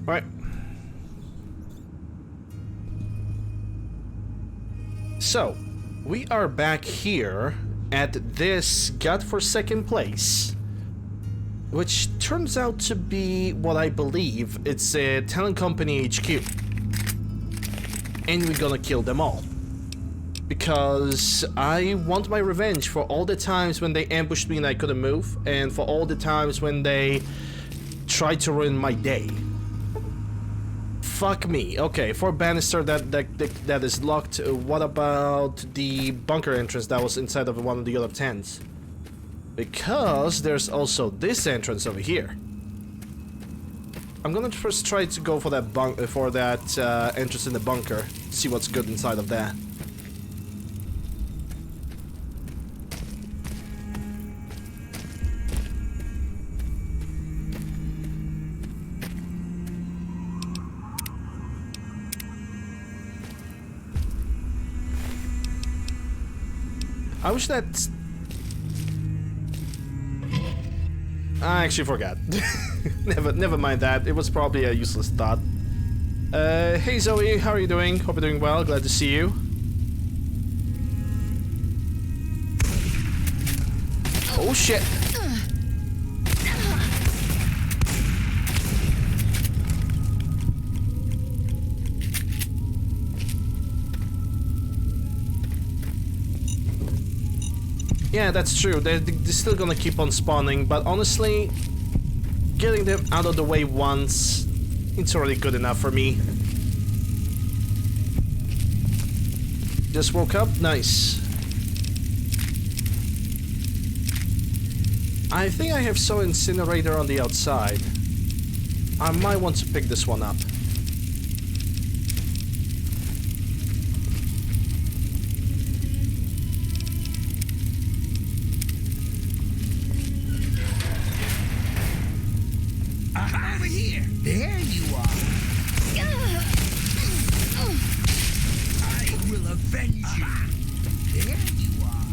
Right. So, we are back here at this godforsaken place, which turns out to be what I believe. It's a talent company HQ. And we're gonna kill them all. Because I want my revenge for all the times when they ambushed me and I couldn't move, and for all the times when they tried to ruin my day. Fuck me. Okay, for banister that is locked. What about the bunker entrance that was inside of one of the other tents? Because there's also this entrance over here. I'm gonna first try to go for that entrance in the bunker. See what's good inside of that. I wish that... I actually forgot. Never mind that. It was probably a useless thought. Hey Zoe, how are you doing? Hope you're doing well. Glad to see you. Oh shit. Yeah, that's true. They're still gonna keep on spawning, but honestly, getting them out of the way once, it's already good enough for me. Just woke up? Nice. I think I have saw incinerator on the outside. I might want to pick this one up. Over here. There you are. I will avenge you. There you are.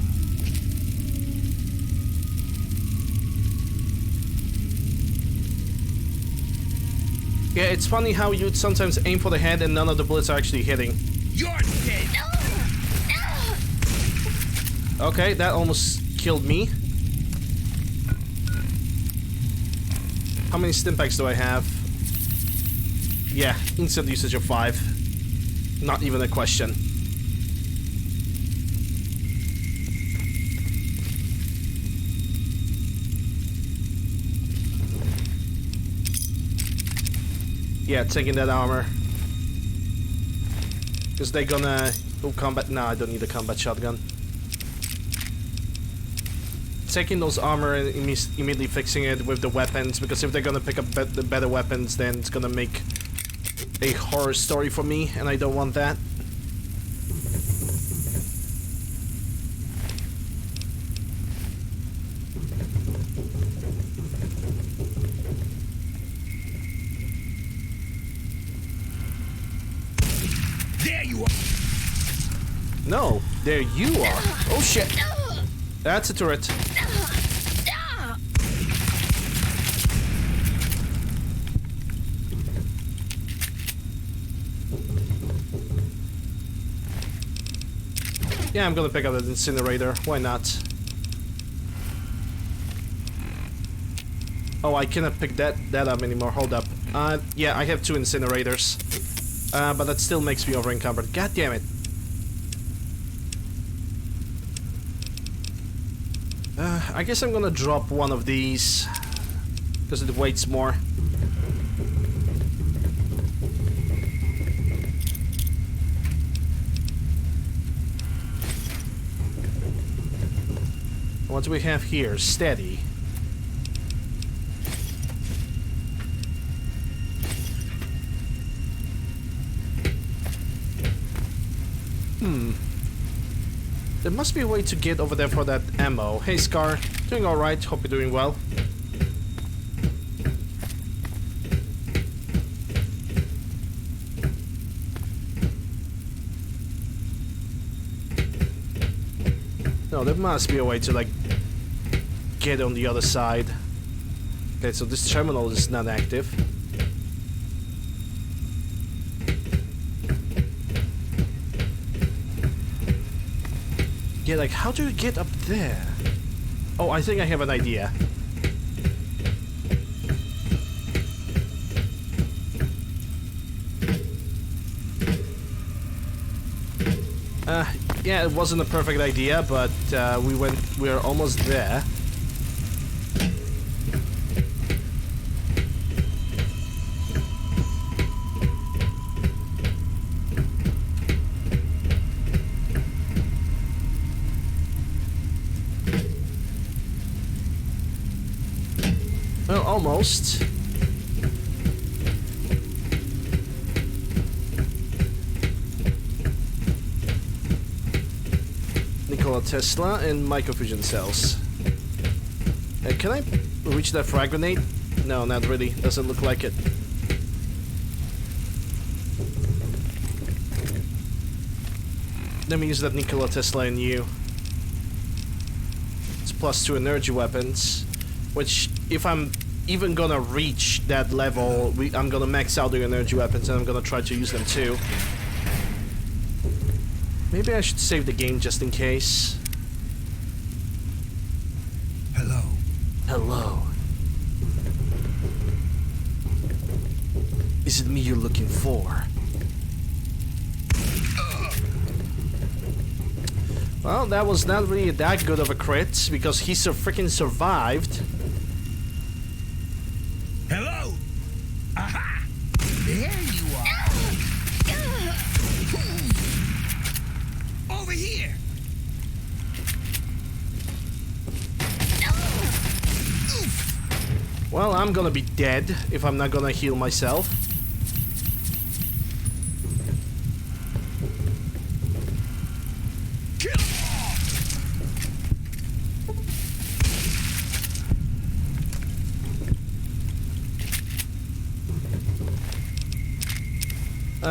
Yeah, it's funny how you'd sometimes aim for the head and none of the bullets are actually hitting. You're dead. Okay, that almost killed me. How many stimpaks do I have? Yeah, instant usage of 5. Not even a question. Yeah, taking that armor. Because they're gonna... Oh, combat... Nah, I don't need a combat shotgun. Taking those armor and immediately fixing it with the weapons, because if they're gonna pick up the better weapons, then it's gonna make a horror story for me, and I don't want that. There you are. No, there you are. Oh shit. That's a turret. Yeah, I'm gonna pick up that incinerator. Why not? Oh, I cannot pick that up anymore. Hold up. Yeah, I have 2 incinerators. But that still makes me over encumbered. God damn it. I guess I'm gonna drop one of these because it weighs more. What do we have here? Steady. There must be a way to get over there for that ammo. Hey Scar, doing alright, hope you're doing well. No, there must be a way to like get on the other side. Okay, so this terminal is not active. Yeah, like, how do you get up there? Oh, I think I have an idea. Yeah, it wasn't a perfect idea, but we're almost there. Well, almost. Nikola Tesla and microfusion cells. Can I reach that frag grenade? No, not really. Doesn't look like it. Let me use that Nikola Tesla in you. It's +2 energy weapons, which if I'm even gonna reach that level, I'm gonna max out the energy weapons and I'm gonna try to use them too. Maybe I should save the game just in case. Hello. Hello. Is it me you're looking for? Well, that was not really that good of a crit because he freaking survived. Hello. Aha! There you are. Over here. Well, I'm gonna be dead if I'm not gonna heal myself.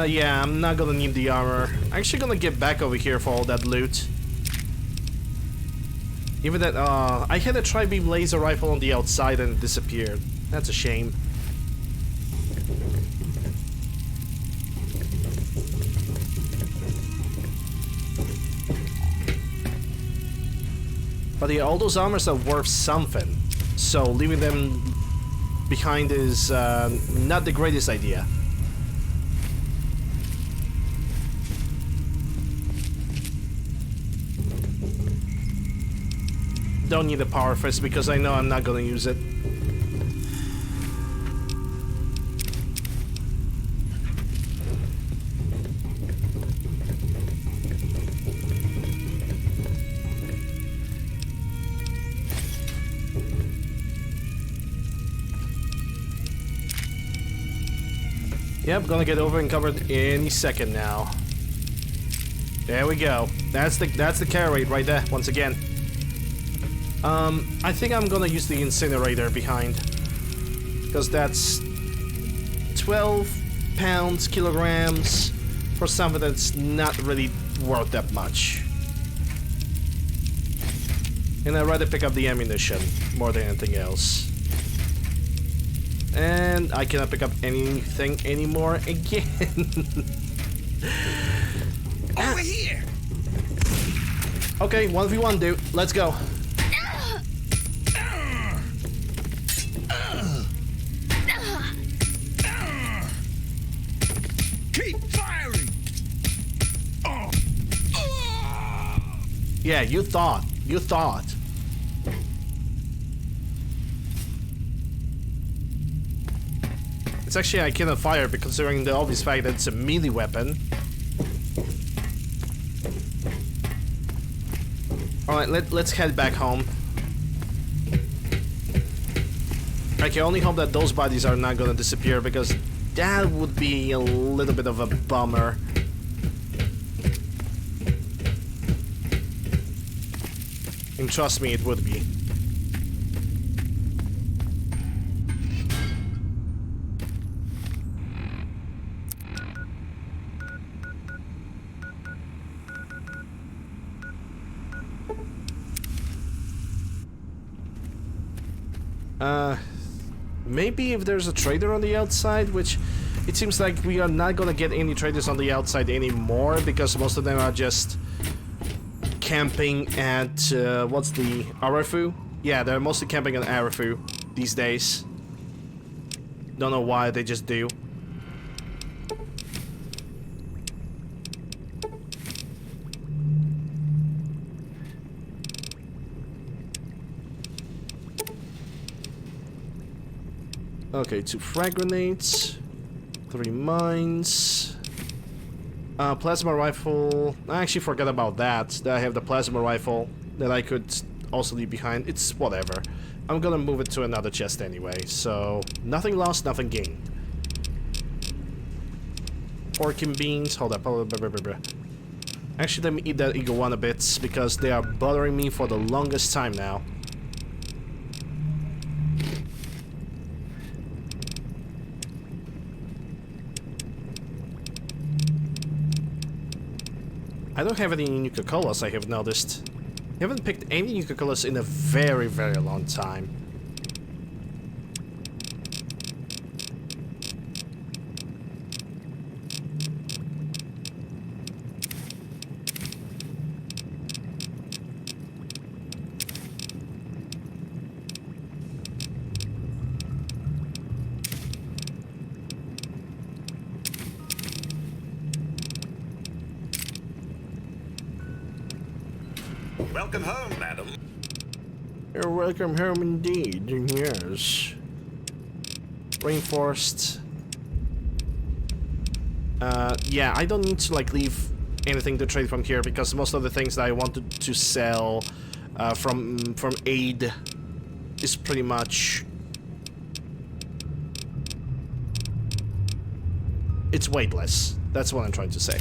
Yeah, I'm not gonna need the armor. I'm actually gonna get back over here for all that loot. Even that, I had a tri-beam laser rifle on the outside and it disappeared. That's a shame. But yeah, all those armors are worth something. So leaving them behind is not the greatest idea. Don't need a power fist because I know I'm not gonna use it. Yep, gonna get over and covered any second now. There we go. That's the carry rate right there once again. I think I'm gonna use the incinerator behind, because that's 12 pounds, kilograms, for something that's not really worth that much. And I'd rather pick up the ammunition more than anything else. And I cannot pick up anything anymore again. Over here. Okay, 1v1, dude. Let's go. Keep firing. Yeah, you thought. You thought. It's actually I cannot fire, but considering the obvious fact that it's a melee weapon. Alright, let's head back home. I can only hope that those bodies are not gonna disappear, because that would be a little bit of a bummer. And trust me, it would be. Maybe if there's a trader on the outside, which it seems like we are not gonna get any traders on the outside anymore, because most of them are just camping at, what's the, Arafu? Yeah, they're mostly camping at Arafu these days. Don't know why, they just do. Okay, 2 frag grenades, 3 mines, plasma rifle. I actually forgot about that I have the plasma rifle that I could also leave behind. It's whatever. I'm gonna move it to another chest anyway, so nothing lost, nothing gained. Pork and beans, hold up. Actually, let me eat that iguana bits because they are bothering me for the longest time now. I don't have any Nuka-Colas, I have noticed. I haven't picked any Nuka-Colas in a very, very long time. Welcome home, madam. You're welcome home indeed, yes. Rainforest. Yeah, I don't need to like leave anything to trade from here because most of the things that I wanted to sell from aid is pretty much... it's weightless. That's what I'm trying to say.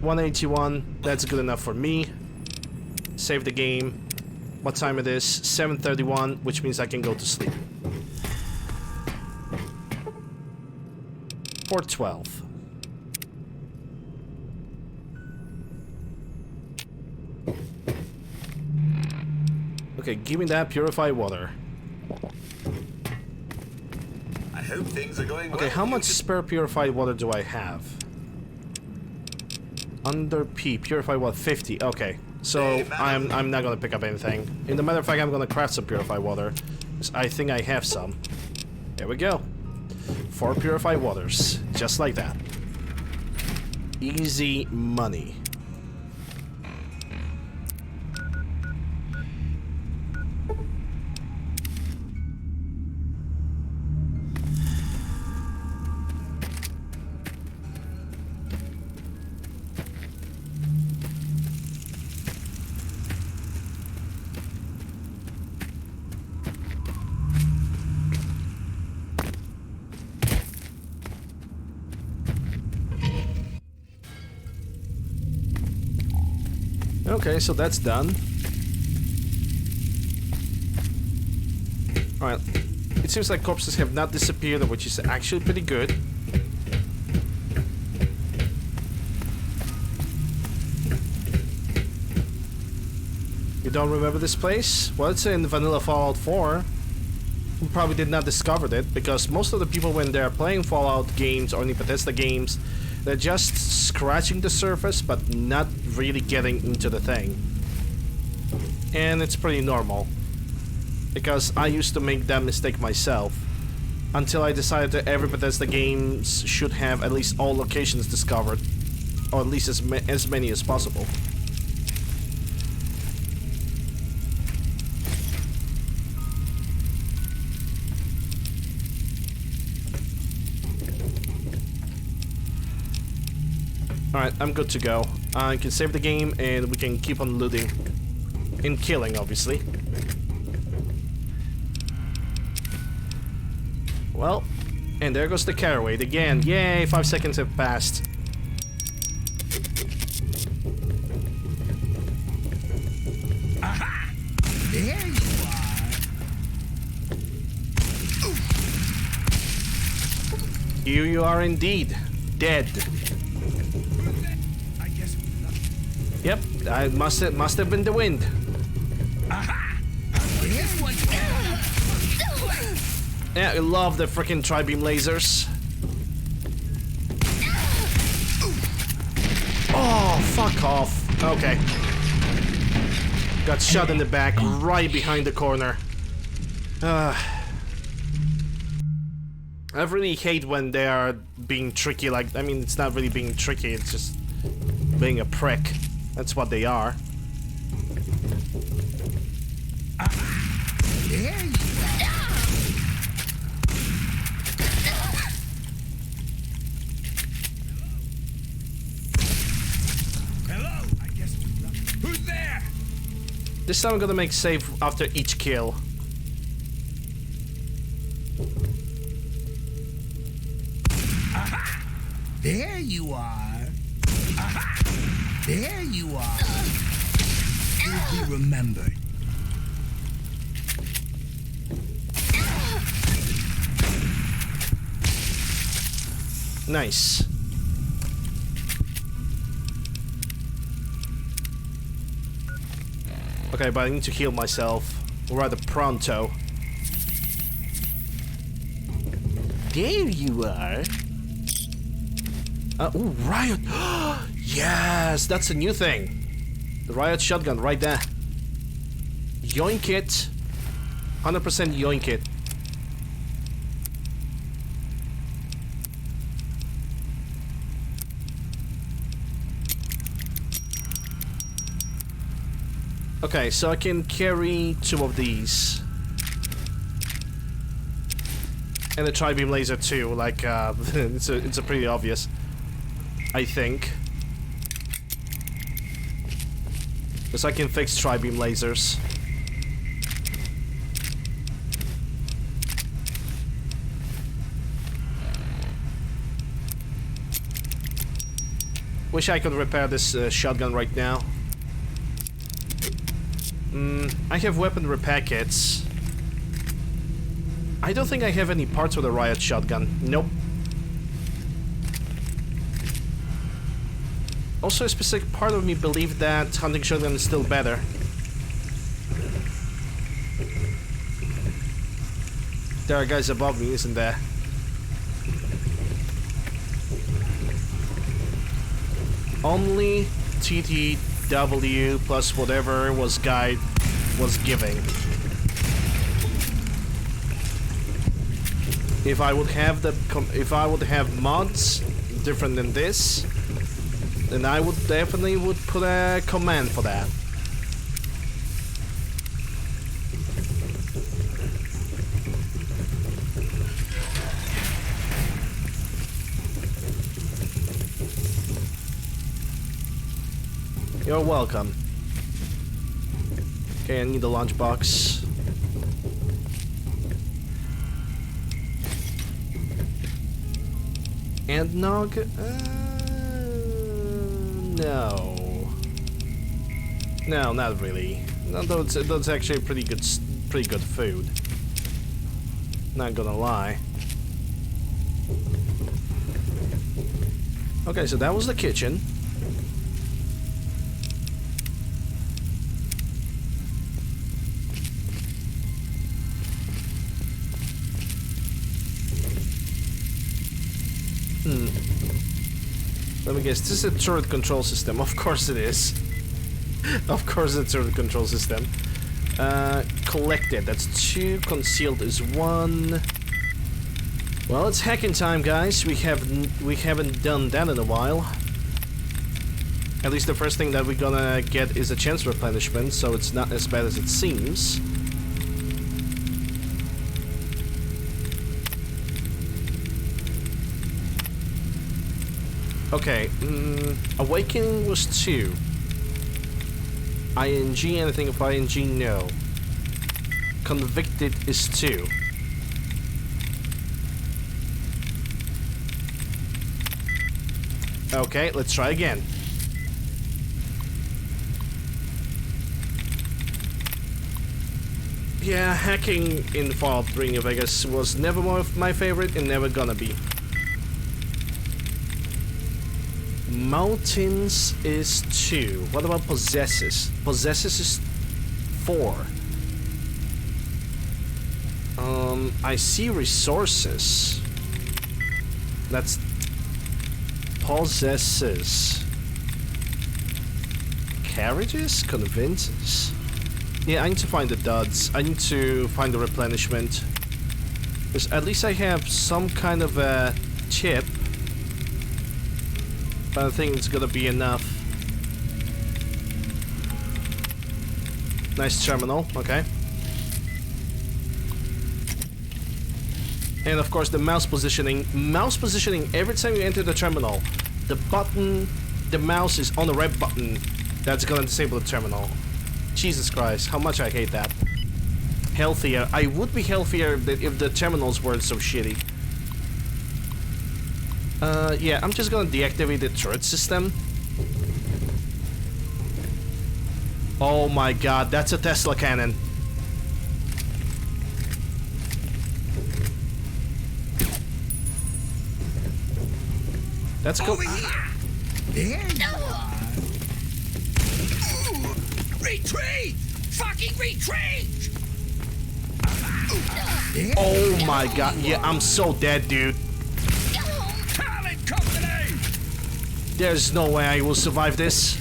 $181, that's good enough for me. Save the game. What time it is? 7:31, which means I can go to sleep. 4:12. Okay, give me that purified water. I hope things are going well. Okay, how much spare purified water do I have? Under P, purified water, 50. Okay, so I'm not gonna pick up anything. In the matter of fact, I'm gonna craft some purified water. 'Cause I think I have some. There we go. 4 purified waters, just like that. Easy money. Okay, so that's done. Alright. It seems like corpses have not disappeared, which is actually pretty good. You don't remember this place? Well, it's in Vanilla Fallout 4. You probably did not discover it, because most of the people when they're playing Fallout games or any Bethesda games, they're just scratching the surface, but not really getting into the thing. And it's pretty normal. Because I used to make that mistake myself. Until I decided that every Bethesda games should have at least all locations discovered. Or at least as many as possible. Alright, I'm good to go. I can save the game and we can keep on looting. And killing, obviously. Well, and there goes the carroway again. Yay, 5 seconds have passed. Aha! There you are. Here you are indeed. Dead. I guess. Yep, I must have been the wind. Aha! This one. Yeah, I love the freaking tri-beam lasers. fuck off. Okay. Got shot in the back, right behind the corner. I really hate when they are being tricky, like, I mean, it's not really being tricky, it's just being a prick. That's what they are. There you Hello, I guess. Who's there? This time I'm gonna make save after each kill. Aha! There you are. Aha! There you are. You'll be remembered. Nice. Okay, but I need to heal myself. Rather pronto. There you are. Ooh, riot. Yes, that's a new thing. The riot shotgun right there. Yoink it. 100% yoink it. Okay, so I can carry 2 of these. And a tri-beam laser too, like, it's a pretty obvious, I think. Because I can fix tri-beam lasers. Wish I could repair this shotgun right now. I have weapon repair kits. I don't think I have any parts for the riot shotgun. Nope. Also, a specific part of me believed that hunting shotgun is still better. There are guys above me, isn't there? Only TTW plus whatever was guide was giving. If I would have mods different than this, then I would definitely put a command for that. You're welcome. Okay, I need a lunchbox. And nog? No. No, not really. No, that's actually pretty good food. Not gonna lie. Okay, so that was the kitchen. Let me guess, this is a turret control system. Of course it is. Of course it's a turret control system. Collected, that's 2. Concealed is 1. Well, it's hacking time, guys. We haven't done that in a while. At least the first thing that we're gonna get is a chance replenishment, so it's not as bad as it seems. Okay, Awakening was 2. ING, anything of ING, no. Convicted is 2. Okay, let's try again. Yeah, hacking in Fallout 3 New Vegas was never my favorite and never gonna be. Mountains is 2. What about Possesses? Possesses is 4. I see Resources. That's Possesses. carriages? Convinces? Yeah, I need to find the duds. I need to find the replenishment. Because at least I have some kind of a chip. But I think it's gonna be enough. Nice terminal, okay. And of course the mouse positioning. Mouse positioning, every time you enter the terminal, the button, the mouse is on the red button. That's gonna disable the terminal. Jesus Christ, how much I hate that. Healthier. I would be healthier if the terminals weren't so shitty. Yeah, I'm just gonna deactivate the turret system. Oh my god, that's a Tesla cannon. That's cool. Over here. There you are. Retreat! Fucking retreat! Oh my god, yeah, I'm so dead, dude. Talent company! There's no way I will survive this.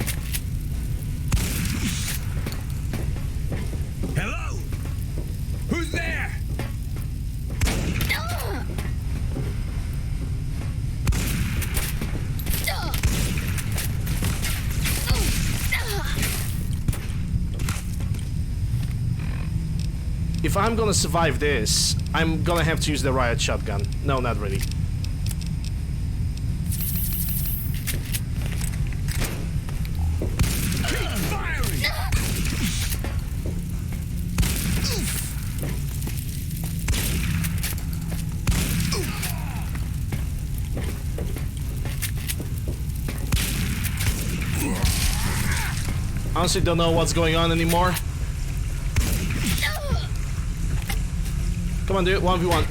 Hello? Who's there? If I'm gonna survive this, I'm gonna have to use the riot shotgun. No, not really. Keep firing! Honestly, don't know what's going on anymore. Come on, dude, 1v1.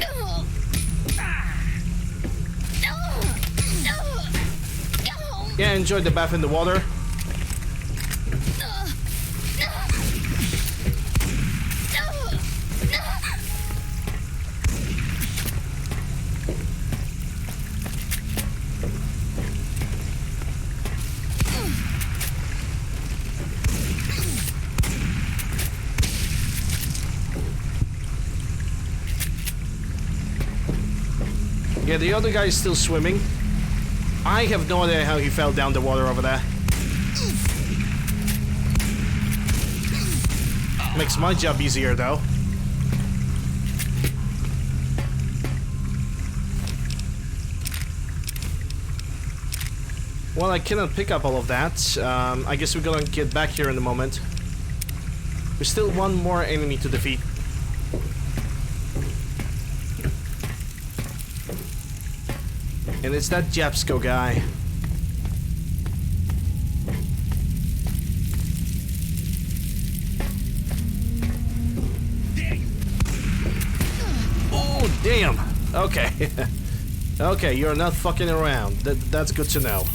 Yeah, enjoy the bath in the water. Yeah, the other guy is still swimming. I have no idea how he fell down the water over there. Makes my job easier, though. Well, I cannot pick up all of that. I guess we're gonna get back here in a moment. There's still one more enemy to defeat. And it's that Japsko guy. Oh, damn. Okay. Okay, you're not fucking around. That's good to know.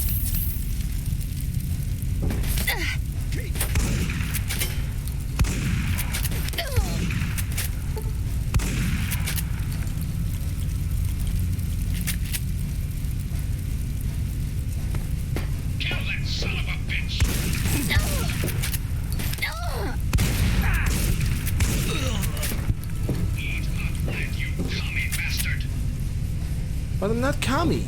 But I'm not Kami.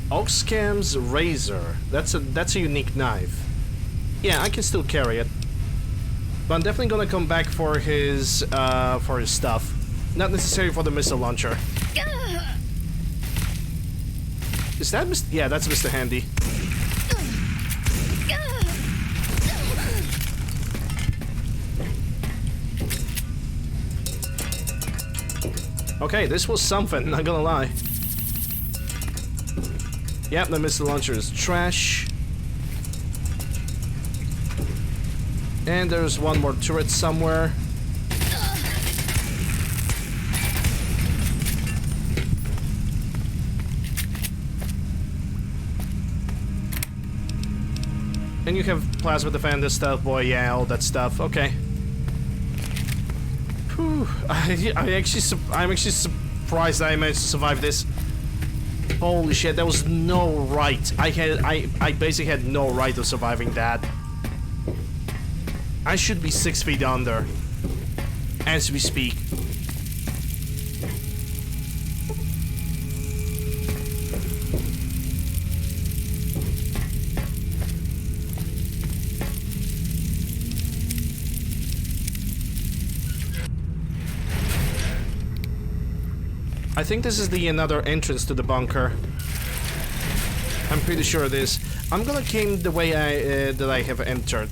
Oxcam's razor. That's a unique knife. Yeah, I can still carry it. But I'm definitely gonna come back for his stuff. Not necessarily for the missile launcher. Is that Mr. Yeah, that's Mr. Handy. Okay, this was something, not gonna lie. Yep, the missile launcher is trash. And there's one more turret somewhere. And you have plasma defender stuff, boy, yeah, all that stuff. Okay. Whew. I'm actually surprised I managed to survive this. Holy shit, there was no right. I basically had no right of surviving that. I should be 6 feet under as we speak. I think this is the another entrance to the bunker. I'm pretty sure it is. I'm gonna came the way that I have entered.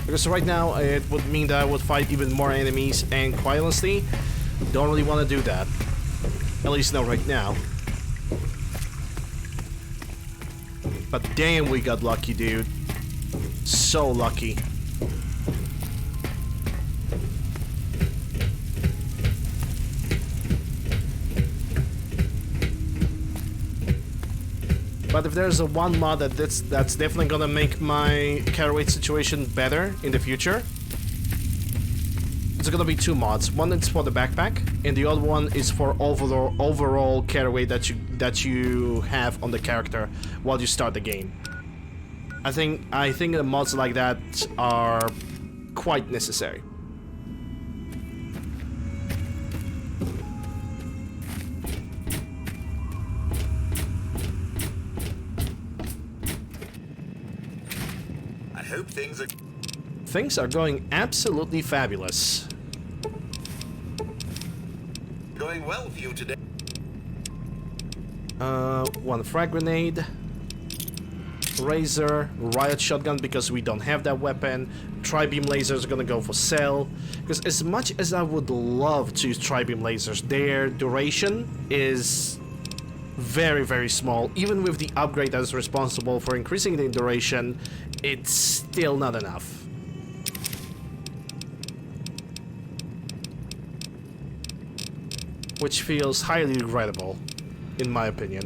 Because right now it would mean that I would fight even more enemies, and quite honestly, don't really want to do that. At least not right now. But damn, we got lucky, dude. So lucky. But if there's a one mod that's definitely gonna make my carry weight situation better in the future, it's gonna be 2 mods. One is for the backpack, and the other one is for overall carry weight that you have on the character while you start the game. I think the mods like that are quite necessary. I hope Things are going absolutely fabulous. going well for you today. One frag grenade, razor, riot shotgun because we don't have that weapon. Tri-beam lasers are gonna go for sale, because as much as I would love to use tri-beam lasers, their duration is very, very small. Even with the upgrade that is responsible for increasing the duration, it's still not enough. Which feels highly regrettable, in my opinion.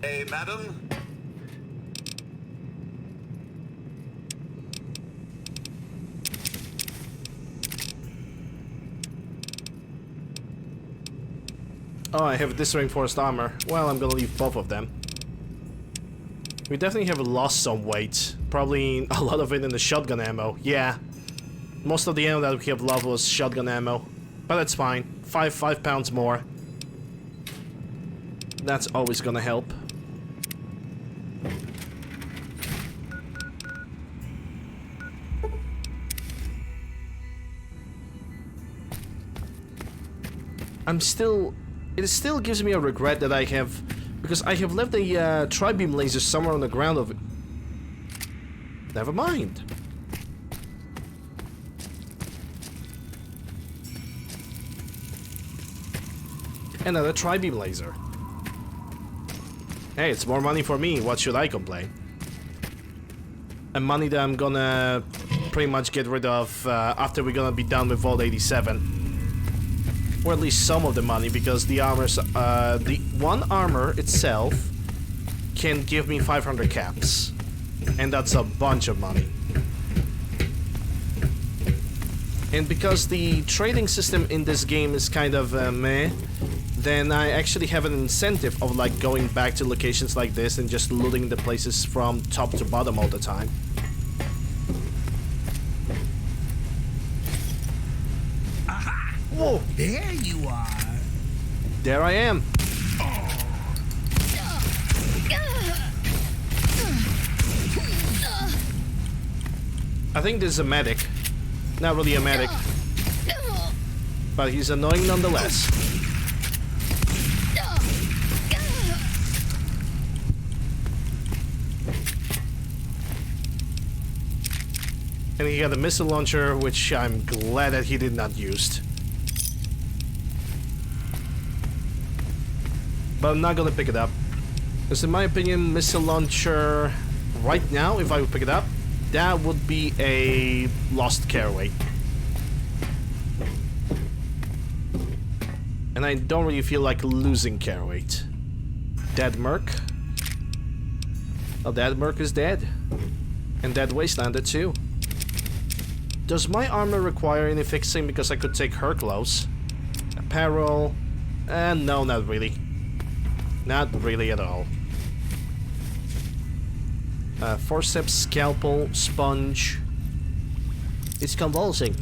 Hey, madam. Oh, I have this reinforced armor. Well, I'm gonna leave both of them. We definitely have lost some weight. Probably a lot of it in the shotgun ammo. Yeah. Most of the ammo that we have lost was shotgun ammo. But that's fine. 5 pounds more. That's always gonna help. It still gives me a regret that I have, because I have left the tri-beam laser somewhere on the ground of it. Never mind. Another tri-beam laser. Hey, it's more money for me. What should I complain? And money that I'm gonna pretty much get rid of after we're gonna be done with Vault 87. Or at least some of the money, because the armors, the one armor itself can give me 500 caps. And that's a bunch of money. And because the trading system in this game is kind of meh, then I actually have an incentive of like going back to locations like this and just looting the places from top to bottom all the time. Whoa! There you are. There I am. I think this is a medic. Not really a medic. But he's annoying nonetheless. And he had a missile launcher, which I'm glad that he did not use. But I'm not gonna pick it up. Because in my opinion, missile launcher, right now, if I would pick it up, that would be a lost caraway. And I don't really feel like losing caraway. Dead Merc. Oh, Dead Merc is dead. And Dead Wastelander too. Does my armor require any fixing because I could take her clothes? Apparel. No, not really. Not really at all. Forceps, scalpel, sponge. It's convulsing.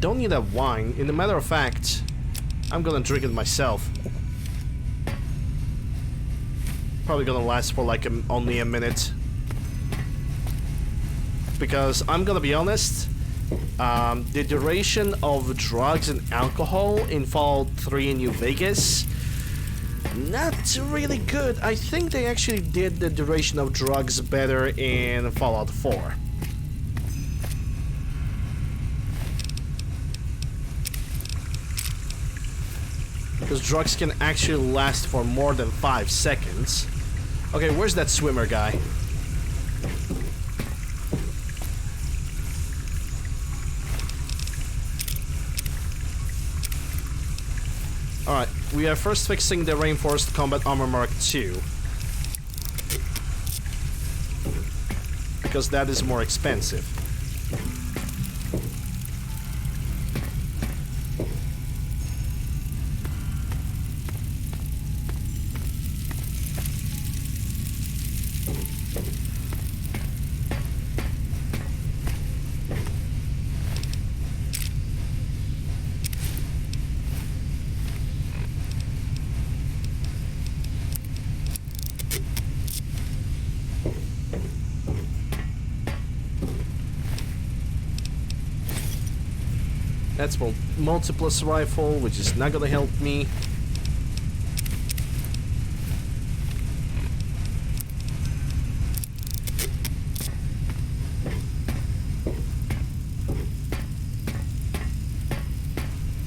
Don't need that wine. In a matter of fact, I'm gonna drink it myself. Probably gonna last for like only a minute. Because I'm gonna be honest, the duration of drugs and alcohol in Fallout 3 in New Vegas, not really good. I think they actually did the duration of drugs better in Fallout 4. Because drugs can actually last for more than 5 seconds. Okay, where's that swimmer guy? Alright, we are first fixing the Reinforced Combat Armor Mark II. Because that is more expensive. That's multiplus rifle, which is not gonna help me.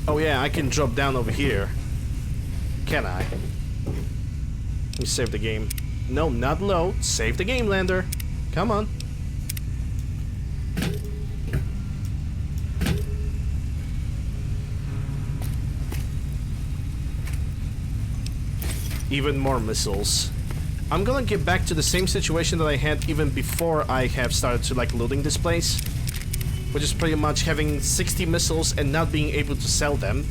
Oh yeah, I can drop down over here. Can I? Let me save the game. No, not load. Save the game, Lander. Come on. Even more missiles. I'm gonna get back to the same situation that I had even before I have started to like looting this place, which is pretty much having 60 missiles and not being able to sell them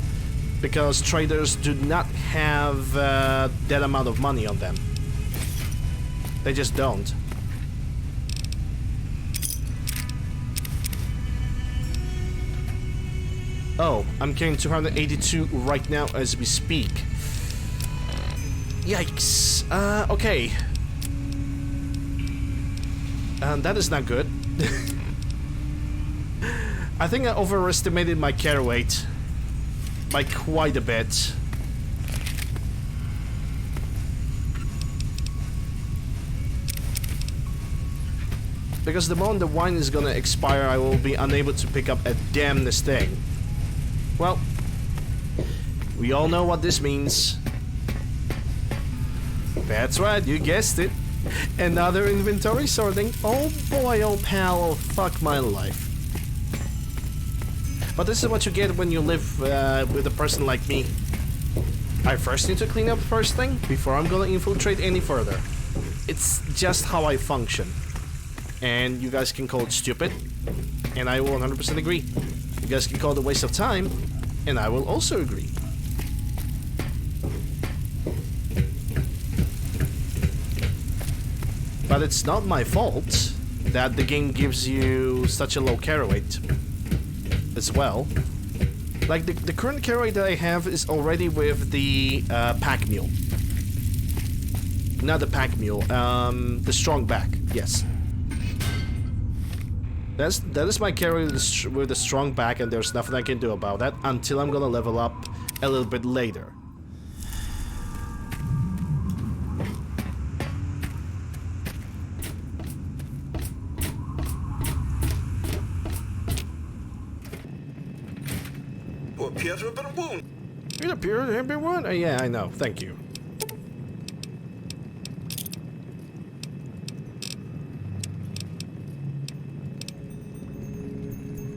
because traders do not have that amount of money on them. They just don't. Oh, I'm carrying 282 right now as we speak. Yikes. Okay. That is not good. I think I overestimated my carry weight by quite a bit. Because the moment the wine is gonna expire, I will be unable to pick up a damnest thing. Well, we all know what this means. That's right, you guessed it. Another inventory sorting. Oh boy, oh pal, oh fuck my life. But this is what you get when you live with a person like me. I first need to clean up first thing before I'm gonna infiltrate any further. It's just how I function. And you guys can call it stupid, and I will 100% agree. You guys can call it a waste of time, and I will also agree. But it's not my fault that the game gives you such a low carry weight as well. Like the current carry weight that I have is already with the pack mule. Not the pack mule, the strong back, yes. That is my carry with the strong back, and there's nothing I can do about that until I'm gonna level up a little bit later. You appear to have been wounded. You appear to have been one? Yeah, I know. Thank you.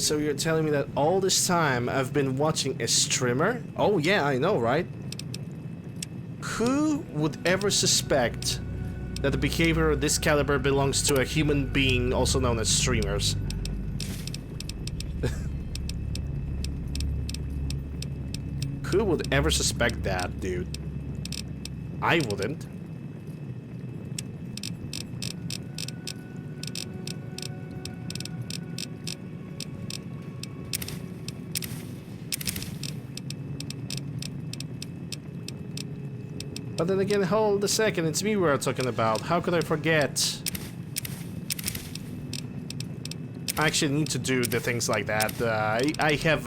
So you're telling me that all this time I've been watching a streamer? Oh yeah, I know, right? Who would ever suspect that the behavior of this caliber belongs to a human being, also known as streamers? Who would ever suspect that, dude? I wouldn't. But then again, hold a second, it's me we're talking about. How could I forget? I actually need to do the things like that. I have,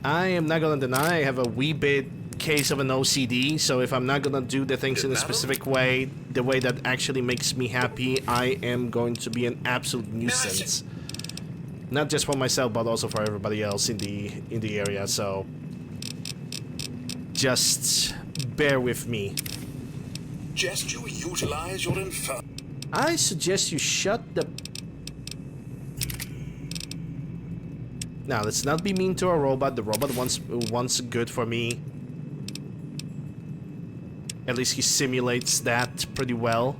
I am not gonna deny I have a wee bit case of an OCD, so if I'm not gonna do the things in a specific way, the way that actually makes me happy, I am going to be an absolute nuisance. Not just for myself, but also for everybody else in the area, so just bear with me. Suggest you utilize your info. I suggest you shut the... Now, let's not be mean to a robot. The robot wants good for me. At least he simulates that pretty well.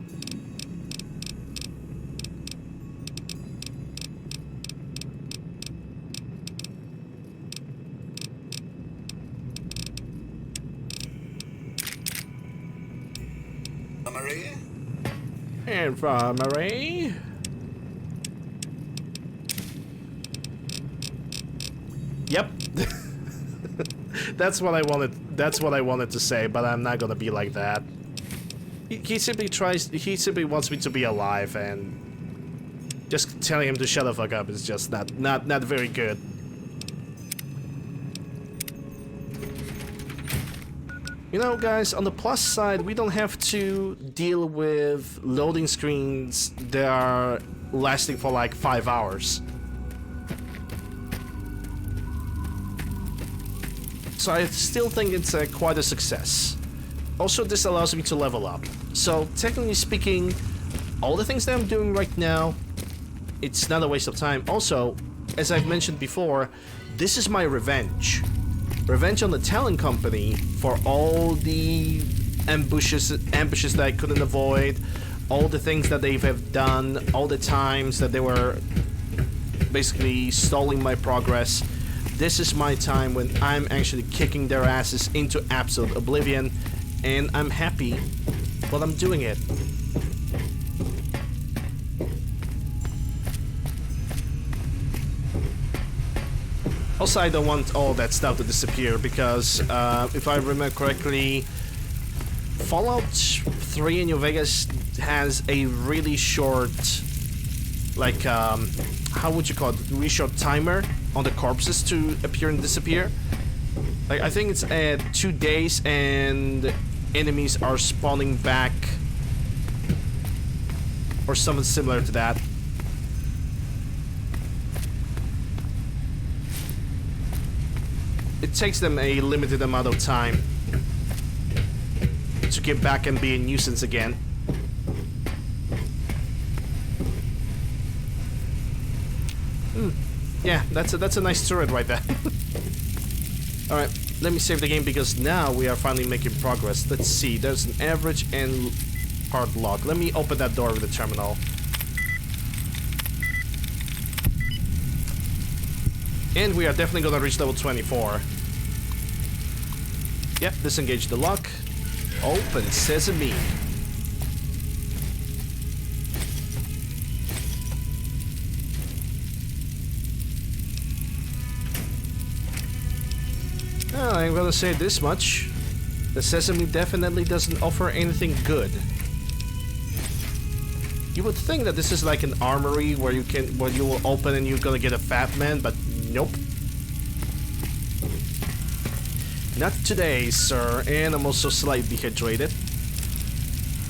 Infirmary. Yep. That's what I wanted. That's what I wanted to say, but I'm not gonna be like that. He simply wants me to be alive, and just telling him to shut the fuck up is just not very good. You know, guys, on the plus side, we don't have to deal with loading screens that are lasting for like 5 hours. So I still think it's quite a success. Also, this allows me to level up. So, technically speaking, all the things that I'm doing right now, it's not a waste of time. Also, as I've mentioned before, this is my revenge. Revenge on the talent company for all the ambushes that I couldn't avoid, all the things that they have done, all the times that they were basically stalling my progress. This is my time when I'm actually kicking their asses into absolute oblivion, and I'm happy while I'm doing it. Also, I don't want all that stuff to disappear because, if I remember correctly, Fallout 3 in New Vegas has a really short, like, how would you call it? Really short timer on the corpses to appear and disappear. Like, I think it's at 2 days and enemies are spawning back, or something similar to that. It takes them a limited amount of time to get back and be a nuisance again. Yeah, that's a nice turret right there. Alright, let me save the game because now we are finally making progress. Let's see, there's an average and hard lock. Let me open that door with the terminal. And we are definitely gonna reach level 24. Yep, disengage the lock. Open sesame. Oh, I'm gonna say this much. The sesame definitely doesn't offer anything good. You would think that this is like an armory where you will open and you're gonna get a fat man, but nope. Not today, sir. And I'm also slightly dehydrated.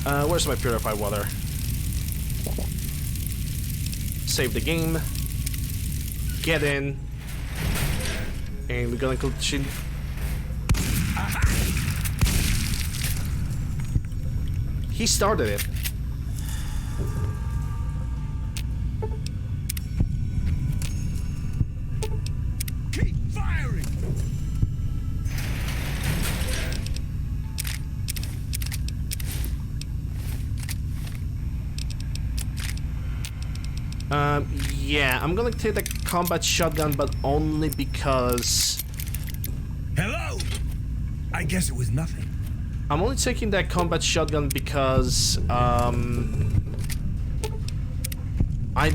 Where's my purified water? Save the game. Get in. And we're gonna continue. He started it. Yeah, I'm gonna take the combat shotgun, but only because... Hello? I guess it was nothing. I'm only taking that combat shotgun because, I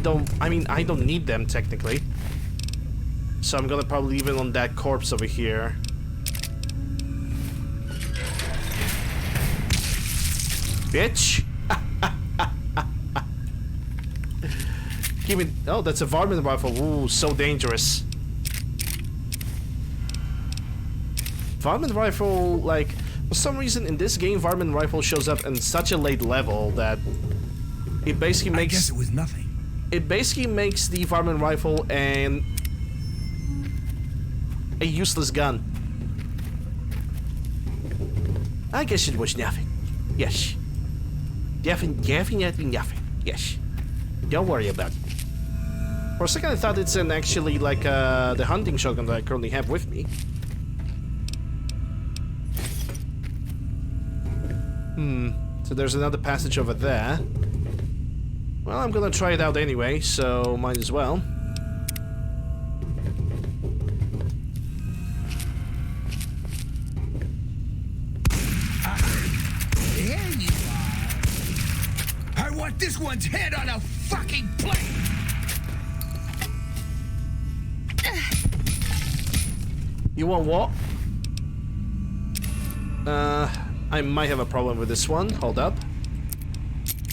don't need them, technically. So I'm gonna probably leave it on that corpse over here. Bitch! Give me... Oh, that's a varmint rifle. Ooh, so dangerous. Varmint rifle, like... For some reason, in this game, varmint rifle shows up in such a late level that... It basically makes... I guess it was nothing. It basically makes the varmint rifle a useless gun. I guess it was nothing. Yes. Definitely nothing. Yes. Don't worry about it. For a second I thought it's actually like the hunting shotgun that I currently have with me. So there's another passage over there. Well, I'm gonna try it out anyway, so might as well. There you are. I want this one's head on a fucking plate. You want what? I might have a problem with this one. Hold up.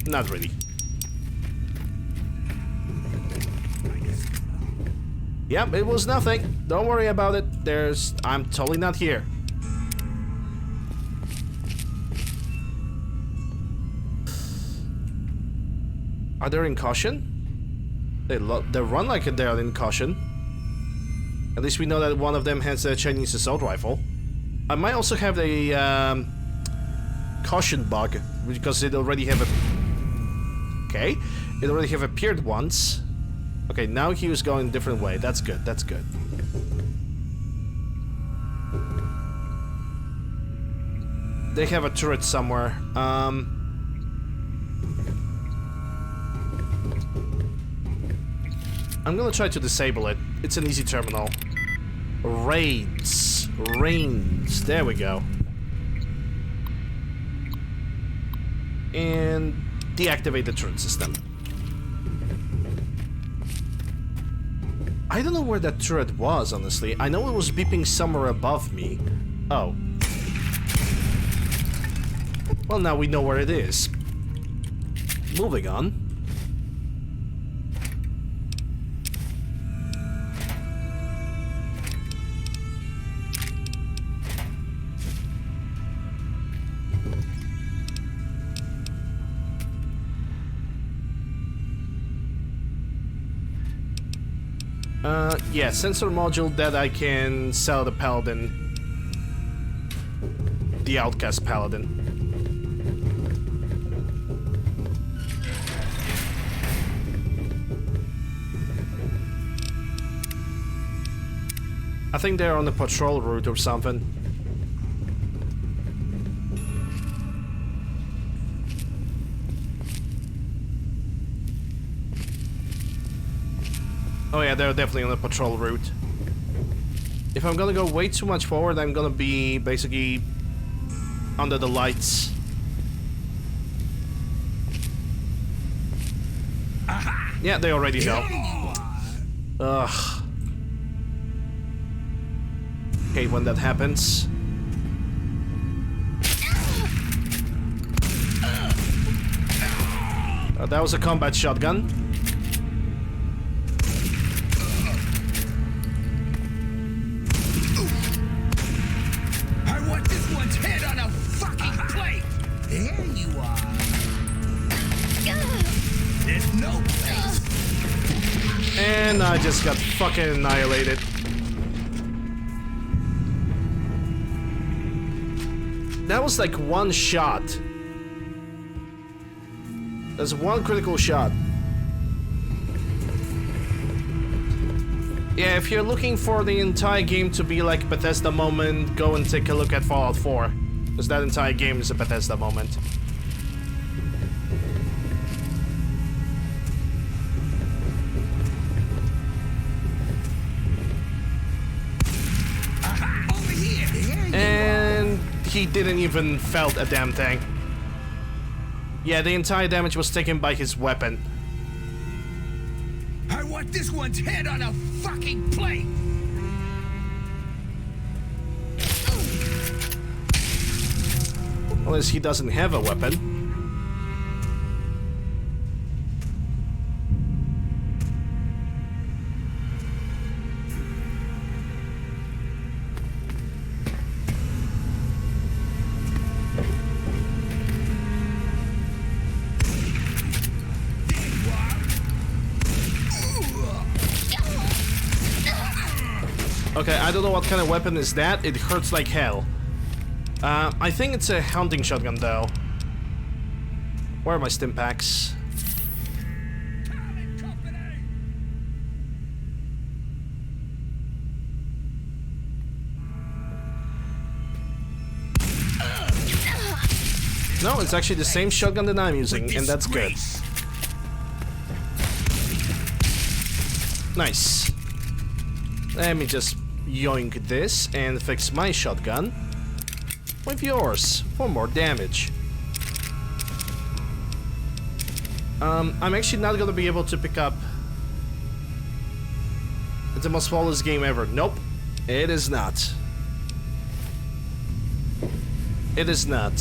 Not really. Yep, it was nothing. Don't worry about it. I'm totally not here. Are they in caution? They run like they're in caution. At least we know that one of them has a Chinese assault rifle. I might also have a caution bug because it already have a... Okay, it already have appeared once. Okay, now he was going a different way. That's good, that's good. They have a turret somewhere. I'm gonna try to disable it. It's an easy terminal. Raids. There we go. And deactivate the turret system. I don't know where that turret was, honestly. I know it was beeping somewhere above me. Oh. Well, now we know where it is. Moving on. Yeah, sensor module that I can sell the paladin. The outcast paladin. I think they're on the patrol route or something. Oh yeah, they're definitely on the patrol route. If I'm gonna go way too much forward, I'm gonna be basically under the lights. Aha! Yeah, they already know. Ugh. Okay, when that happens. That was a combat shotgun. There you are. There's no place. And I just got fucking annihilated. That was like one shot. That's one critical shot. Yeah, if you're looking for the entire game to be like Bethesda moment, go and take a look at Fallout 4. Because that entire game is a Bethesda moment. he didn't even felt a damn thing. Yeah, the entire damage was taken by his weapon. I want this one's head on a fucking plate! Unless he doesn't have a weapon. Okay, I don't know what kind of weapon is that. It hurts like hell. I think it's a hunting shotgun, though. Where are my stim packs? No, it's actually the same shotgun that I'm using, and that's good. Nice. Let me just yoink this and fix my shotgun with yours for more damage. I'm actually not gonna be able to pick up the most flawless game ever. Nope, it is not. It is not.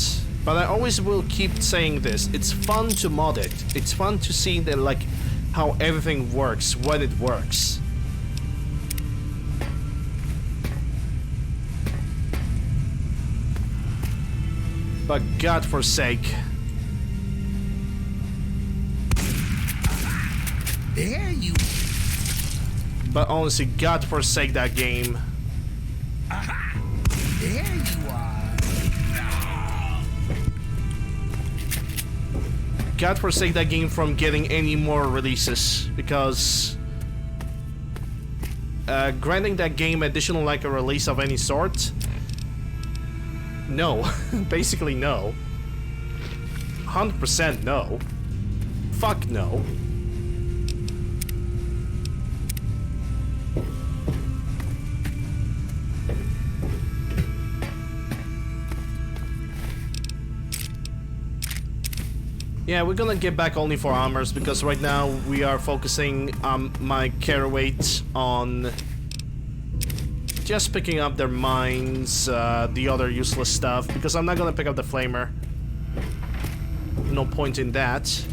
But I always will keep saying this. It's fun to mod it. It's fun to see that, like, how everything works when it works. But God forsake. There you. But honestly, God forsake that game. Aha! There you are. God forsake that game from getting any more releases, because granting that game additional like a release of any sort, no. Basically no. 100% no. Fuck no. Yeah, we're gonna get back only for armors, because right now we are focusing my care weight on just picking up their mines, the other useless stuff, because I'm not gonna pick up the flamer. No point in that.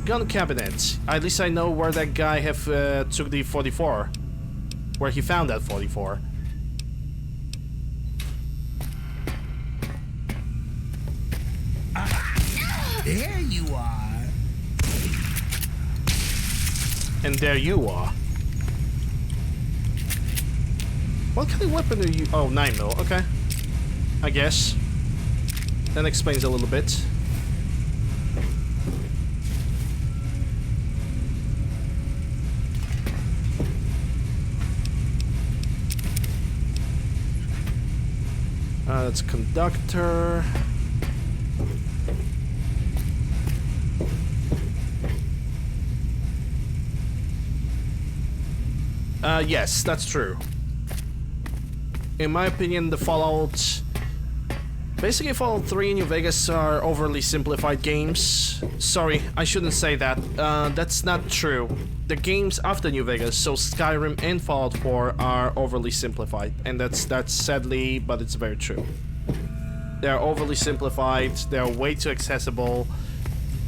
Gun cabinet. At least I know where that guy took the 44. Where he found that 44. There you are. And there you are. What kind of weapon are you? Oh, 9mm, okay. I guess. That explains a little bit. That's conductor. Yes, that's true. In my opinion, the Fallout... Basically, Fallout 3 and New Vegas are overly simplified games. Sorry, I shouldn't say that. That's not true. The games after New Vegas, so Skyrim and Fallout 4, are overly simplified. And that's sadly, but it's very true. They're overly simplified, they're way too accessible.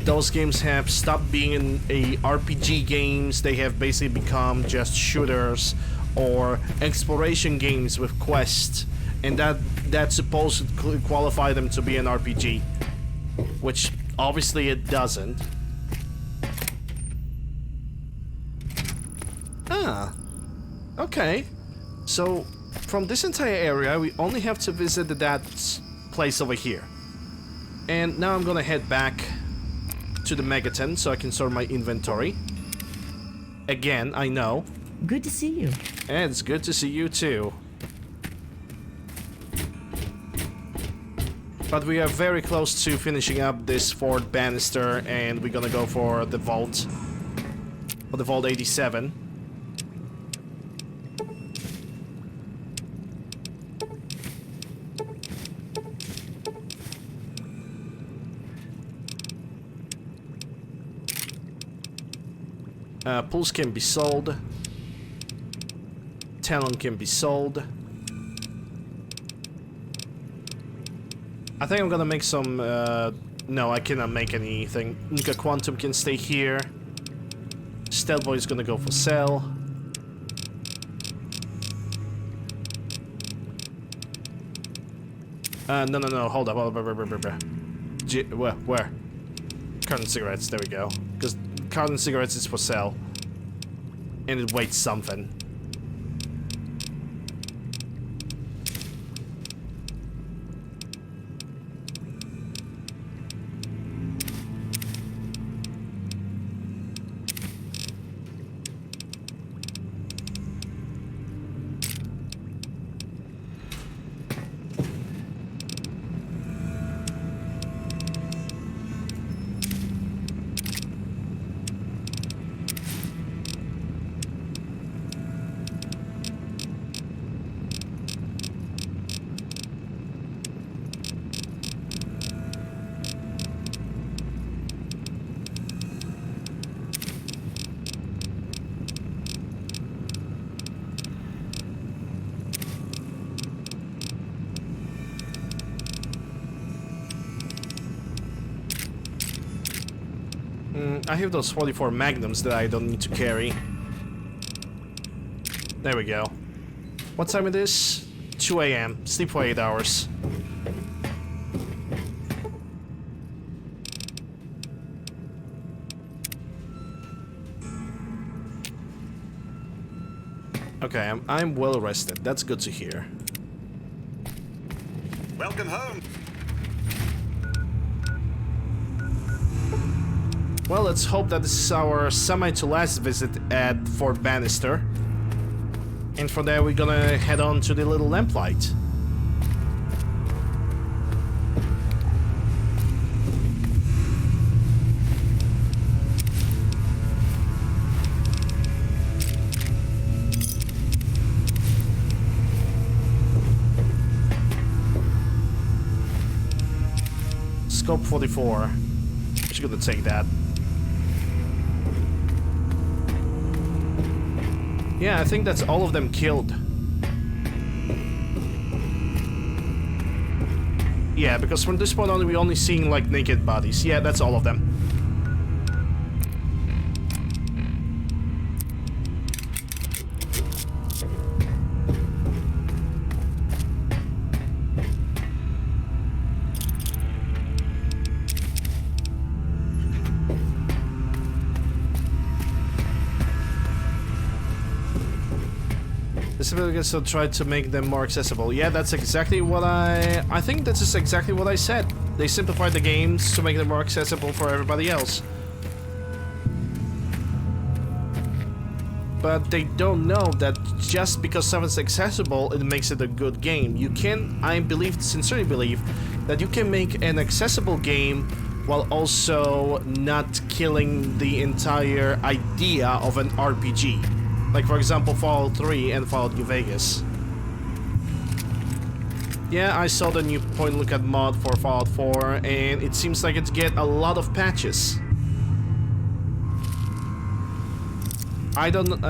Those games have stopped being RPG games, they have basically become just shooters or exploration games with quests, and that's supposed to qualify them to be an RPG, which obviously it doesn't. Ah, okay. So from this entire area, we only have to visit that place over here. And now I'm gonna head back to the Megaton so I can sort my inventory. Again, I know. Good to see you. And it's good to see you too. But we are very close to finishing up this Fort Bannister, and we're gonna go for the Vault. For the Vault 87. Pulse can be sold. Talon can be sold. I think I'm gonna make some... no, I cannot make anything. Nuka Quantum can stay here. Stealth Boy is gonna go for sale. No, hold up. Where? Carton cigarettes, there we go. Because carton cigarettes is for sale. And it weighs something. I have those 44 magnums that I don't need to carry. There we go. What time it is? 2 AM. Sleep for 8 hours. Okay, I'm well rested. That's good to hear. Welcome home. Well, let's hope that this is our semi-to-last visit at Fort Bannister. And from there, we're gonna head on to the little lamplight. Scope 44. Just gonna take that. Yeah, I think that's all of them killed. Yeah, because from this point on, we're only seeing, like, naked bodies. Yeah, that's all of them. So try to make them more accessible. Yeah, that's exactly what I think this is exactly what I said. They simplified the games to make them more accessible for everybody else. But they don't know that just because something's accessible, it makes it a good game. You can, I believe, sincerely believe, that you can make an accessible game while also not killing the entire idea of an RPG. Like, for example, Fallout 3 and Fallout New Vegas. Yeah, I saw the new point-and-look-at mod for Fallout 4, and it seems like it's get a lot of patches. I don't...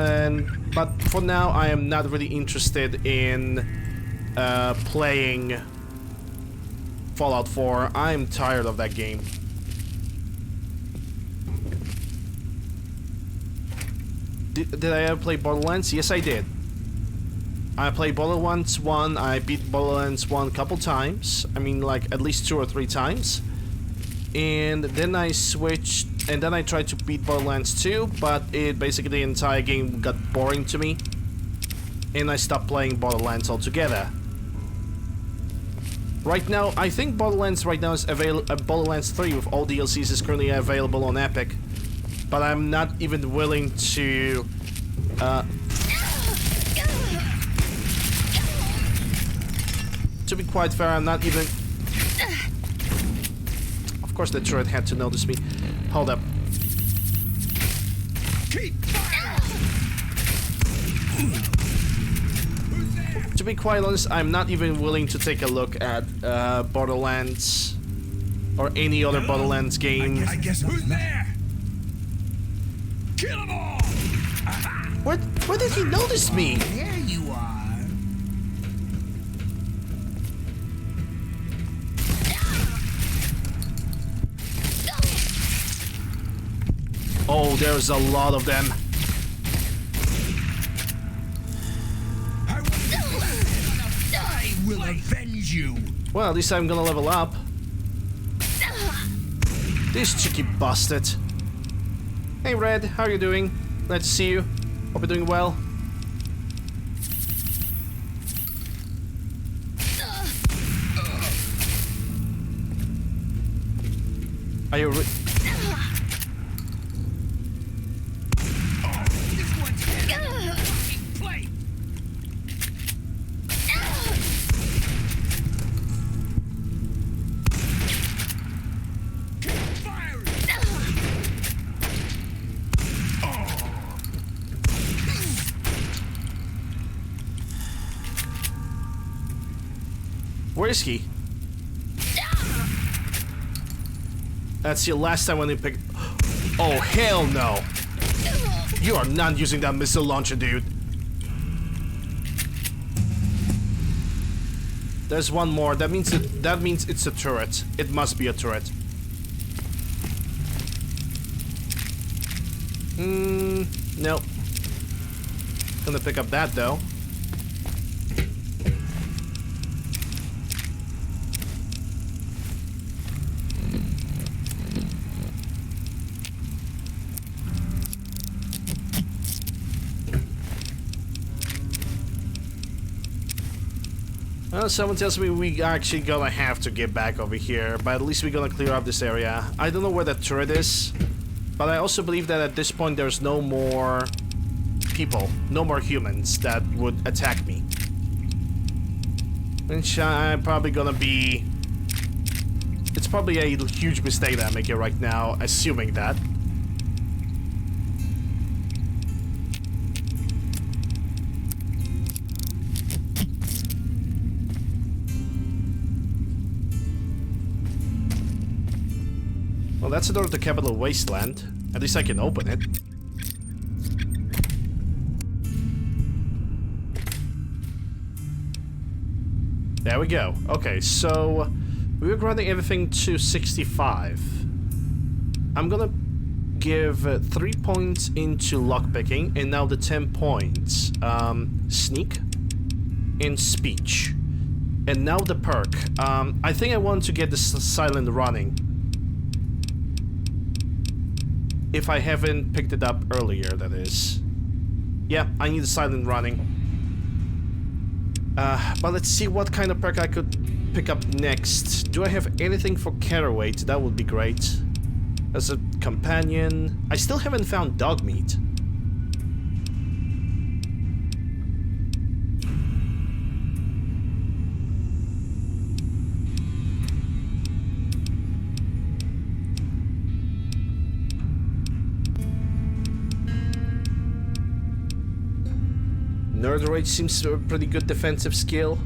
but for now, I am not really interested in playing Fallout 4. I'm tired of that game. Did I ever play Borderlands? Yes, I did. I played Borderlands 1, I beat Borderlands 1 a couple times. I mean, like, at least 2 or 3 times. And then I switched, and then I tried to beat Borderlands 2, but it basically, the entire game got boring to me. And I stopped playing Borderlands altogether. Right now, I think Borderlands right now is available, Borderlands 3 with all DLCs is currently available on Epic. But I'm not even willing to, to be quite fair, I'm not even... Of course the turret had to notice me. Hold up. To be quite honest, I'm not even willing to take a look at Borderlands or any other Borderlands game. I guess who's there? Kill them all! Where did he notice me? There you are. Oh, there's a lot of them. I will avenge you. Well, at least I'm gonna level up. This cheeky bastard. Hey Red, how are you doing? Glad to see you. Hope you're doing well. Are you This one's fucking play. Fire it. Where is he? That's your last time when you pick. Oh, hell no! You are not using that missile launcher, dude. There's one more. That means it's a turret. It must be a turret. Nope. Gonna pick up that though. Well, someone tells me we actually gonna have to get back over here, but at least we're gonna clear up this area. I don't know where that turret is, but I also believe that at this point there's no more people, no more humans that would attack me. Which I'm probably gonna be... It's probably a huge mistake that I'm making right now, assuming that. Well, that's the door to the capital Wasteland. At least I can open it. There we go. Okay, so we were grinding everything to 65. I'm gonna give 3 points into lockpicking, and now the 10 points. Sneak and speech. And now the perk. I think I want to get the silent running. If I haven't picked it up earlier, that is. Yeah, I need a silent running. But let's see what kind of perk I could pick up next. Do I have anything for Caraway? That would be great. As a companion... I still haven't found dog meat. Nerd Rage seems a pretty good defensive skill.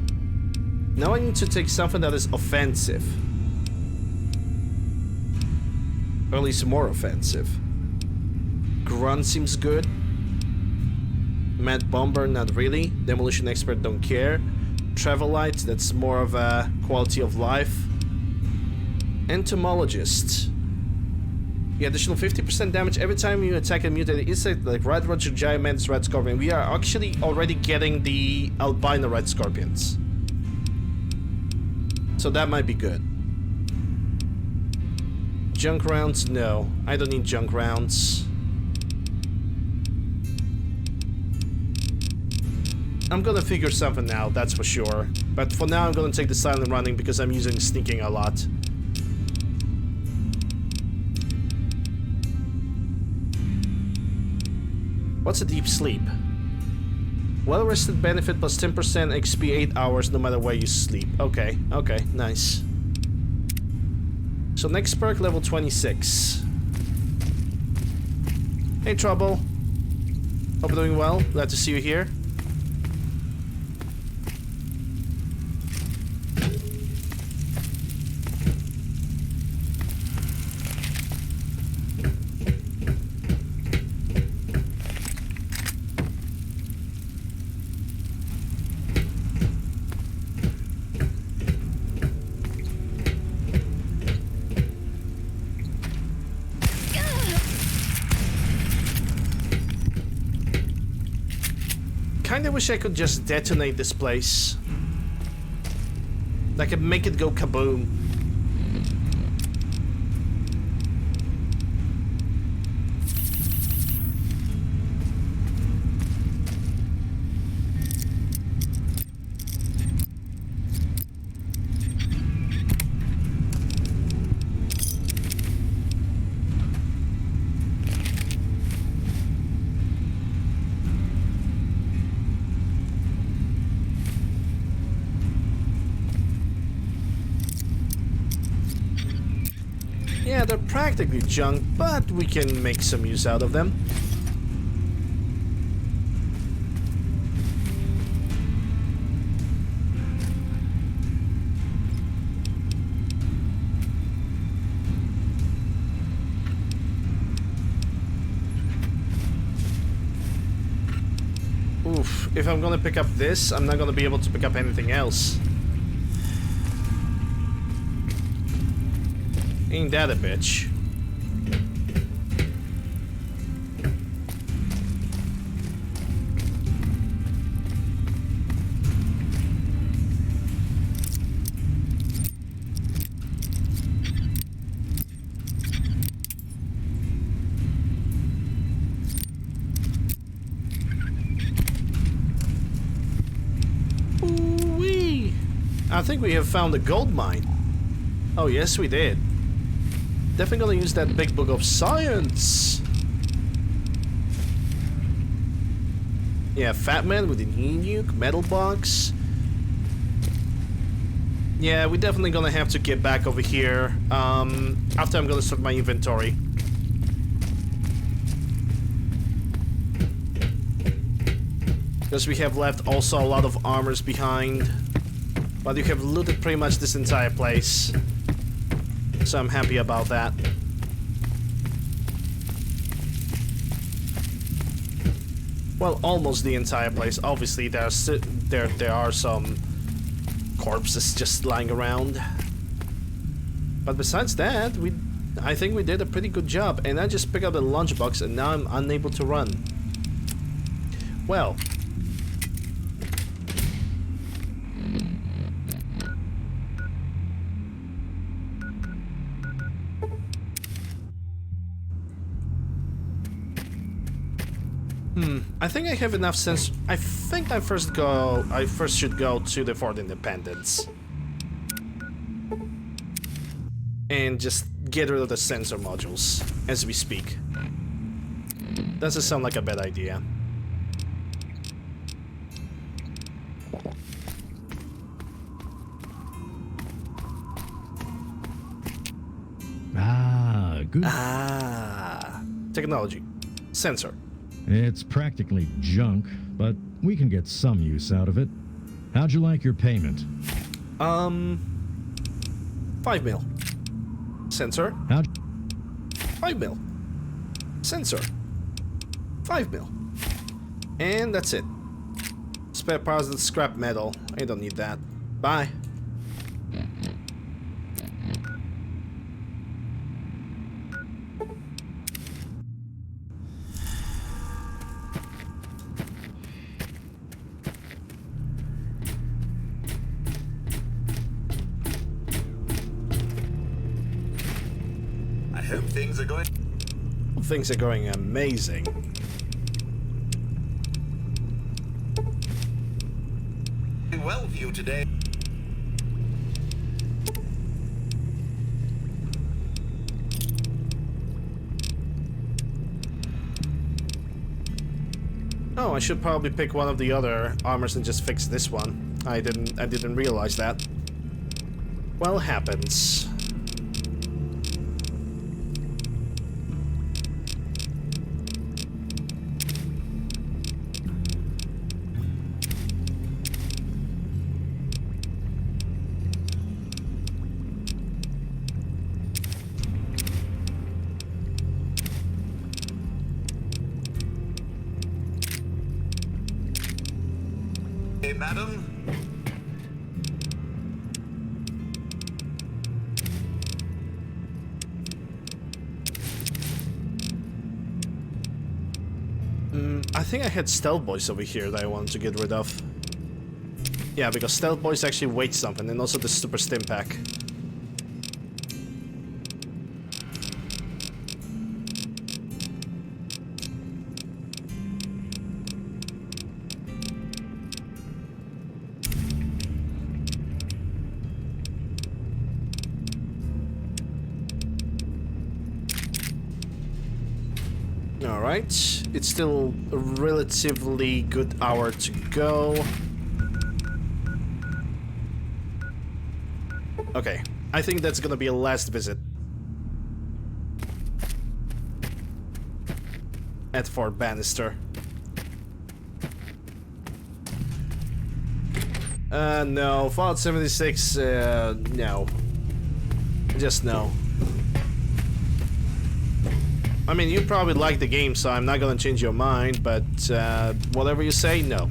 Now I need to take something that is offensive. Or at least more offensive. Grunt seems good. Mad Bomber, not really. Demolition Expert, don't care. Travelite, that's more of a quality of life. Entomologist. You additional 50% damage every time you attack a mutated insect like Red Roger, Giant Mantis, Red Scorpion. We are actually already getting the albino Red Scorpions. So that might be good. Junk rounds? No. I don't need junk rounds. I'm gonna figure something out, that's for sure. But for now I'm gonna take the silent running because I'm using sneaking a lot. What's a deep sleep? Well-rested benefit plus 10% XP 8 hours no matter where you sleep. Okay, okay, nice. So next perk, level 26. Hey Trouble. Hope you're doing well. Glad to see you here. kinda wish I could just detonate this place. I could make it go kaboom. Yeah, they're practically junk, but we can make some use out of them. Oof, if I'm gonna pick up this, I'm not gonna be able to pick up anything else. Ain't that a bitch? Ooh-wee. I think we have found a gold mine. Oh yes, we did. Definitely gonna use that big book of science. Yeah, Fat Man with the nuke, metal box. Yeah, we're definitely gonna have to get back over here after I'm gonna sort my inventory. Because we have left also a lot of armors behind. But you have looted pretty much this entire place. So I'm happy about that. Well, almost the entire place. Obviously, there are some corpses just lying around. But besides that, I think we did a pretty good job. And I just picked up the lunchbox, and now I'm unable to run. Well. I think I have enough sense. I think I first should go to the Fort Independence. And just get rid of the sensor modules as we speak. Doesn't sound like a bad idea. Ah, good. Ah, technology. Sensor. It's practically junk, but we can get some use out of it. How'd you like your payment? 5 mil. Sensor. 5 mil. Sensor. 5 mil. And that's it. Spare parts and scrap metal. I don't need that. Bye. I hope things are going Things are going amazing. well for you today. Oh, I should probably pick one of the other armors and just fix this one. I didn't realize that. Well, happens. Hey, madam. I think I had Stealth Boys over here that I wanted to get rid of. Yeah, because Stealth Boys actually weight something, and also the Super Stim Pack. Alright, it's still a relatively good hour to go. Okay, I think that's gonna be a last visit. At Fort Bannister. No, Fallout 76, no. Just no. I mean, you probably like the game, so I'm not gonna change your mind, but whatever you say, no.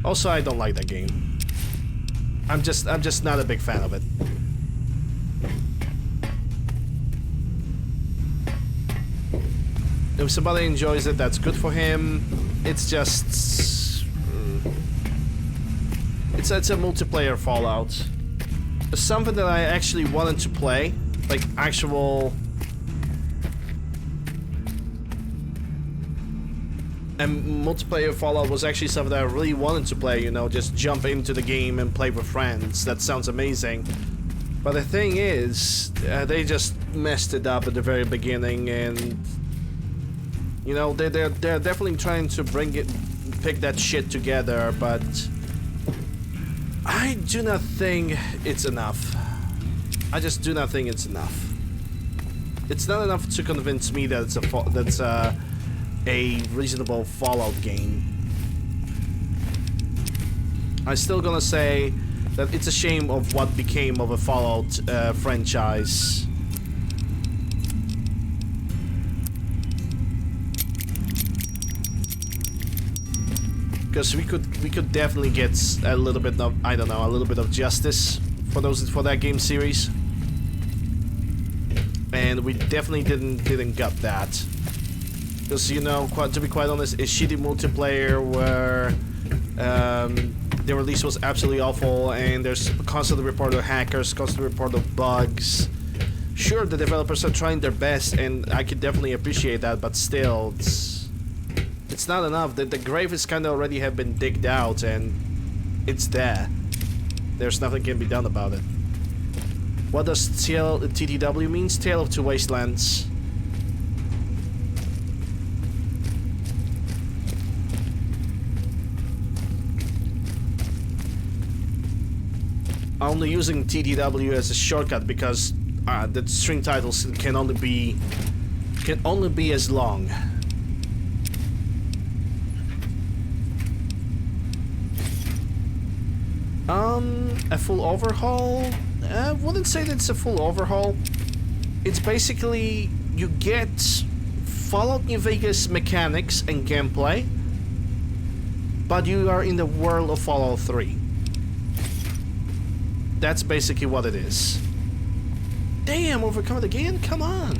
Also, I don't like that game. I'm just not a big fan of it. If somebody enjoys it, that's good for him. It's just... It's a multiplayer Fallout. Something that I actually wanted to play, like actual... And multiplayer Fallout was actually something that I really wanted to play, you know, just jump into the game and play with friends. That sounds amazing. But the thing is, they just messed it up at the very beginning, and you know, they're definitely trying to pick that shit together, but I do not think it's enough. I just do not think it's enough. It's not enough to convince me that it's a reasonable Fallout game. I'm still gonna say that it's a shame of what became of a Fallout franchise. Because we could definitely get a little bit of, I don't know, a little bit of justice for that game series, and we definitely didn't get that. Because, you know, to be quite honest, a shitty multiplayer where the release was absolutely awful, and there's constant report of hackers, constant report of bugs. Sure, the developers are trying their best, and I could definitely appreciate that, but still, it's not enough. The grave is kind of already have been digged out, and it's there. There's nothing can be done about it. What does TTW means? Tale of Two Wastelands. Only using TTW as a shortcut because the string titles can only be as long. A full overhaul? I wouldn't say that it's a full overhaul. It's basically you get Fallout New Vegas mechanics and gameplay, but you are in the world of Fallout 3. That's basically what it is. Damn, overcome it again? Come on!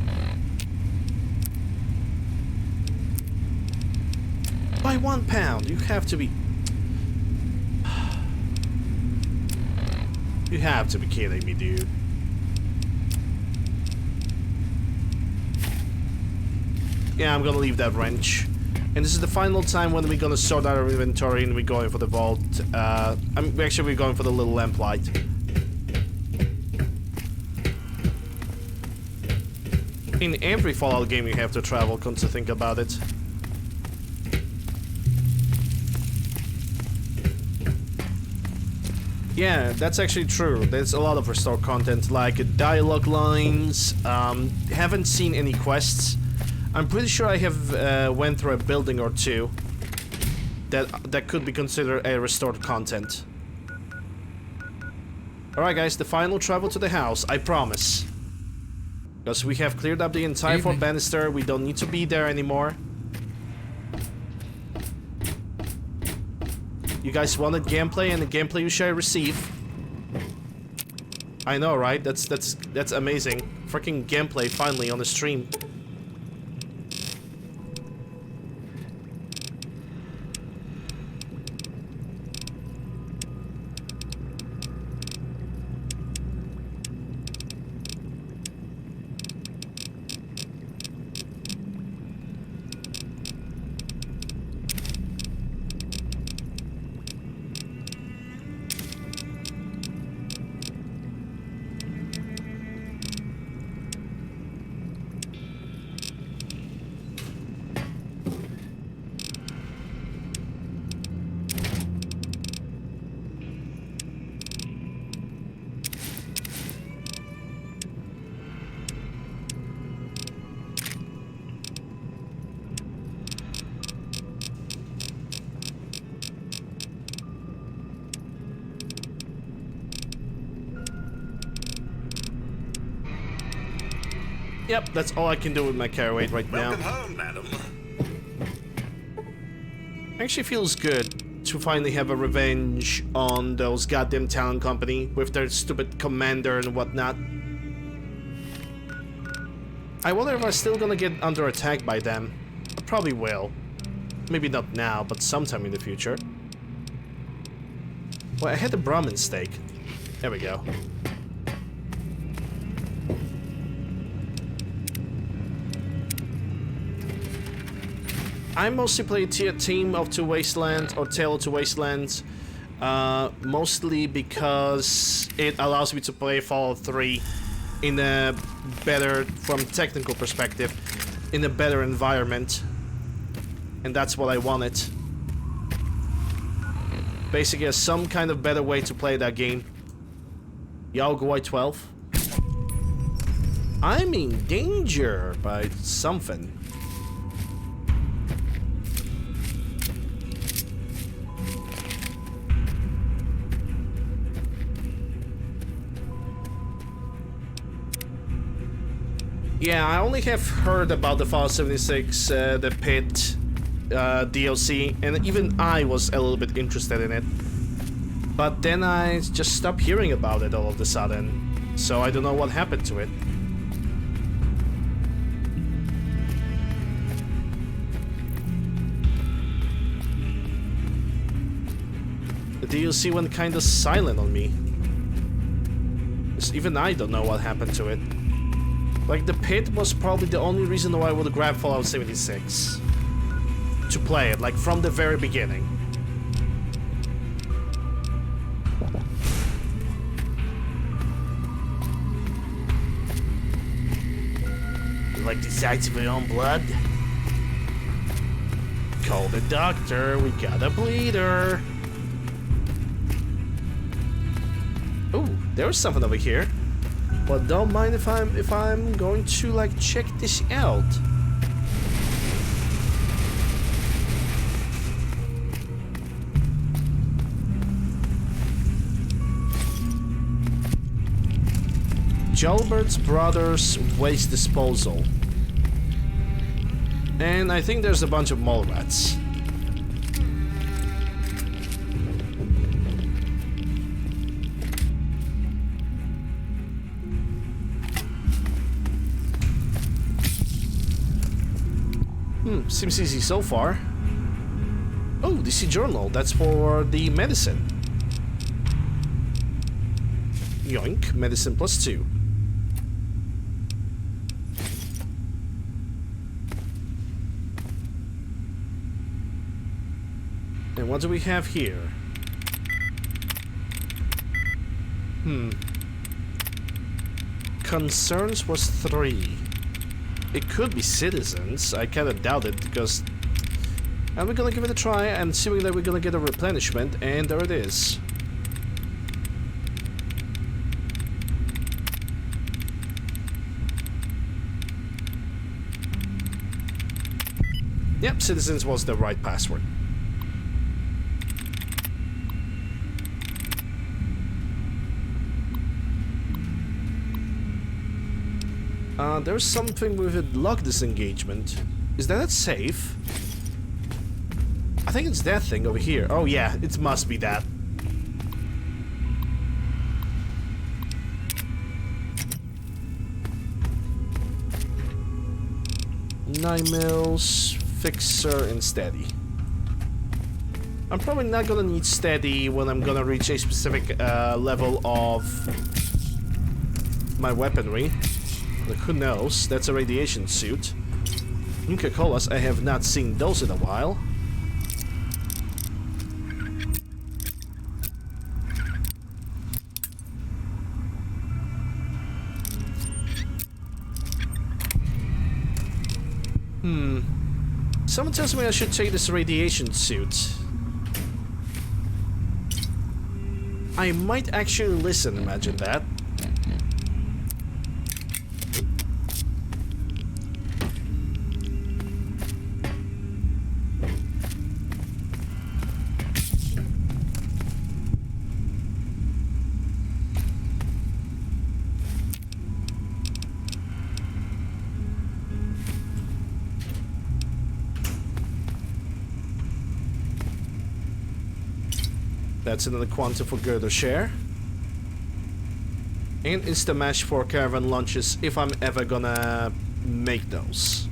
By £1, you have to be... You have to be kidding me, dude. Yeah, I'm gonna leave that wrench. And this is the final time when we're gonna sort out our inventory and we're going for the vault. We're going for the little lamplight. In every Fallout game you have to travel, come to think about it. Yeah, that's actually true. There's a lot of restored content, like dialogue lines. Haven't seen any quests. I'm pretty sure I have went through a building or two that could be considered a restored content. Alright guys, the final travel to the house, I promise. Because we have cleared up the entire Fort Bannister, we don't need to be there anymore. You guys wanted gameplay, and the gameplay you shall receive. I know, right? That's amazing. Freaking gameplay finally on the stream. Yep, that's all I can do with my carry weight right now. Welcome home, madam. Actually feels good to finally have a revenge on those goddamn talent company with their stupid commander and whatnot. I wonder if I'm still gonna get under attack by them. I probably will. Maybe not now, but sometime in the future. Well, I had a Brahmin steak. There we go. I mostly play a team of two Wastelands or Tale of Two Wastelands, mostly because it allows me to play Fallout 3 in a better, from technical perspective, in a better environment, and that's what I wanted. Basically, some kind of better way to play that game. Yaogu Y12. I'm in danger by something. Yeah, I only have heard about the Fallout 76, the Pit DLC, and even I was a little bit interested in it. But then I just stopped hearing about it all of a sudden, so I don't know what happened to it. The DLC went kinda silent on me. Even I don't know what happened to it. Like, the Pit was probably the only reason why I would grab Fallout 76 to play it, like, from the very beginning. You like the sights of your own blood? Call the doctor, we got a bleeder. Ooh, there's something over here. But don't mind if I'm going to like check this out. Jalbert's Brothers Waste Disposal. And I think there's a bunch of mole rats. Seems easy so far. Oh, DC Journal. That's for the medicine. Yoink. Medicine +2. And what do we have here? Concerns was 3. It could be citizens. I kind of doubt it because... And we're gonna give it a try, and assuming that we're gonna get a replenishment, and there it is. Yep, citizens was the right password. There's something with a lock disengagement. Is that safe? I think it's that thing over here. Oh yeah, it must be that. Nine mils, fixer, and steady. I'm probably not gonna need steady when I'm gonna reach a specific level of my weaponry. Like, who knows? That's a radiation suit. Nuka-Colas, I have not seen those in a while. Someone tells me I should take this radiation suit. I might actually listen, imagine that. That's another quantity for Gerda share. And Instamash for caravan lunches if I'm ever gonna make those.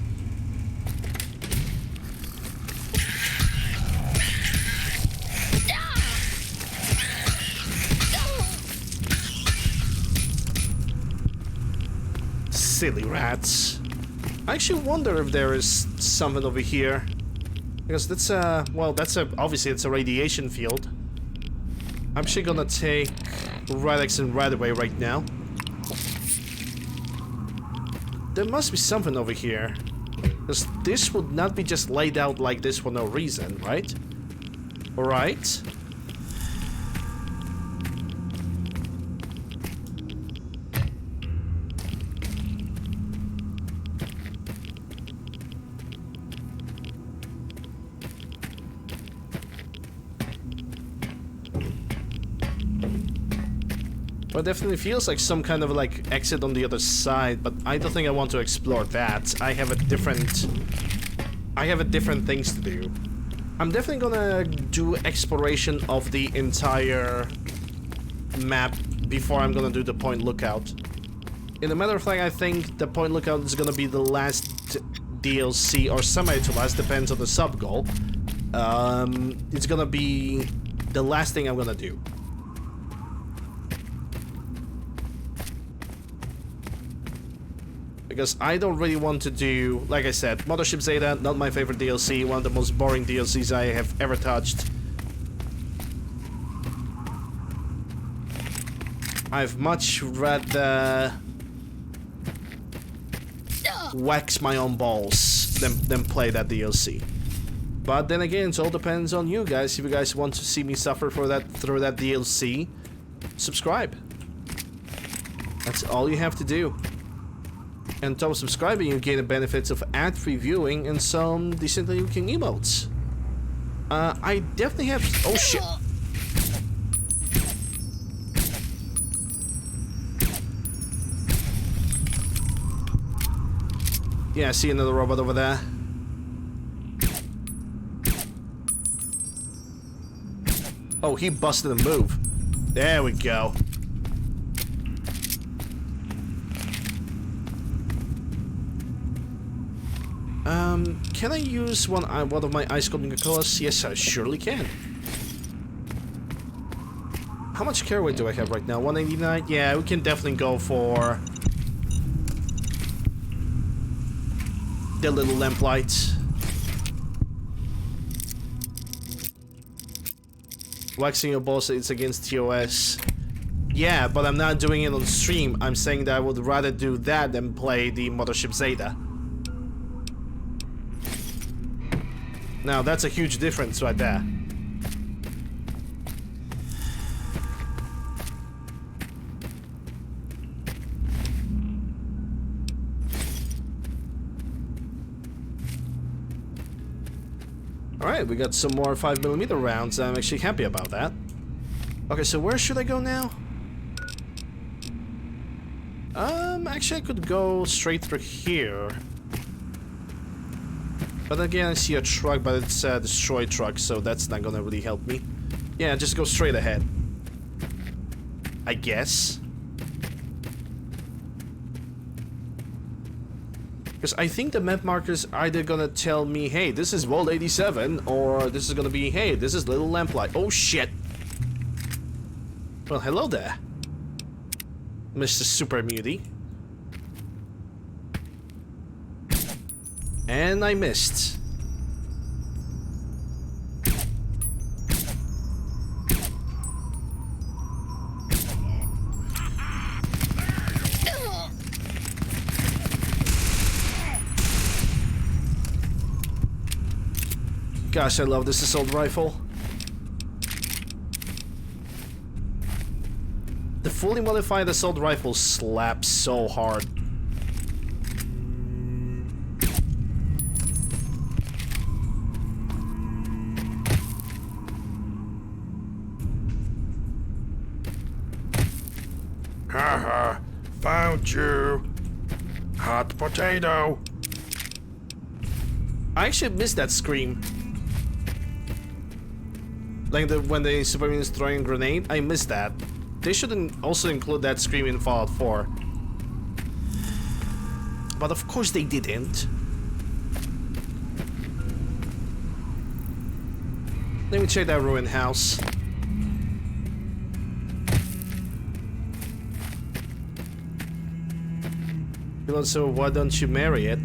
Silly rats. I actually wonder if there is something over here. Because that's a... well, obviously it's a radiation field. I'm actually gonna take Radix and Radaway right now. There must be something over here. Because this would not be just laid out like this for no reason, right? Alright. Well, it definitely feels like some kind of like exit on the other side, but I don't think I want to explore that. I have different things to do. I'm definitely gonna do exploration of the entire map before I'm gonna do the point lookout. In a matter of fact, I think the point lookout is gonna be the last DLC, or semi to last, depends on the sub goal. It's gonna be the last thing I'm gonna do. Because I don't really want to do, like I said, Mothership Zeta, not my favorite DLC, one of the most boring DLCs I have ever touched. I've much rather wax my own balls than play that DLC. But then again, it all depends on you guys. If you guys want to see me suffer for that through that DLC, subscribe. That's all you have to do. And on top of subscribing, you gain the benefits of ad-free viewing and some decently looking emotes. I definitely have... oh shit! Yeah, I see another robot over there. Oh, he busted a move. There we go. Can I use one of my ice sculpting colors? Yes, I surely can. How much caraway do I have right now? 189? Yeah, we can definitely go for the little lamplight. Waxing your balls, it's against TOS. Yeah, but I'm not doing it on stream. I'm saying that I would rather do that than play the Mothership Zeta. Now, that's a huge difference right there. Alright, we got some more 5mm rounds. I'm actually happy about that. Okay, so where should I go now? Actually I could go straight through here. But again, I see a truck, but it's a destroyed truck, so that's not gonna really help me. Yeah, just go straight ahead. I guess. Because I think the map markers are either gonna tell me, hey, this is Vault 87, or this is gonna be, hey, this is Little Lamplight. Oh shit! Well, hello there, Mr. Super Mutie. And I missed. Gosh, I love this assault rifle. The fully modified assault rifle slaps so hard. Haha, found you. Hot potato. I actually missed that scream. Like when the Superman is throwing a grenade. I missed that. They shouldn't also include that scream in Fallout 4. But of course they didn't. Let me check that ruined house. So why don't you marry it?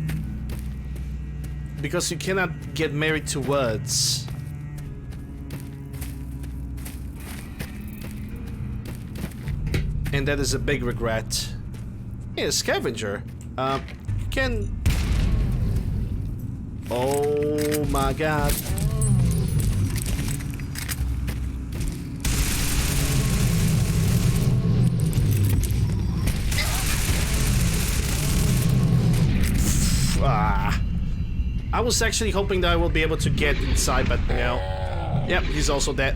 Because you cannot get married to words. And that is a big regret. Hey, a scavenger. You can... Oh my god. I was actually hoping that I will be able to get inside, but no. Yep, he's also dead.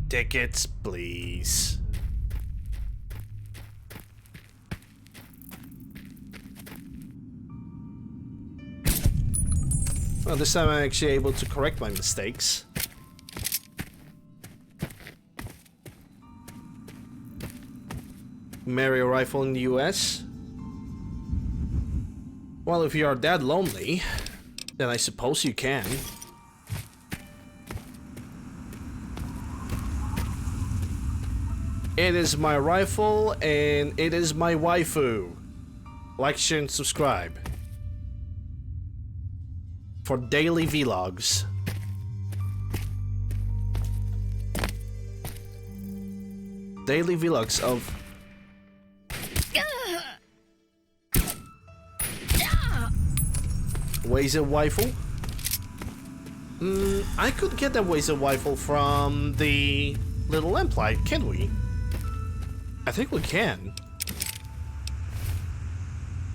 Tickets, please. Well, this time I'm actually able to correct my mistakes. Marry a rifle in the US? Well, if you are that lonely, then I suppose you can. It is my rifle and it is my waifu. Like, share, and subscribe for daily vlogs. Daily vlogs of Wazer rifle. I could get that Wazer rifle from the little lamplight, can we? I think we can.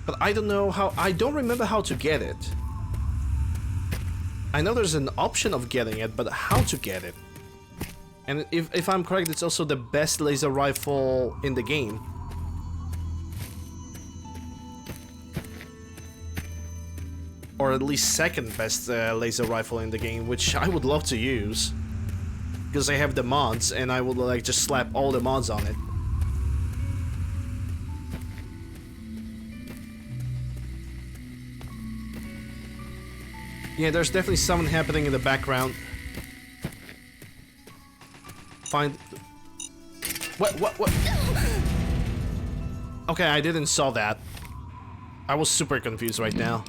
But I don't know how. I don't remember how to get it. I know there's an option of getting it, but how to get it? And if I'm correct, it's also the best laser rifle in the game. Or at least second best laser rifle in the game, which I would love to use. Because I have the mods, and I would like just slap all the mods on it. Yeah, there's definitely something happening in the background. Find... What? Okay, I didn't saw that. I was super confused right now.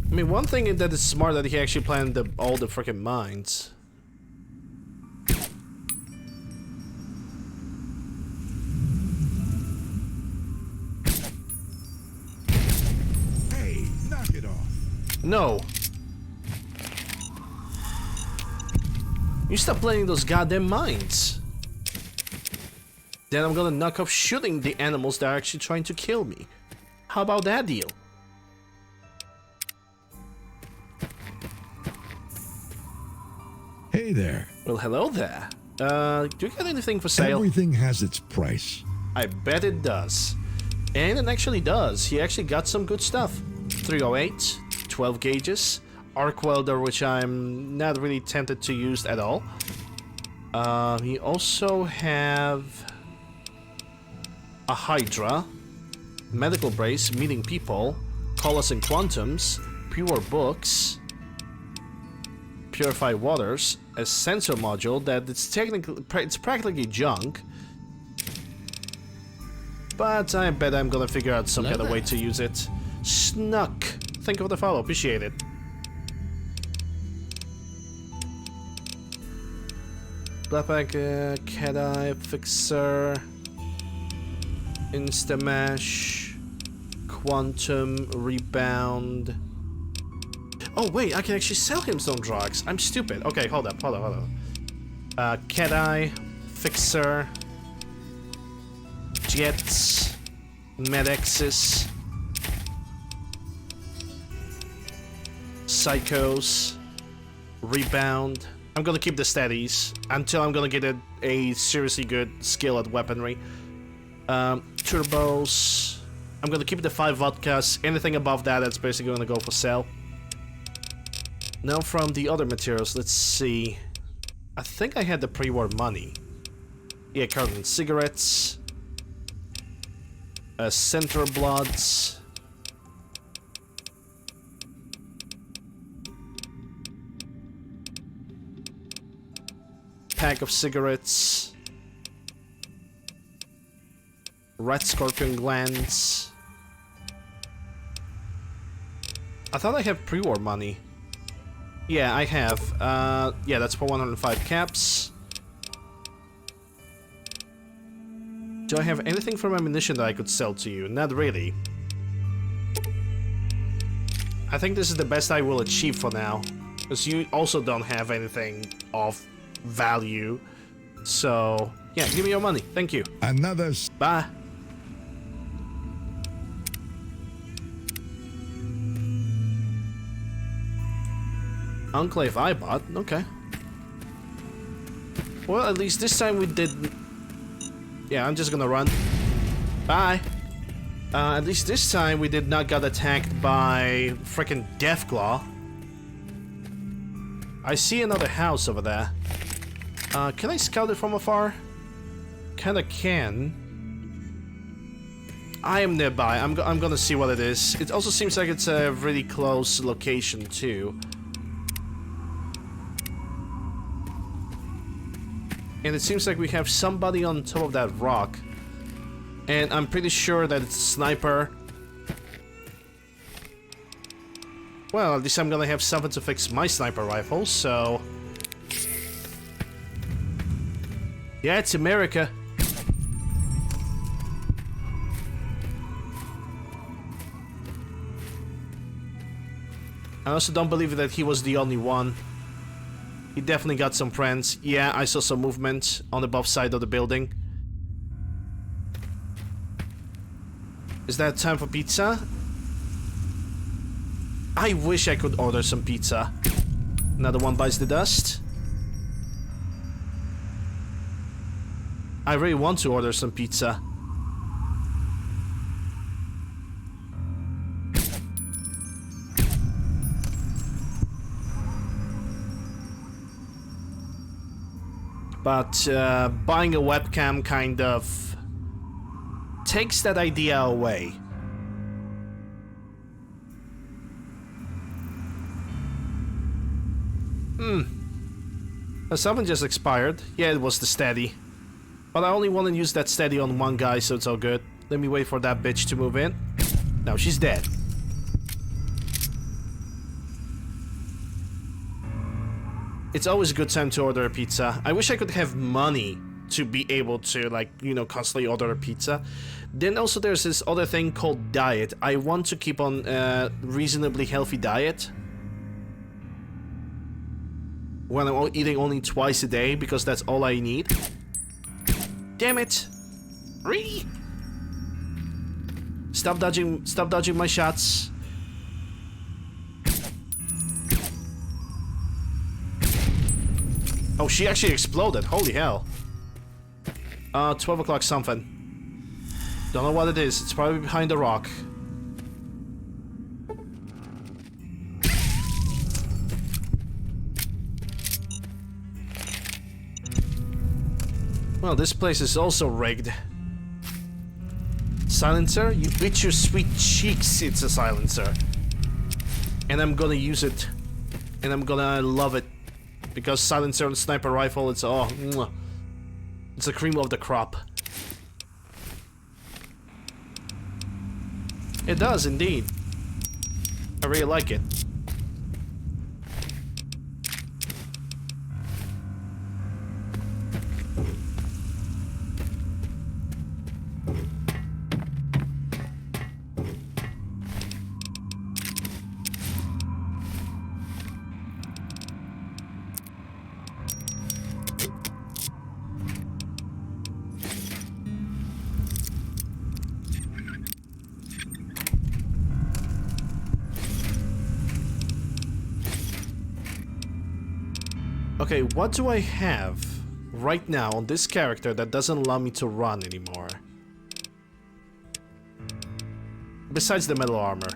I mean, one thing that is smart that he actually planned all the freaking mines. Hey, knock it off. No. You stop playing those goddamn mines. Then I'm gonna knock off shooting the animals that are actually trying to kill me. How about that deal? Hey there. Well, hello there. Do you got anything for sale? Everything has its price. I bet it does. And it actually does. He actually got some good stuff. 308, 12 gauges, arc welder, which I'm not really tempted to use at all. He also have a Hydra, medical brace, meeting people, colors and quantums, pure books, purify waters, a sensor module that it's practically junk. But I bet I'm gonna figure out some kind of way to use it. Snuck. Thank you for the follow, appreciate it. Blackpack, Cat Eye, Fixer, Instamash, Quantum, Rebound. Oh wait, I can actually sell him some drugs. I'm stupid. Okay, hold up. Cat Eye, Fixer, Jets, Medexis, Psychos, Rebound. I'm gonna keep the steadies until I'm gonna get a seriously good skill at weaponry. Turbos. I'm gonna keep the 5 vodkas. Anything above that, that's basically gonna go for sale. Now from the other materials, let's see. I think I had the pre-war money. Yeah, carton cigarettes. Center bloods. Pack of cigarettes. Red scorpion glands. I thought I had pre-war money. Yeah, I have. Yeah, that's for 105 caps. Do I have anything from ammunition that I could sell to you? Not really. I think this is the best I will achieve for now. Because you also don't have anything of value. So, yeah, give me your money. Thank you. Another... Bye. Enclave I bought. Okay. Well, at least this time we did... Yeah, I'm just gonna run. Bye. At least this time we did not get attacked by frickin' Deathclaw. I see another house over there. Can I scout it from afar? Kinda can. I am nearby. I'm gonna see what it is. It also seems like it's a really close location too. And it seems like we have somebody on top of that rock. And I'm pretty sure that it's a sniper. Well, at least I'm gonna have something to fix my sniper rifle, so... Yeah, it's America. I also don't believe that he was the only one. He definitely got some friends. Yeah, I saw some movement on the above side of the building. Is that time for pizza? I wish I could order some pizza. Another one bites the dust. I really want to order some pizza. But buying a webcam kind of takes that idea away. Something just expired. Yeah, it was the steady. But I only want to use that steady on one guy, so it's all good. Let me wait for that bitch to move in. Now she's dead. It's always a good time to order a pizza. I wish I could have money to be able to, like, you know, constantly order a pizza. Then also there's this other thing called diet. I want to keep on a reasonably healthy diet. When I'm eating only twice a day, because that's all I need. Damn it! Really? Stop dodging my shots. Oh, she actually exploded. Holy hell. 12 o'clock something. Don't know what it is. It's probably behind the rock. Well, this place is also rigged. Silencer? You bit your sweet cheeks, it's a silencer. And I'm gonna use it. And I'm gonna love it. Because silencer and sniper rifle, it's oh, mwah. It's the cream of the crop. It does indeed. I really like it. Okay, what do I have right now on this character that doesn't allow me to run anymore? Besides the metal armor.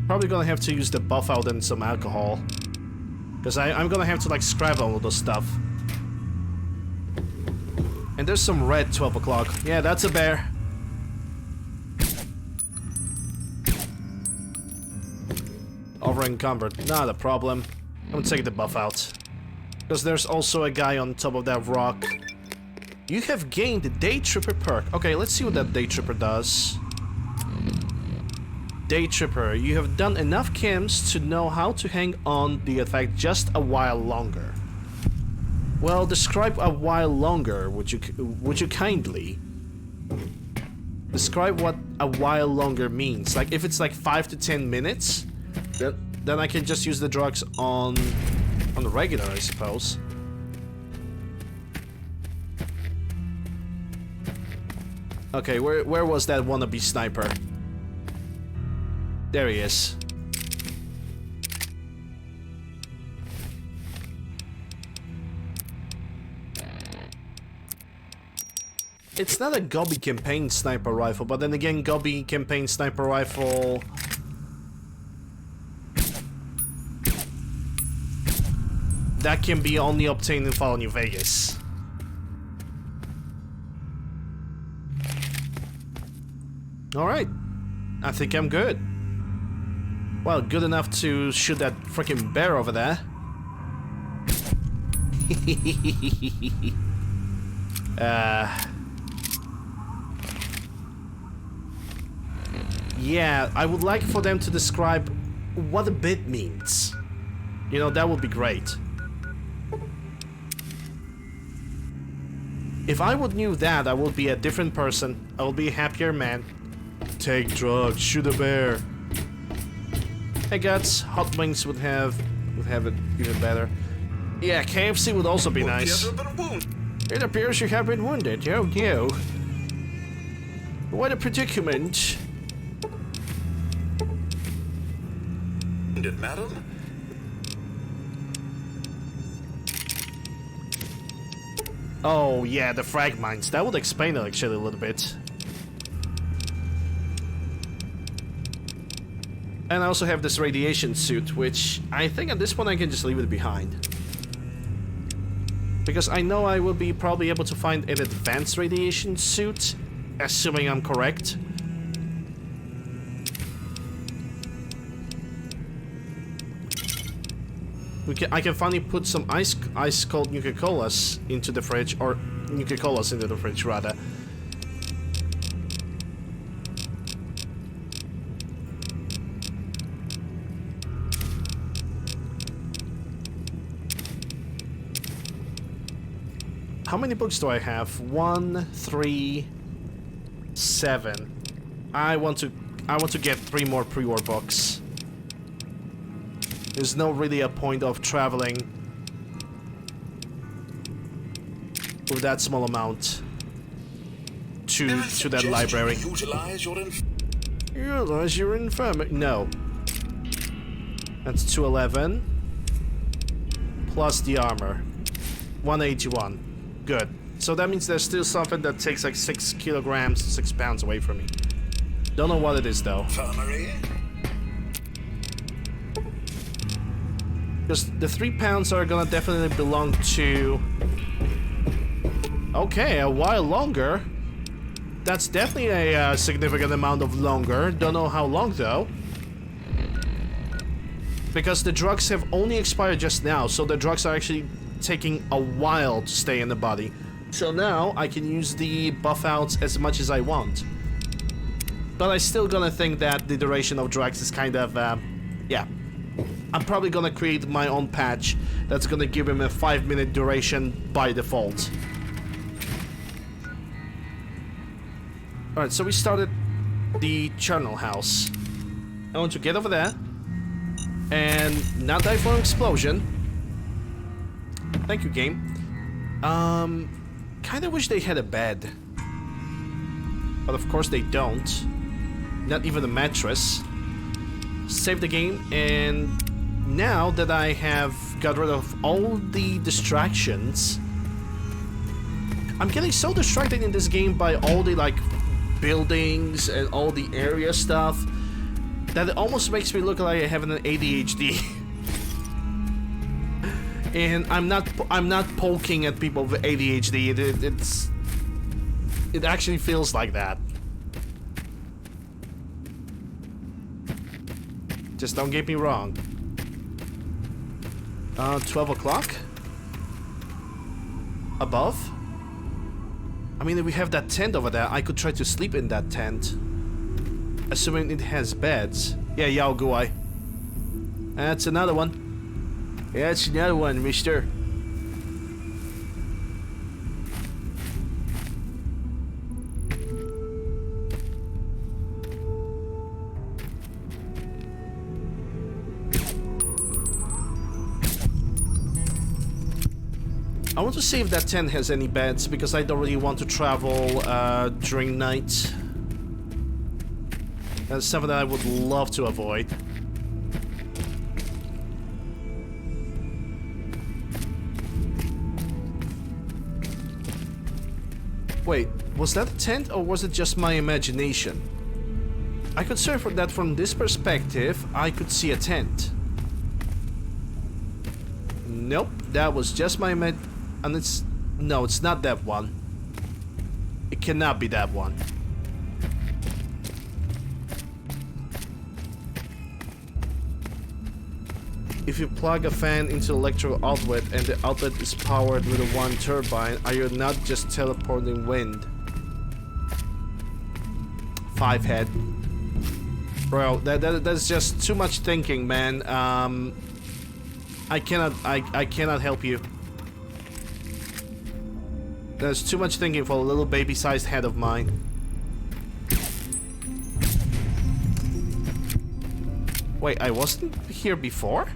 Probably gonna have to use the buff out and some alcohol. Because I'm gonna have to like scrap all of those stuff. And there's some red 12 o'clock. Yeah, that's a bear. Over encumbered, not a problem. I'm gonna take the buff out. Because there's also a guy on top of that rock. You have gained the Day Tripper perk. Okay, let's see what that Day Tripper does. Day Tripper, you have done enough chems to know how to hang on the effect just a while longer. Well, describe a while longer, would you kindly? Describe what a while longer means. Like, if it's like 5 to 10 minutes, then I can just use the drugs on the regular, I suppose. Okay, where was that wannabe sniper? There he is. It's not a Gobby campaign sniper rifle, but then again, Gobby campaign sniper rifle... that can be only obtained in Fallout New Vegas. Alright. I think I'm good. Well, good enough to shoot that freaking bear over there. Yeah, I would like for them to describe what a bit means. You know, that would be great. If I would knew that, I would be a different person. I would be a happier man. Take drugs, shoot a bear. Hey guts, hot wings would have it even better. Yeah, KFC would also be nice. It appears you have been wounded. Oh no. What a predicament. Wounded, madam? Oh yeah, the frag mines. That would explain it actually a little bit. And I also have this radiation suit, which I think at this point I can just leave it behind. Because I know I will be probably able to find an advanced radiation suit, assuming I'm correct. I can finally put some ice cold Nuka-Colas into the fridge, or Nuka-Colas into the fridge rather. How many books do I have? 1, 3, 7. I want to get 3 more pre-war books. There's no really a point of traveling with that small amount to that library. Utilize your infirmary. No. That's 211 plus the armor. 181. Good. So that means there's still something that takes like 6 kilograms, 6 pounds away from me. Don't know what it is though. Infirmary? Because the 3 pounds are gonna definitely belong to... Okay, a while longer. That's definitely a significant amount of longer. Don't know how long though. Because the drugs have only expired just now, so the drugs are actually taking a while to stay in the body. So now I can use the buff outs as much as I want. But I still gonna think that the duration of drugs is kind of, yeah. I'm probably gonna create my own patch that's gonna give him a 5-minute duration by default. Alright, so we started the charnel house. I want to get over there and not die for an explosion. Thank you, game. Kinda wish they had a bed. But of course they don't. Not even a mattress. save the game, and now that I have got rid of all the distractions, I'm getting so distracted in this game by all the like buildings and all the area stuff that it almost makes me look like I have an ADHD. And I'm not poking at people with ADHD. It actually feels like that. Just don't get me wrong. 12 o'clock? Above? I mean, if we have that tent over there, I could try to sleep in that tent. Assuming it has beds. Yeah, Yao Guai. That's another one. Yeah, that's another one, mister. I want to see if that tent has any beds, because I don't really want to travel during night. That's something that I would love to avoid. Wait, was that a tent or was it just my imagination? I could say that from this perspective, I could see a tent. Nope, that was just my imagination. And it's... no, it's not that one. It cannot be that one. If you plug a fan into electrical outlet and the outlet is powered with a one turbine, are you not just teleporting wind? 5 head. Bro, that's just too much thinking, man. I cannot help you. There's too much thinking for a little baby-sized head of mine. Wait, I wasn't here before?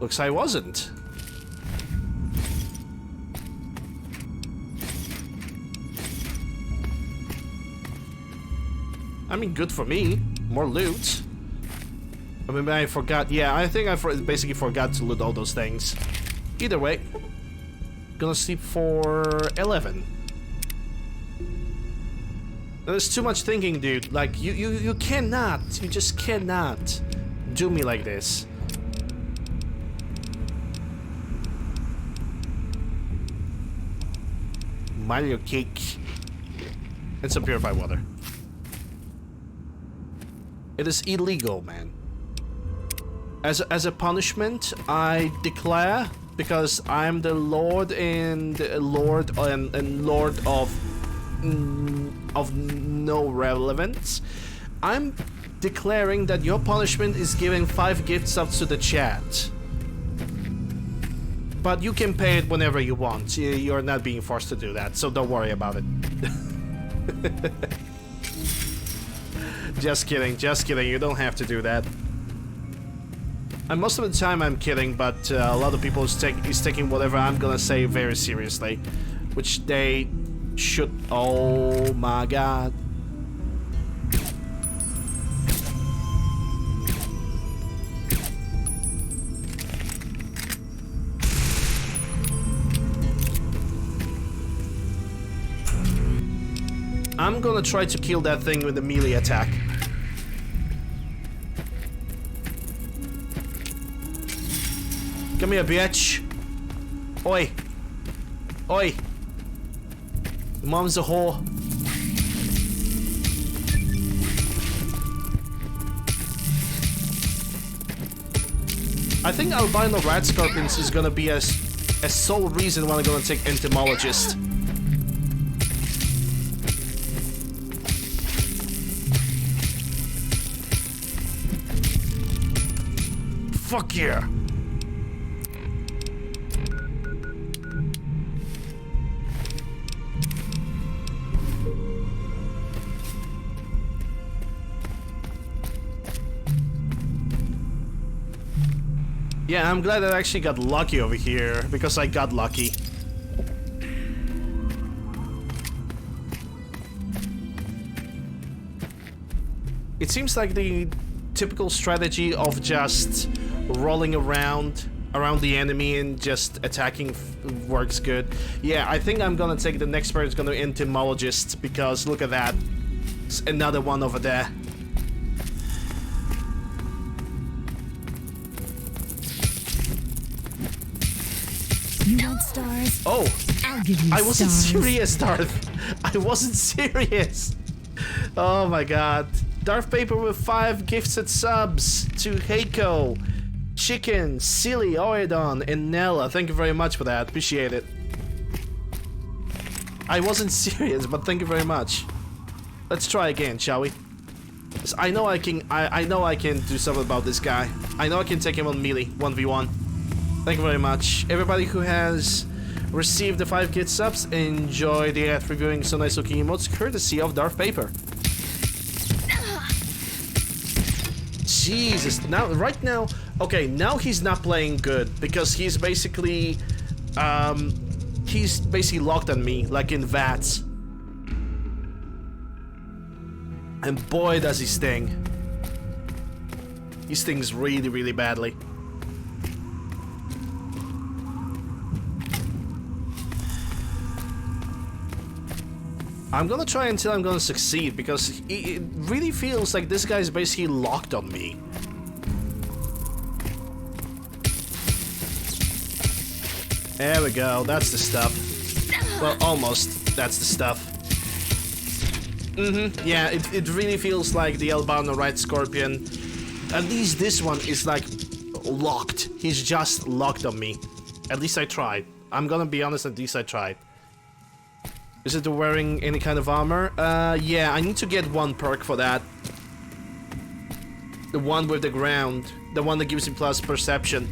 Looks I wasn't. I mean, good for me. More loot. I mean, I forgot. Yeah, I think I basically forgot to loot all those things. Either way, gonna sleep for 11. There's too much thinking, dude. Like, you cannot. You just cannot do me like this. Mario cake. And some purified water. It is illegal, man. As a punishment, I declare, because I'm the Lord and Lord of no relevance, I'm declaring that your punishment is giving 5 gift subs to the chat. But you can pay it whenever you want. You're not being forced to do that, so don't worry about it. Just kidding, just kidding. You don't have to do that. And most of the time I'm kidding, but a lot of people is taking whatever I'm gonna say very seriously, which they should. Oh my god. I'm gonna try to kill that thing with a melee attack. Come here, bitch. Oi. Oi. Mom's a whore. I think albino rat scorpions is gonna be a sole reason why I'm gonna take entomologist. Fuck yeah. Yeah, I'm glad I actually got lucky over here, because I got lucky. It seems like the typical strategy of just rolling around the enemy and just attacking works good. Yeah, I think I'm gonna take the next part is gonna be entomologist, because look at that. It's another one over there. You want stars? Oh, I'll give you I wasn't stars. serious, Darth. I wasn't serious. Oh my god. Darth Paper with 5 gifted subs to Heiko, Chicken, Silly, Oedon, and Nella. Thank you very much for that. Appreciate it. I wasn't serious, but thank you very much. Let's try again, shall we? 'Cause I know I can. I know I can do something about this guy. I know I can take him on melee 1v1. Thank you very much, everybody who has received the 5 gift subs. Enjoy the ad reviewing so nice looking emotes, courtesy of Darth Paper. Jesus, right now, okay, now he's not playing good because he's basically locked on me like in VATS. And boy does he sting. He stings really, really badly. I'm gonna try until I'm gonna succeed, because it really feels like this guy's basically locked on me. There we go, that's the stuff. Well, almost, that's the stuff. Yeah, it really feels like the albino red scorpion. At least this one is like locked. He's just locked on me. At least I tried. I'm gonna be honest, at least I tried. Is it wearing any kind of armor? Yeah, I need to get 1 perk for that. The one with the ground. The one that gives him plus perception.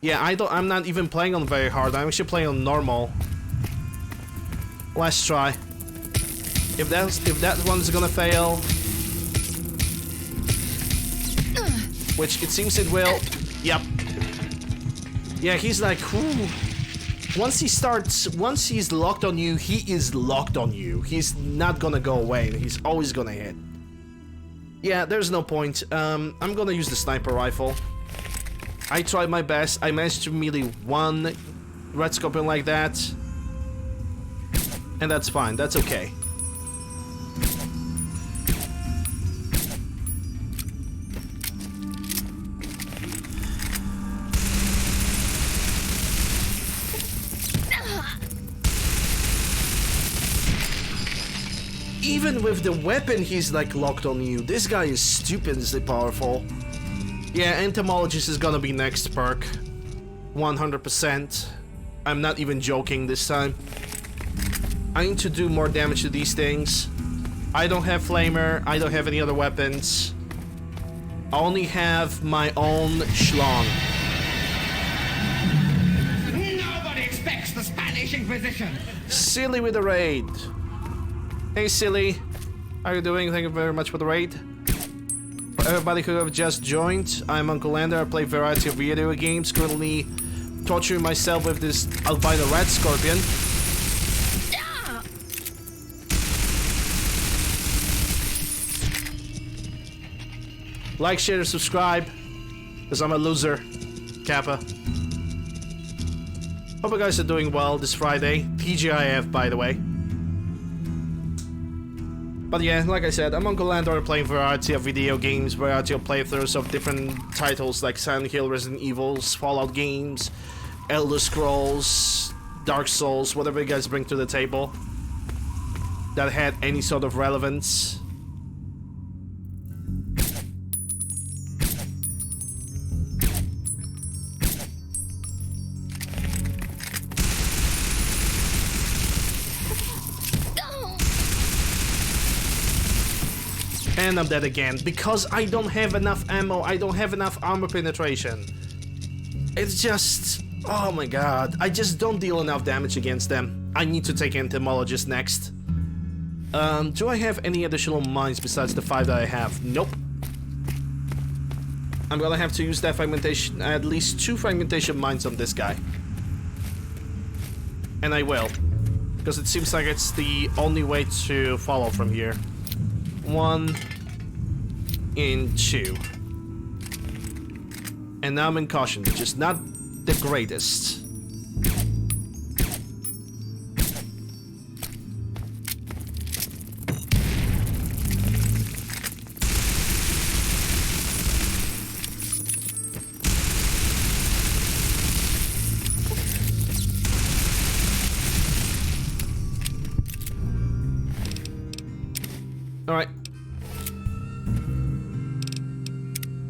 Yeah, I'm not even playing on very hard. I'm actually playing on normal. Let's try. If that one's gonna fail, which it seems it will. Yep. Yeah, he's like, whew. Once he's locked on you, he is locked on you. He's not gonna go away. He's always gonna hit. Yeah, there's no point. I'm gonna use the sniper rifle. I tried my best. I managed to melee 1 red scorpion like that. And that's fine. That's okay. Even with the weapon, he's like locked on you. This guy is stupidly powerful. Yeah, entomologist is gonna be next perk. 100%. I'm not even joking this time. I need to do more damage to these things. I don't have flamer. I don't have any other weapons. I only have my own schlong. Nobody expects the Spanish Inquisition. Silly with the raid. Hey Silly, how are you doing? Thank you very much for the raid. For everybody who have just joined, I'm UncleLander. I play a variety of video games, currently torturing myself with this albino red scorpion. Like, share, subscribe, because I'm a loser, Kappa. Hope you guys are doing well this Friday. TGIF, by the way. But yeah, like I said, I'm UncleLander, playing variety of video games, variety of playthroughs of different titles like Silent Hill, Resident Evil, Fallout games, Elder Scrolls, Dark Souls, whatever you guys bring to the table that had any sort of relevance. And I'm dead again, because I don't have enough ammo, I don't have enough armor penetration. It's just... oh my god, I just don't deal enough damage against them. I need to take entomologist next. Do I have any additional mines besides the 5 that I have? Nope. I'm gonna have to use that fragmentation, at least 2 fragmentation mines on this guy. And I will. Because it seems like it's the only way to follow from here. 1 and 2. And now I'm in caution, which is not the greatest. Alright.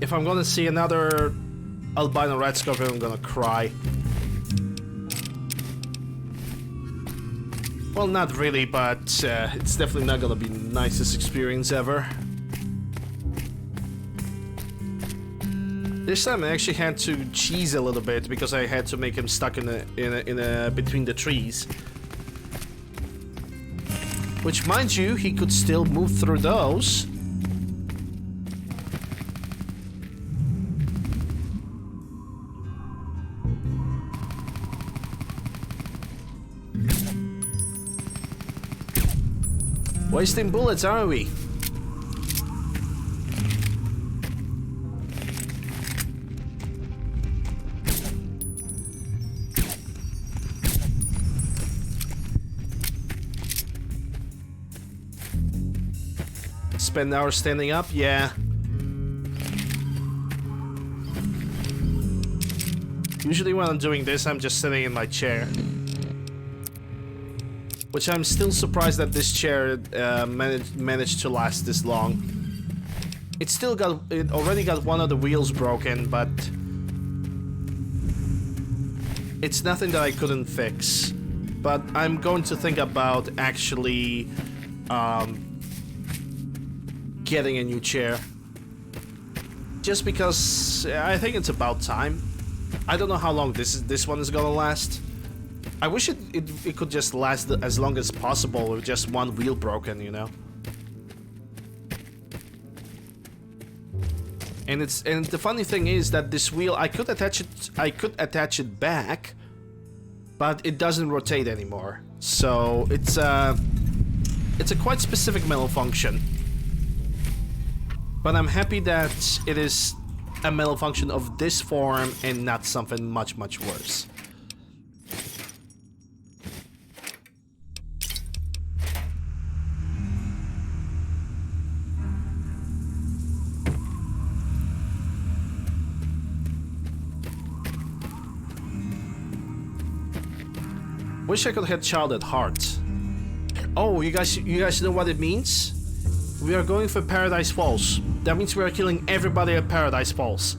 If I'm gonna see another albino red scorpion, I'm gonna cry. Well, not really, but it's definitely not gonna be the nicest experience ever. This time I actually had to cheese a little bit because I had to make him stuck in a between the trees. Which, mind you, he could still move through those. Wasting bullets, aren't we? Spend an hour standing up? Yeah. Usually when I'm doing this, I'm just sitting in my chair. Which I'm still surprised that this chair managed to last this long. It already got one of the wheels broken, but it's nothing that I couldn't fix. But I'm going to think about actually getting a new chair. Just because I think it's about time. I don't know how long this one is gonna last. I wish it could just last as long as possible with just one wheel broken, you know. And the funny thing is that this wheel I could attach it back, but it doesn't rotate anymore. So it's a quite specific malfunction. But I'm happy that it is a malfunction of this form and not something much worse. Wish I could have child at heart. Oh, you guys know what it means? We are going for Paradise Falls. That means we are killing everybody at Paradise Falls.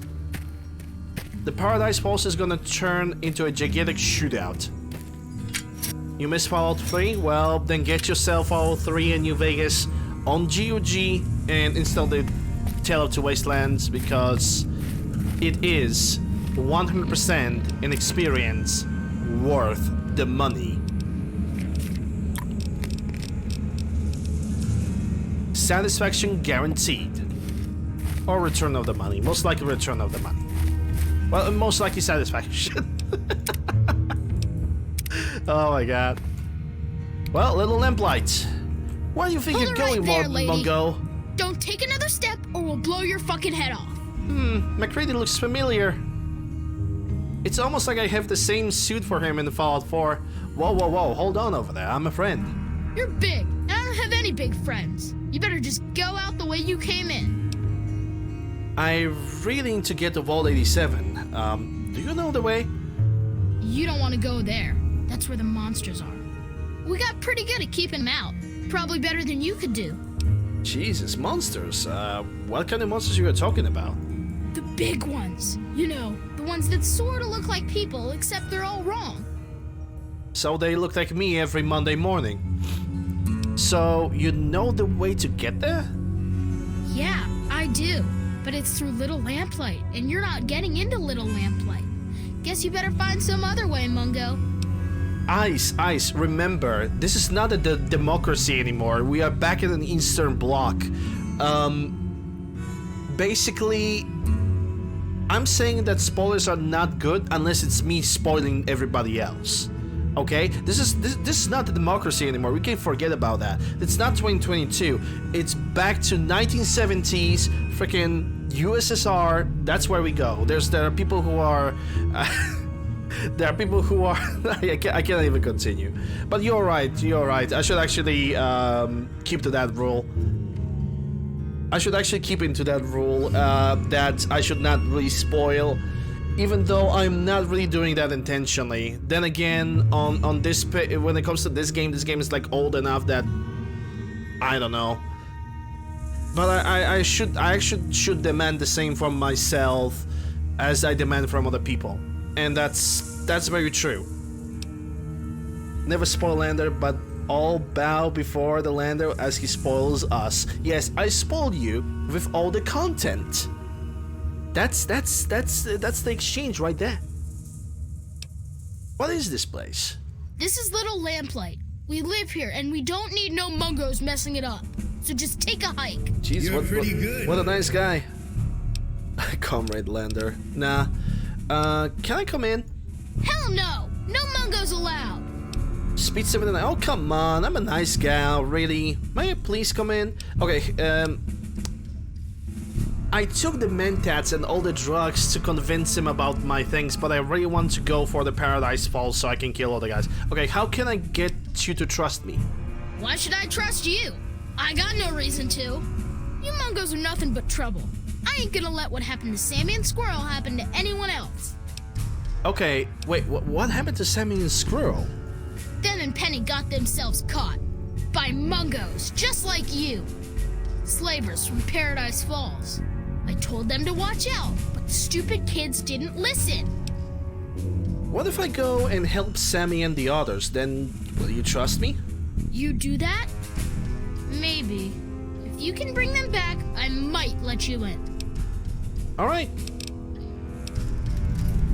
The Paradise Falls is gonna turn into a gigantic shootout. You missed Fallout 3? Well, then get yourself Fallout 3 in New Vegas on GOG and install the Tale of Two Wastelands, because it is 100% an experience worth the money. Satisfaction guaranteed. Or return of the money. Most likely return of the money. Well, most likely satisfaction. Oh my god. Well, little lamplight. Where do you think Hold you're it going, right there, lady. Mungo? Don't take another step or we'll blow your fucking head off. McCready looks familiar. It's almost like I have the same suit for him in the Fallout 4. Whoa, hold on over there. I'm a friend. You're big, and I don't have any big friends. You better just go out the way you came in. I really need to get to Vault 87. Do you know the way? You don't want to go there. That's where the monsters are. We got pretty good at keeping them out. Probably better than you could do. Jesus, monsters. What kind of monsters you are talking about? The big ones. You know, the ones that sort of look like people, except they're all wrong. So they look like me every Monday morning. So, you know the way to get there? Yeah, I do. But it's through Little Lamplight, and you're not getting into Little Lamplight. Guess you better find some other way, Mungo. Ice, remember, this is not a democracy anymore. We are back in an Eastern Bloc. Basically, I'm saying that spoilers are not good unless it's me spoiling everybody else. Okay, this is not the democracy anymore. We can forget about that. It's not 2022. It's back to 1970s, freaking USSR. That's where we go. There are people who are. There are people who are. I can't even continue. But you're right. You're right. I should actually keep to that rule. I should actually keep into that rule that I should not really spoil. Even though I'm not really doing that intentionally. Then again, on this when it comes to this game is like old enough that I don't know. But I should demand the same from myself as I demand from other people, and that's very true. Never spoil Lander, but all bow before the Lander as he spoils us. Yes, I spoil you with all the content. That's the exchange right there. What is this place? This is Little Lamplight. We live here, and we don't need no mungos messing it up. So just take a hike. Jeez, You're pretty good. What a nice guy. Comrade Lander. Nah. Can I come in? Hell no! No mungos allowed! Speed 79. Oh, come on. I'm a nice gal, really. May I please come in? Okay, I took the mentats and all the drugs to convince him about my things, but I really want to go for the Paradise Falls so I can kill all the guys. Okay, how can I get you to trust me? Why should I trust you? I got no reason to. You mungos are nothing but trouble. I ain't gonna let what happened to Sammy and Squirrel happen to anyone else. Okay, wait, what happened to Sammy and Squirrel? Them and Penny got themselves caught. By mungos, just like you. Slavers from Paradise Falls. I told them to watch out, but the stupid kids didn't listen. What if I go and help Sammy and the others? Then will you trust me? You do that? Maybe. If you can bring them back, I might let you in. Alright.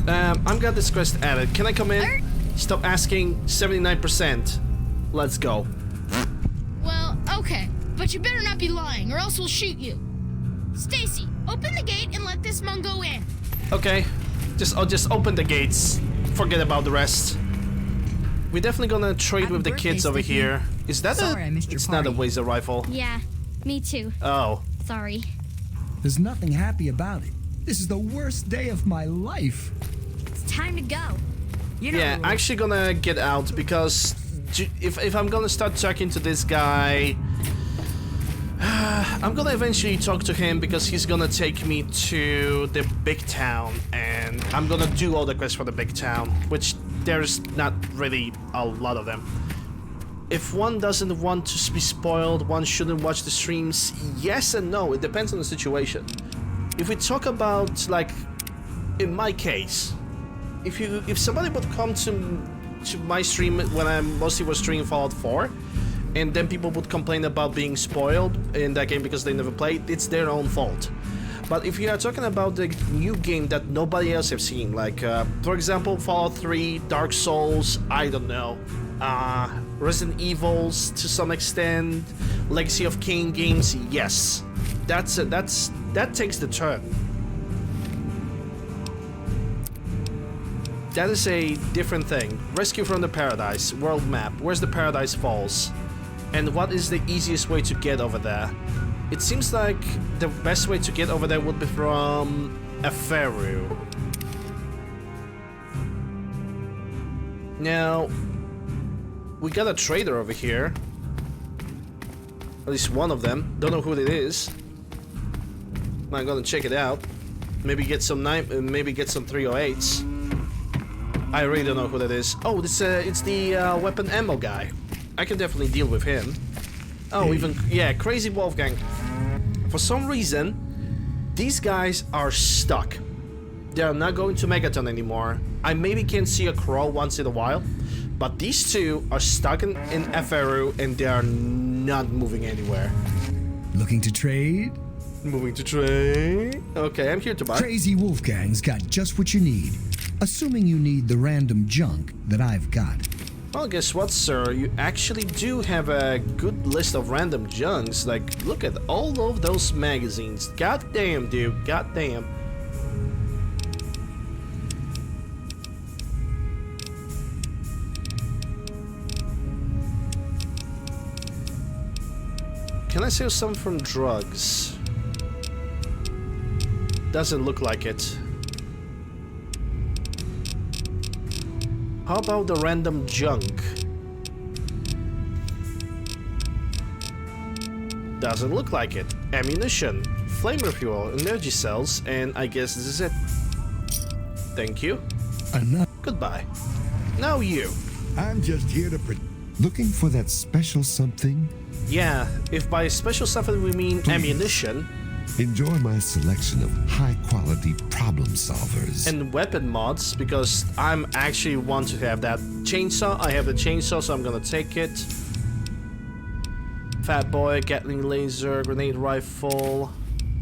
I've got this quest added. Can I come in? Stop asking. 79%. Let's go. Well, okay. But you better not be lying, or else we'll shoot you. Stacy, open the gate and let this mungo in. Okay. I'll just open the gates. Forget about the rest. We're definitely gonna trade Happy with the birthday, kids over Sticky. here. Is that Sorry I missed your It's not a party. laser rifle. Yeah, me too. Oh. Sorry. There's nothing happy about it. This is the worst day of my life. It's time to go. You know Yeah, the rules. actually gonna get out because if I'm gonna start talking to this guy, I'm gonna eventually talk to him because he's gonna take me to the big town and I'm gonna do all the quests for the big town, which there's not really a lot of them. If one doesn't want to be spoiled, one shouldn't watch the streams. Yes and no, it depends on the situation. If we talk about, like, in my case, if somebody would come to my stream when I mostly was streaming Fallout 4, and then people would complain about being spoiled in that game because they never played, it's their own fault. But if you are talking about the new game that nobody else has seen, like, for example, Fallout 3, Dark Souls, I don't know, Resident Evils to some extent, Legacy of Kain games, yes, that takes the turn. That is a different thing. Rescue from the Paradise, world map, where's the Paradise Falls? And what is the easiest way to get over there? It seems like the best way to get over there would be from Aferu. Now, we got a trader over here. At least one of them. Don't know who it is. I'm gonna check it out. Maybe get some 308s. I really don't know who that is. Oh, it's the weapon ammo guy. I can definitely deal with him. Oh, yeah, Crazy Wolfgang. For some reason, these guys are stuck. They are not going to Megaton anymore. I maybe can see a crow once in a while, but these two are stuck in Aferu and they are not moving anywhere. Looking to trade? Moving to trade. Okay, I'm here to buy. Crazy Wolfgang's got just what you need. Assuming you need the random junk that I've got. Well, guess what, sir? You actually do have a good list of random junks. Like, look at all of those magazines. God damn, dude. God damn. Can I sell some from drugs? Doesn't look like it. How about the random junk? Doesn't look like it. Ammunition, flamer fuel, energy cells, and I guess this is it. Thank you. Enough. Goodbye. Now you. I'm just here to Looking for that special something? Yeah, if by special something we mean ammunition. Enjoy my selection of high-quality problem solvers. And weapon mods, because I'm actually want to have that chainsaw. I have the chainsaw, so I'm gonna take it. Fat boy, Gatling laser, grenade rifle,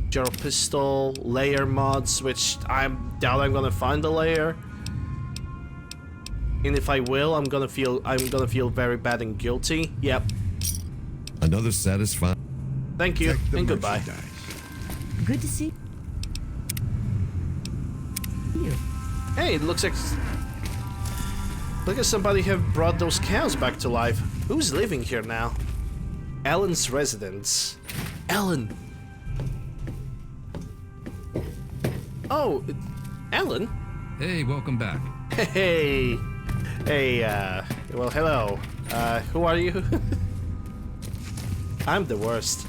gyro pistol, layer mods, which I doubt I'm gonna find the layer. And if I will, I'm gonna feel very bad and guilty. Yep. Another satisfying. Thank you, and goodbye. Good to see you. Hey, it looks like somebody have brought those cows back to life. Who's living here now? Ellen's residence. Ellen. Oh, Ellen. Hey, welcome back. Hey. Hey, well, hello. Who are you? I'm the worst.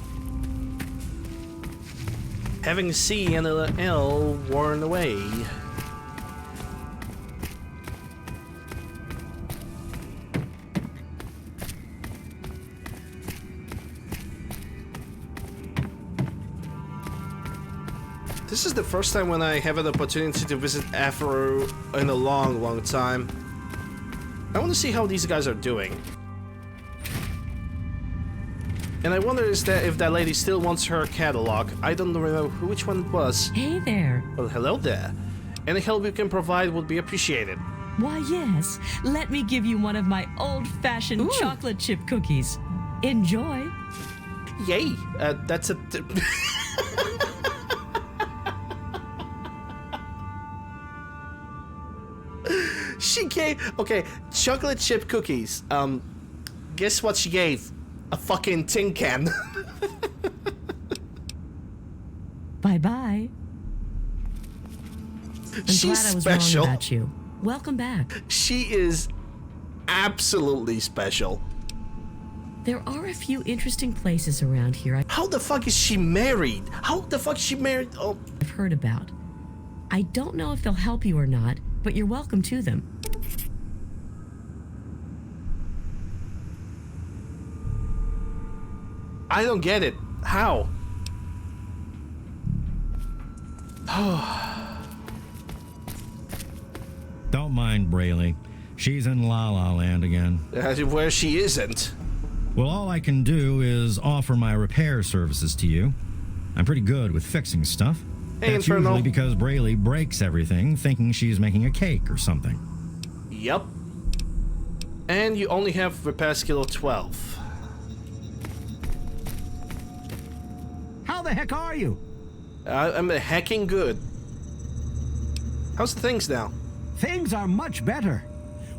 Having C and an L worn away. This is the first time when I have an opportunity to visit Afro in a long time. I want to see how these guys are doing. And I wonder if that lady still wants her catalog. I don't remember which one it was. Hey there. Well, hello there. Any help you can provide would be appreciated. Why, yes. Let me give you one of my old-fashioned chocolate chip cookies. Enjoy. Yay. That's a... She gave... Okay, chocolate chip cookies. Guess what she gave? A fucking tin can. Bye-bye. I'm She's glad I was special. wrong about you. Welcome back. She is absolutely special. There are a few interesting places around here How the fuck is she married? How the fuck is she married? Oh, I've heard about. I don't know if they'll help you or not, but you're welcome to them. I don't get it. How? Don't mind Brayley. She's in La La Land again. Where she isn't. Well, all I can do is offer my repair services to you. I'm pretty good with fixing stuff. Hey, That's Inferno. usually because Brayley breaks everything, thinking she's making a cake or something. Yup. And you only have repair skill 12. How the heck are you? I'm hacking good. How's the things now? Things are much better.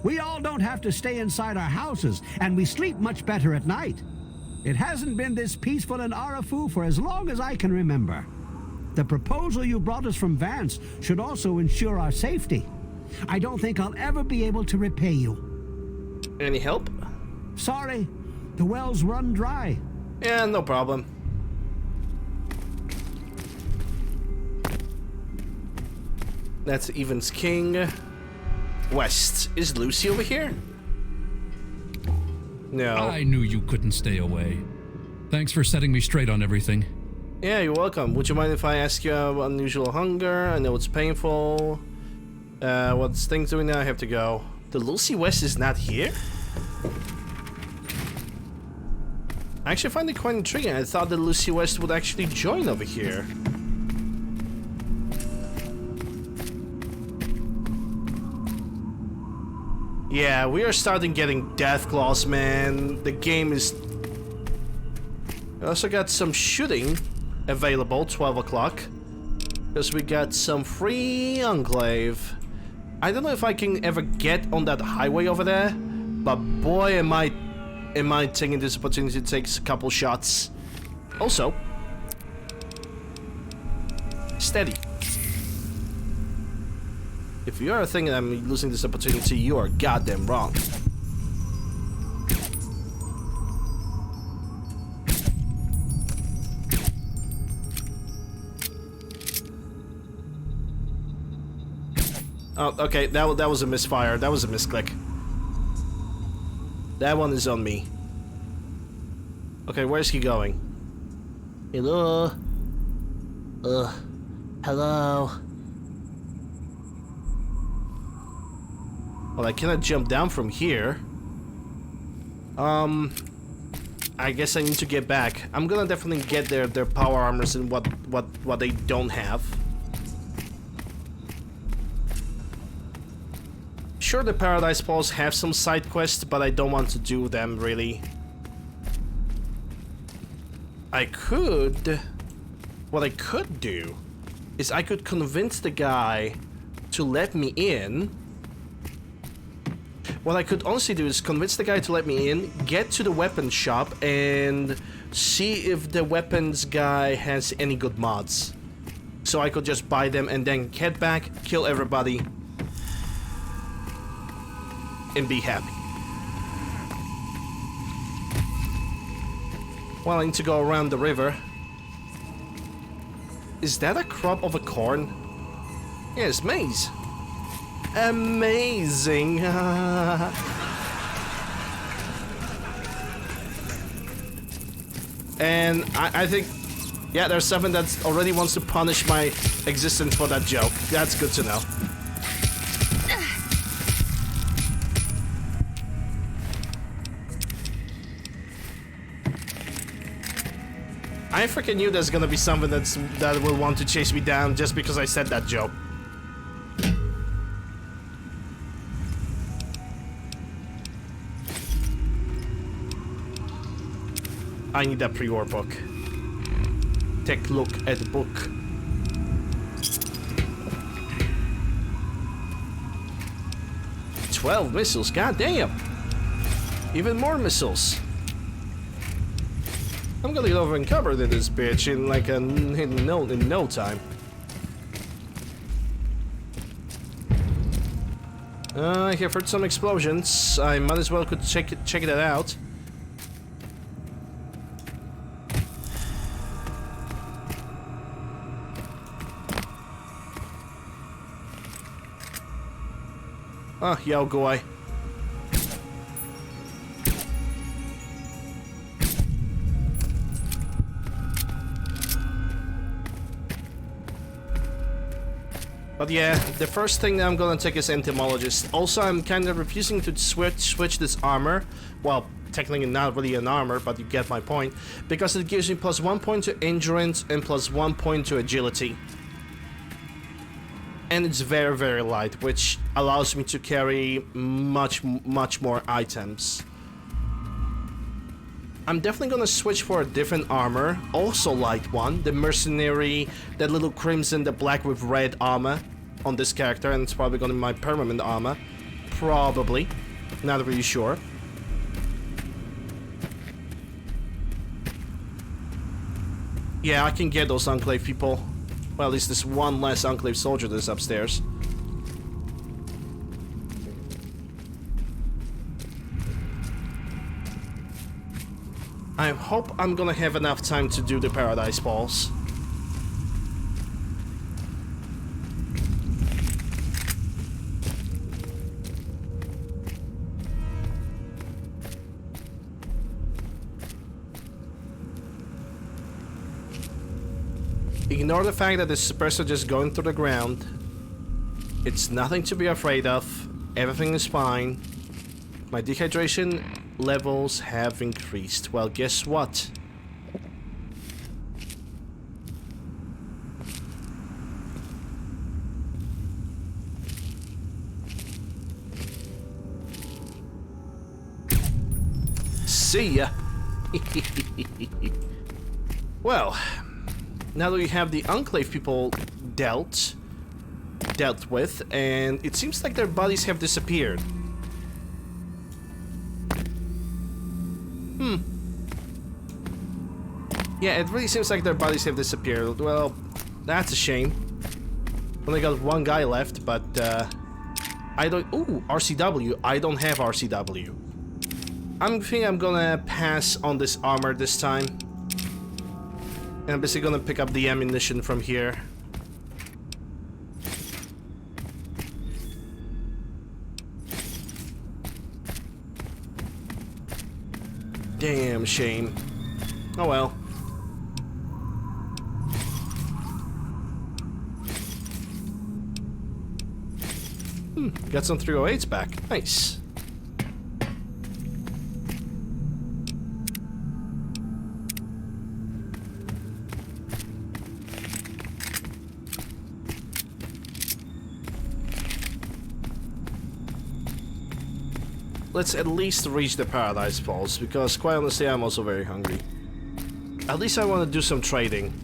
We all don't have to stay inside our houses, and we sleep much better at night. It hasn't been this peaceful in Arafu for as long as I can remember. The proposal you brought us from Vance should also ensure our safety. I don't think I'll ever be able to repay you. Any help? Sorry, the well's run dry. Yeah, no problem. That's Evans King. West. Is Lucy over here? No. I knew you couldn't stay away. Thanks for setting me straight on everything. Yeah, you're welcome. Would you mind if I ask you about unusual hunger? I know it's painful. What's things doing now? I have to go. The Lucy West is not here? I actually find it quite intriguing. I thought that Lucy West would actually join over here. Yeah, we are starting getting death claws, man. The game is... We also got some shooting available, 12 o'clock. Because we got some free enclave. I don't know if I can ever get on that highway over there. But boy, am I taking this opportunity to take a couple shots. Also, steady. If you are thinking I'm losing this opportunity, you are goddamn wrong. Oh, okay, that was a misfire. That was a misclick. That one is on me. Okay, where's he going? Hello? Hello? Well, I cannot jump down from here. I guess I need to get back. I'm gonna definitely get their power armors and what they don't have. Sure, the Paradise Falls have some side quests, but I don't want to do them, really. What I could do is I could convince the guy to let me in. What I could honestly do is convince the guy to let me in, get to the weapons shop, and see if the weapons guy has any good mods. So I could just buy them and then head back, kill everybody, and be happy. Well, I need to go around the river. Is that a crop of a corn? Yes, maize. Amazing. And I think, yeah, there's something that already wants to punish my existence for that joke. That's good to know. I freaking knew there's gonna be something that will want to chase me down just because I said that joke. I need that pre-war book. Take a look at the book. "12 missiles, goddamn! Even more missiles. I'm gonna get over and covered in this bitch in like in no time. I have heard some explosions. I might as well could check that out. Ah, yo, guy. But yeah, the first thing that I'm gonna take is Entomologist. Also, I'm kind of refusing to switch this armor. Well, technically not really an armor, but you get my point. Because it gives me +1 point to endurance and +1 point to agility. And it's very, very light, which allows me to carry much more items. I'm definitely gonna switch for a different armor, also light one, the mercenary, that little crimson, the black with red armor on this character, and it's probably gonna be my permanent armor. Probably. Not really sure. Yeah, I can get those Enclave people. Well, at least there's one less Enclave soldier that's upstairs. I hope I'm gonna have enough time to do the Paradise Falls. Ignore the fact that this suppressor just going through the ground. It's nothing to be afraid of. Everything is fine. My dehydration levels have increased. Well, guess what? See ya. Well, now that we have the Enclave people dealt with, and it seems like their bodies have disappeared. Yeah, it really seems like their bodies have disappeared. Well, that's a shame. Only got one guy left, but I don't... Ooh, RCW. I don't have RCW. I think I'm gonna pass on this armor this time. And I'm basically gonna pick up the ammunition from here. Damn shame. Oh well. Got some 308s back. Nice. Let's at least reach the Paradise Falls, because quite honestly I'm also very hungry. At least I want to do some trading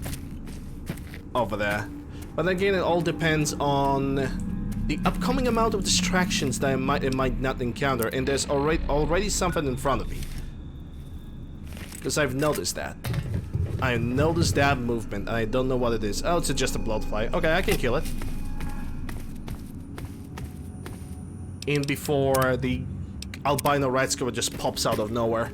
over there. But again, it all depends on the upcoming amount of distractions that I might not encounter, and there's already something in front of me. Because I've noticed that. I noticed that movement, and I don't know what it is. Oh, it's just a bloodfly. Okay, I can kill it. In before the albino rat scuba just pops out of nowhere.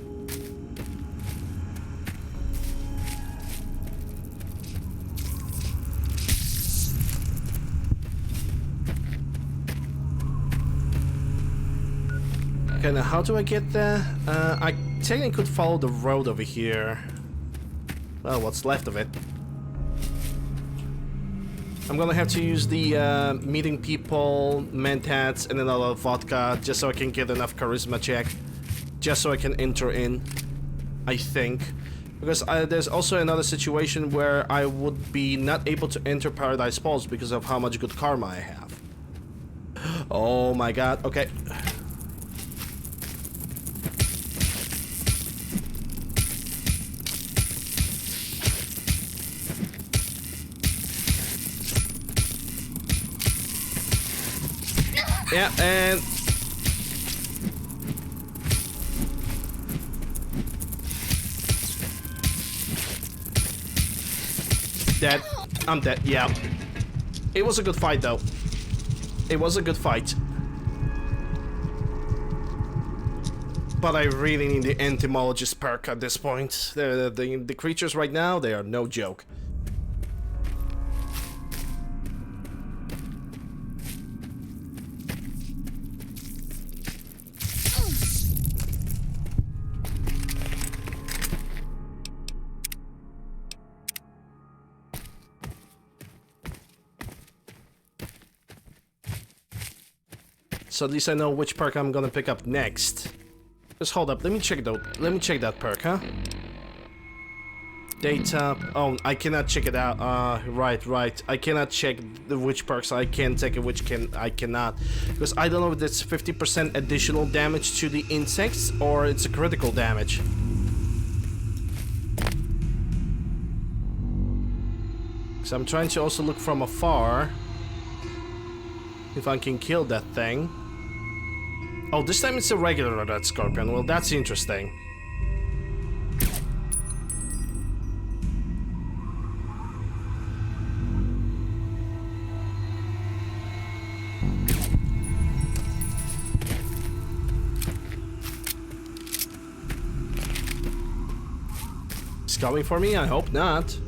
Okay, now how do I get there? I technically could follow the road over here. Well, what's left of it. I'm gonna have to use the meeting people, mentats, and another vodka just so I can get enough charisma check. Just so I can enter in, I think. Because there's also another situation where I would be not able to enter Paradise Falls because of how much good karma I have. Oh my god, okay. Yeah, and... dead. I'm dead, yeah. It was a good fight, though. It was a good fight. But I really need the Entomologist perk at this point. The creatures right now, they are no joke. So at least I know which perk I'm gonna pick up next. Just hold up, let me check that perk, huh? Data. Oh, I cannot check it out. Right. I cannot check which perks I can take and which I cannot. Because I don't know if it's 50% additional damage to the insects or it's a critical damage. So I'm trying to also look from afar if I can kill that thing. Oh, this time it's a regular red scorpion. Well, that's interesting. It's coming for me? I hope not.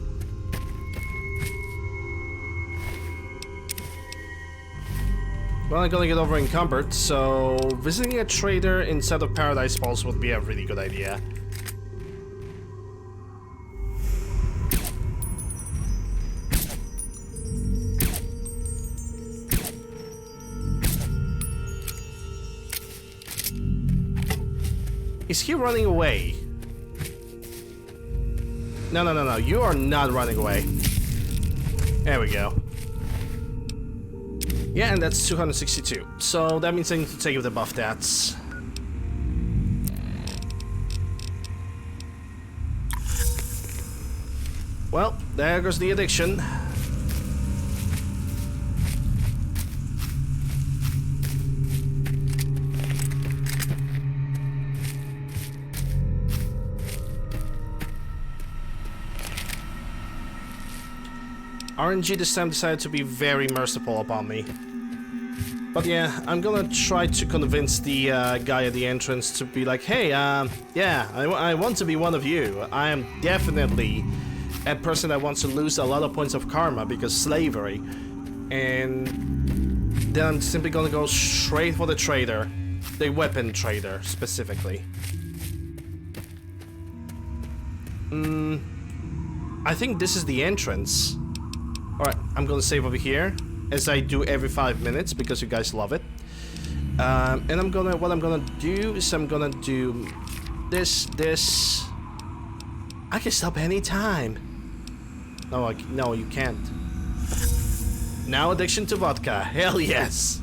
Well, I'm gonna get over encumbered, so visiting a trader instead of Paradise Falls would be a really good idea. Is he running away? No, you are not running away. There we go. Yeah, and that's 262. So that means I need to take the buff stats. Well, there goes the addiction. RNG this time decided to be very merciful upon me. But yeah, I'm gonna try to convince the guy at the entrance to be like, hey, yeah, I want to be one of you. I am definitely a person that wants to lose a lot of points of karma because slavery. And then I'm simply gonna go straight for the trader. The weapon trader, specifically. I think this is the entrance. Alright, I'm gonna save over here, as I do every 5 minutes, because you guys love it. And what I'm gonna do is I'm gonna do this. I can stop anytime. No, you can't. Now addiction to vodka, hell yes.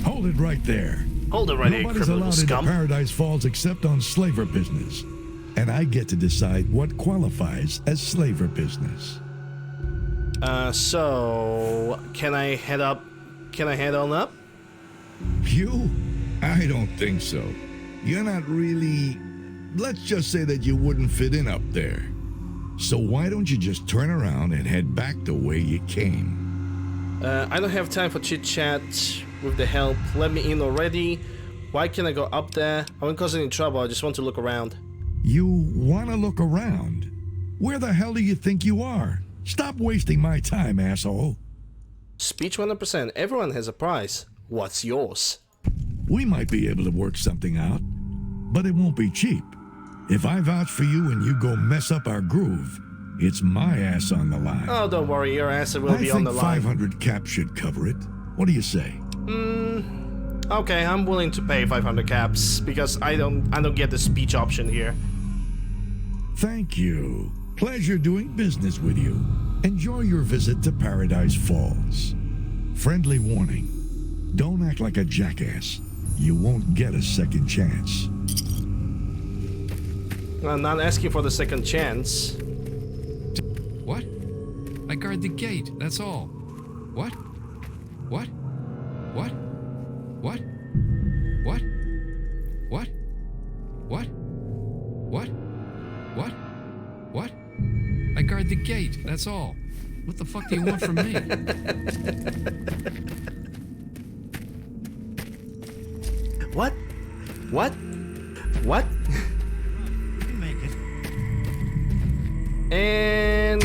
Hold it right there. Hold it right there, Nobody's criminal allowed scum. into Paradise Falls except on slaver business. And I get to decide what qualifies as slaver business. So can I head up? Can I head on up? You? I don't think so. You're not really... Let's just say that you wouldn't fit in up there. So why don't you just turn around and head back the way you came? I don't have time for chit-chat with the help. Let me in already. Why can't I go up there? I won't cause any trouble. I just want to look around. You want to look around? Where the hell do you think you are? Stop wasting my time, asshole. Speech 100%. Everyone has a price. What's yours? We might be able to work something out, but it won't be cheap. If I vouch for you and you go mess up our groove, it's my ass on the line. Oh, don't worry. Your ass will be on the line. I think 500 caps should cover it. What do you say? Okay, I'm willing to pay 500 caps because I don't get the speech option here. Thank you. Pleasure doing business with you. Enjoy your visit to Paradise Falls. Friendly warning. Don't act like a jackass. You won't get a second chance. I'm not asking for the second chance. What? I guard the gate, that's all. What? What? What? What? What? What? What? What? What? What? I guard the gate, that's all. What the fuck do you want from me? What? What? What? And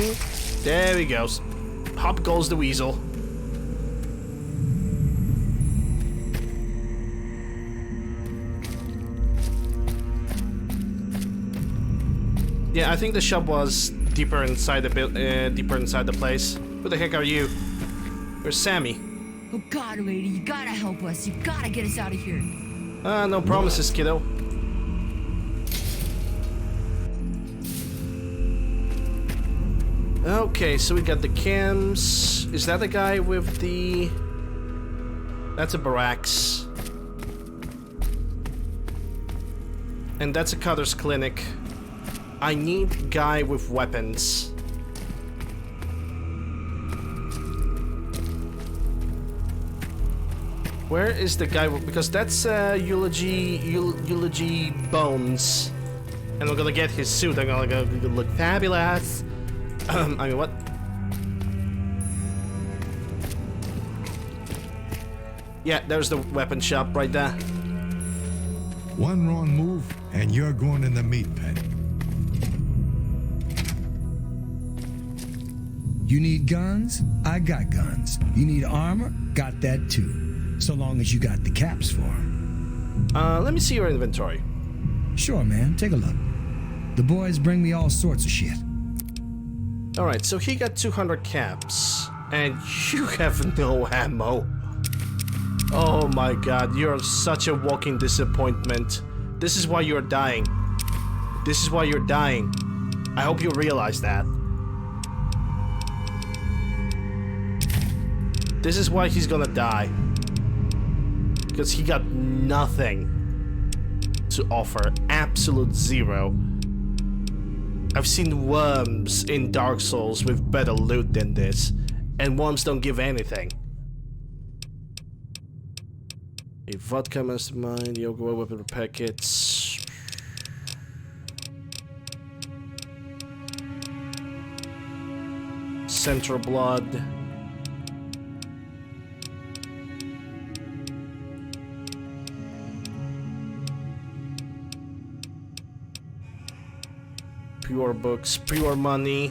there he goes. Hop goes the weasel. Yeah, I think the shop was deeper inside the place. Who the heck are you? Where's Sammy? Oh God, lady, you gotta help us. You gotta get us out of here. No promises, kiddo. Okay, so we got the cams. Is that the guy with the... That's a barracks. And that's a cutter's clinic. I need guy with weapons. Where is the guy with... Because that's Eulogy Bones. And we're gonna get his suit. I'm gonna go look fabulous. I mean, what? Yeah, there's the weapon shop right there. One wrong move, and you're going in the meat pen. You need guns? I got guns. You need armor? Got that too. So long as you got the caps for 'em. Let me see your inventory. Sure, man. Take a look. The boys bring me all sorts of shit. Alright, so he got 200 caps. And you have no ammo. Oh my god, you're such a walking disappointment. This is why you're dying. This is why you're dying. I hope you realize that. This is why he's gonna die. Because he got nothing to offer. Absolute zero. I've seen worms in Dark Souls with better loot than this. And worms don't give anything. A vodka mastermind, yoga weapon repair kits. center blood. Pure books, pure money.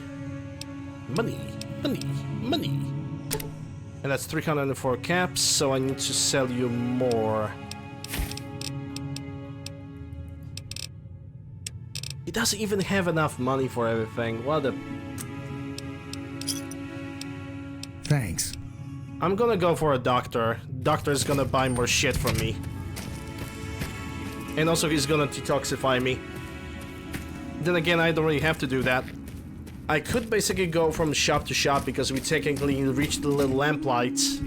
Money, money, money. And that's 304 caps, so I need to sell you more. He doesn't even have enough money for everything. What a... Thanks. I'm gonna go for a doctor. Doctor's gonna buy more shit from me. And also he's gonna detoxify me. Then again, I don't really have to do that. I could basically go from shop to shop because we technically reached the little lamplights.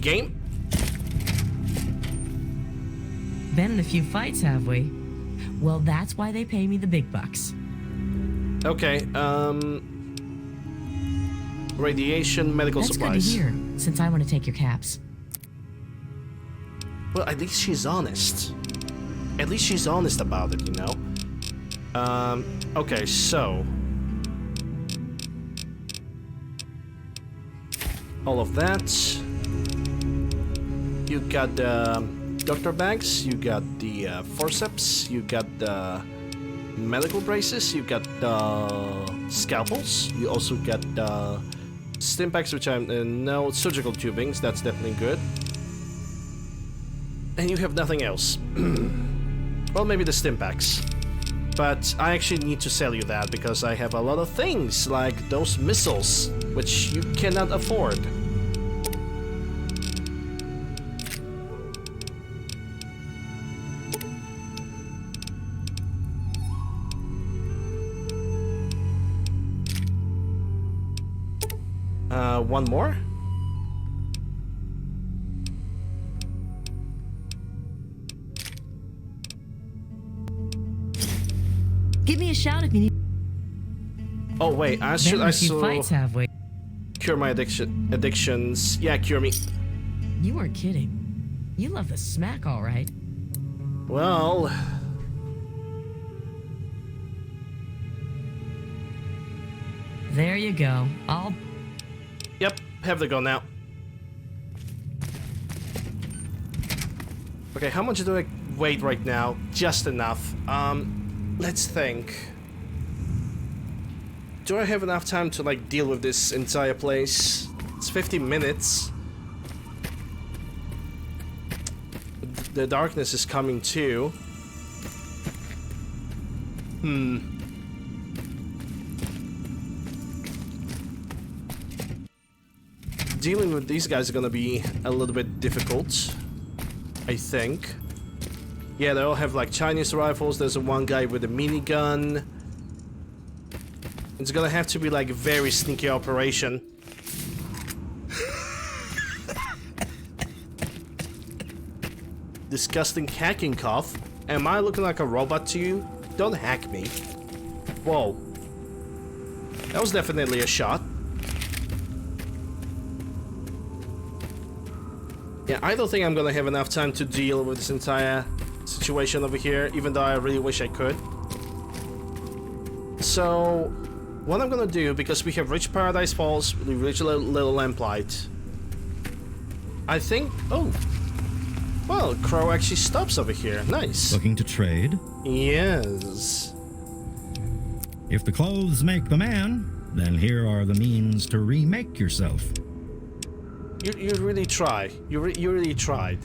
Game? Been in a few fights, have we? Well, that's why they pay me the big bucks. Okay, radiation, medical That's supplies. good to hear, since I want to take your caps. Well, at least she's honest. At least she's honest about it, you know? Okay, so... all of that. You got the doctor bags, you got the forceps, you got the medical braces, you got the scalpels, you also got the stim packs, which I'm... no, surgical tubings, that's definitely good. And you have nothing else. Well, maybe the stim packs. But I actually need to sell you that because I have a lot of things, like those missiles, which you cannot afford. One more? Give me a shout if you need. Oh wait, I should. Been in a few fights, have we? Cure my addictions. Yeah, cure me. You weren't kidding. You love the smack, all right. Well, there you go. Yep, have the go now. Okay, how much do I weigh right now? Just enough. Let's think. Do I have enough time to like deal with this entire place? It's 50 minutes. The darkness is coming too. Dealing with these guys is gonna be a little bit difficult, I think. Yeah, they all have like Chinese rifles. There's one guy with a minigun. It's gonna have to be like a very sneaky operation. Disgusting hacking cough. Am I looking like a robot to you? Don't hack me. Whoa. That was definitely a shot. Yeah, I don't think I'm gonna have enough time to deal with this entire situation over here, even though I really wish I could. So, what I'm gonna do, because we have reached Paradise Falls, we reached Little Lamplight. I think... oh! Well, Crow actually stops over here. Nice. Looking to trade? Yes. If the clothes make the man, then here are the means to remake yourself. You really try. You really tried.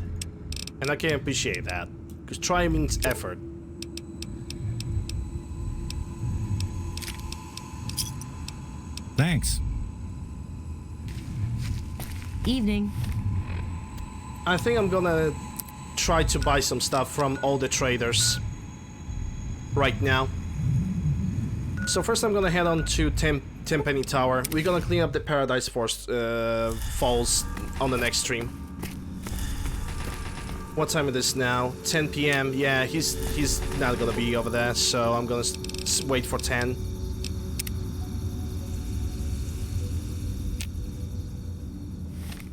And I can appreciate that. Because try means effort. Thanks. Evening. I think I'm gonna try to buy some stuff from all the traders right now. So first I'm gonna head on to Tenpenny Tower. We're gonna clean up the Paradise Falls on the next stream. What time it is now? 10 PM. Yeah, he's not gonna be over there, so I'm gonna wait for 10.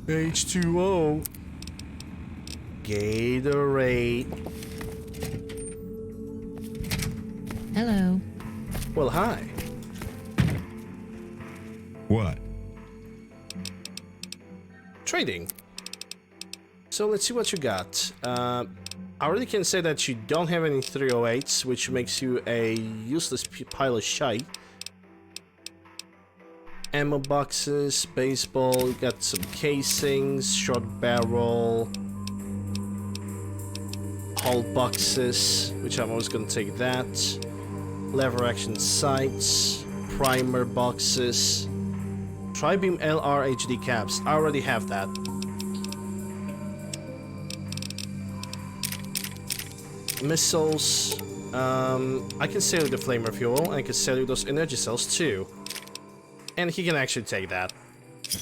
H2O. Gatorade. Hello. Well, hi. What? Trading. So let's see what you got. I already can say that you don't have any 308s, which makes you a useless pile of shite. Ammo boxes, baseball, you got some casings, short barrel, hull boxes, which I'm always gonna take that. Lever action sights, primer boxes, tri-beam LR HD caps. I already have that. Missiles. I can sell you the flamer fuel. I can sell you those energy cells too. And he can actually take that.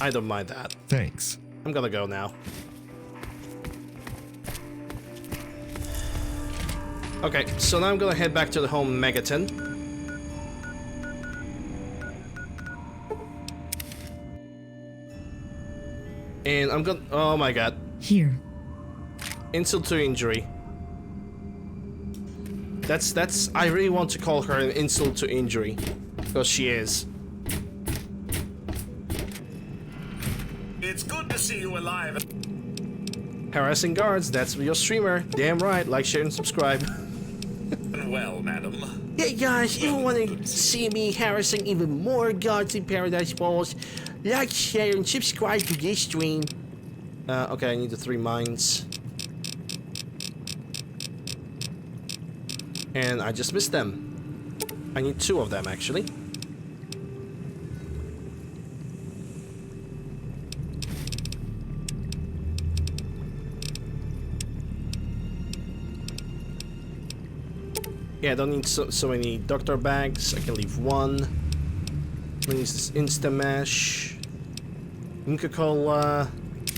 I don't mind that. Thanks. I'm gonna go now. Okay, so now I'm gonna head back to the home Megaton. And I'm gonna... Oh my god. Here. Insult to injury. That's... I really want to call her an insult to injury. Because she is. It's good to see you alive. Harassing guards, that's your streamer. Damn right, like, share, and subscribe. Well, madam. Hey guys, if you want to see me harassing even more guards in Paradise Falls, like, share, and subscribe to this stream. Okay, I need the 3 mines. And I just missed them. I need 2 of them, actually. Yeah, I don't need so many doctor bags. I can leave 1. I need this Instamash. Nuka-Cola.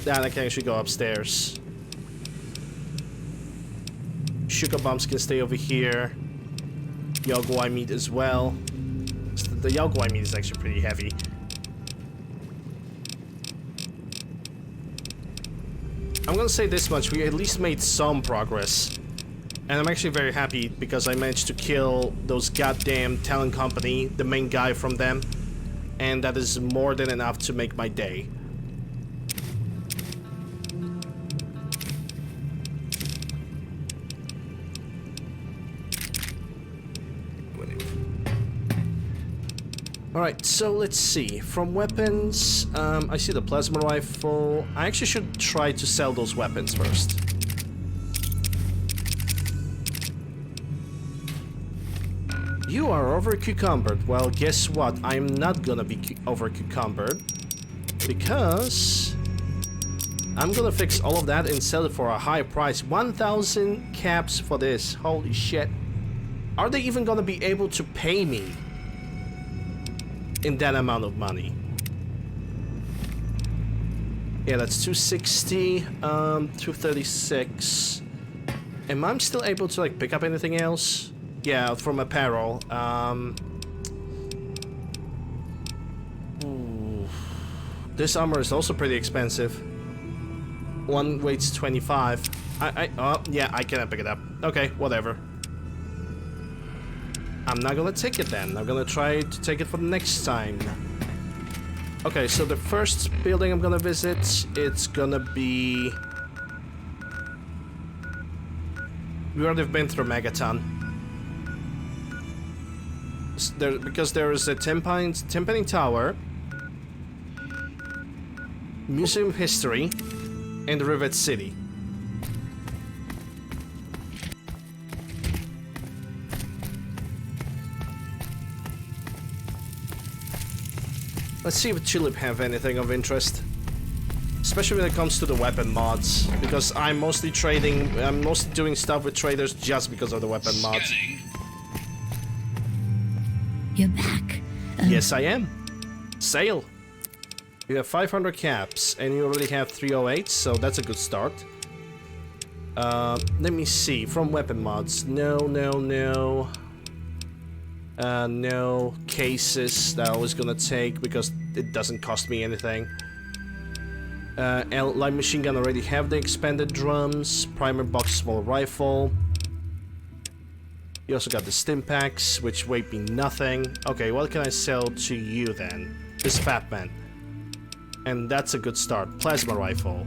That I can actually go upstairs. Sugar bombs can stay over here. Yaguai meat as well. The Yaguai meat is actually pretty heavy. I'm gonna say this much, we at least made some progress. And I'm actually very happy because I managed to kill those goddamn talent company, the main guy from them. And that is more than enough to make my day. Alright, so let's see. From weapons, I see the plasma rifle. I actually should try to sell those weapons first. You are over-cucumbered. Well, guess what? I'm not gonna be over-cucumbered. Because... I'm gonna fix all of that and sell it for a high price. 1,000 caps for this. Holy shit. Are they even gonna be able to pay me in that amount of money? Yeah, that's 260, 236. Am I still able to, like, pick up anything else? Yeah, from apparel. Ooh. This armor is also pretty expensive. One weighs 25. Oh, yeah, I cannot pick it up. Okay, whatever. I'm not gonna take it then. I'm gonna try to take it for the next time. Okay, so the first building I'm gonna visit, it's gonna be... We already have been through Megaton. Because there is a Timpani Tower, Museum of History, and the Rivet City. Let's see if Tulip have anything of interest. Especially when it comes to the weapon mods. Because I'm mostly doing stuff with traders just because of the weapon mods. You're back. Yes, I am. Sale. You have 500 caps, and you already have 308, so that's a good start. Let me see. From weapon mods. No. No cases that I was gonna take because it doesn't cost me anything. Light machine gun already have the expanded drums. Primer box small rifle. You also got the stim packs, which weigh me nothing. Okay, what can I sell to you then? This fat man. And that's a good start. Plasma rifle.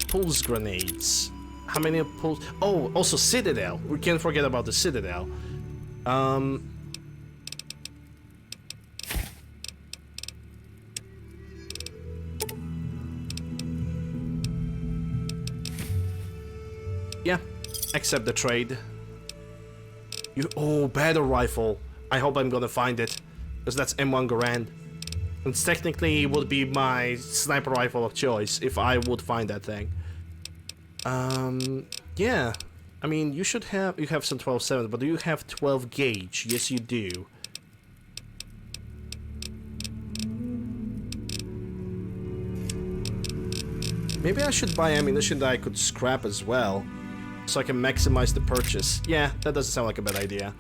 Pulse grenades. How many pulse? Oh, also Citadel. We can't forget about the Citadel. Yeah, accept the trade. Oh, battle rifle. I hope I'm gonna find it, because that's M1 Garand. And technically it would be my sniper rifle of choice if I would find that thing. Yeah. I mean, you have some 12.7, but do you have 12 gauge? Yes, you do. Maybe I should buy ammunition that I could scrap as well, so I can maximize the purchase. Yeah, that doesn't sound like a bad idea.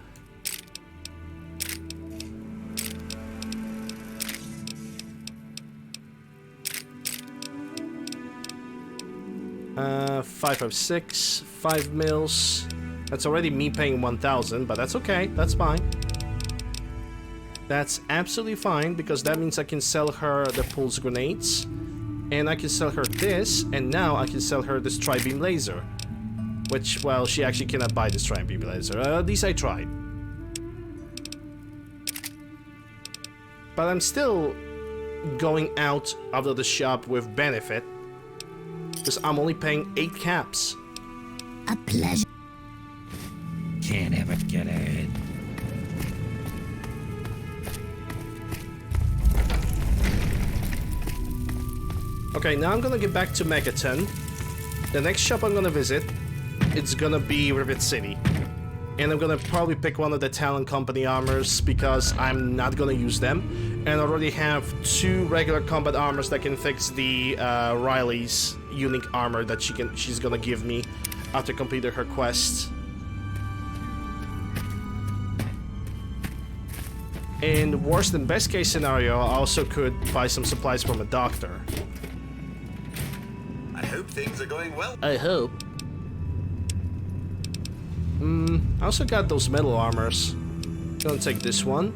Uh, 5.56, 5 mils. That's already me paying 1,000, but that's okay. That's fine. That's absolutely fine, because that means I can sell her the pulse grenades, and I can sell her this, and now I can sell her this tri-beam laser. Which, well, she actually cannot buy this tri-beam laser. At least I tried. But I'm still going out of the shop with benefit, because I'm only paying 8 caps. A pleasure. Can't ever get ahead. Okay, now I'm gonna get back to Megaton. The next shop I'm gonna visit, it's gonna be Rivet City. And I'm gonna probably pick one of the Talon Company armors, because I'm not gonna use them. And I already have 2 regular combat armors that can fix the Riley's unique armor that she's gonna give me after completing her quest. In worst and best case scenario, I also could buy some supplies from a doctor. I hope things are going well. I hope. I also got those metal armors. I'm gonna take this one.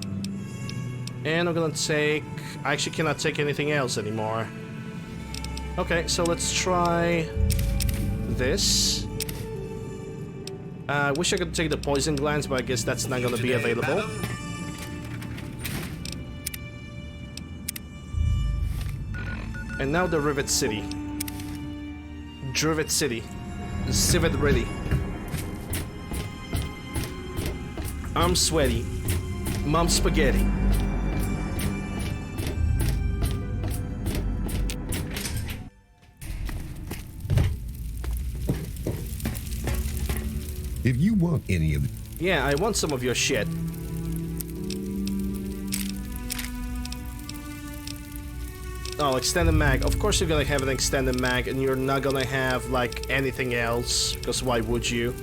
And I'm gonna take... I actually cannot take anything else anymore. Okay, so let's try this. I wish I could take the poison glands, but I guess that's not gonna be available. And now the Rivet City. Drivet City. Civet ready. I'm sweaty. Mom's spaghetti. If you want any of it. Yeah, I want some of your shit. Oh, extended mag. Of course you're gonna have an extended mag, and you're not gonna have, like, anything else, because why would you?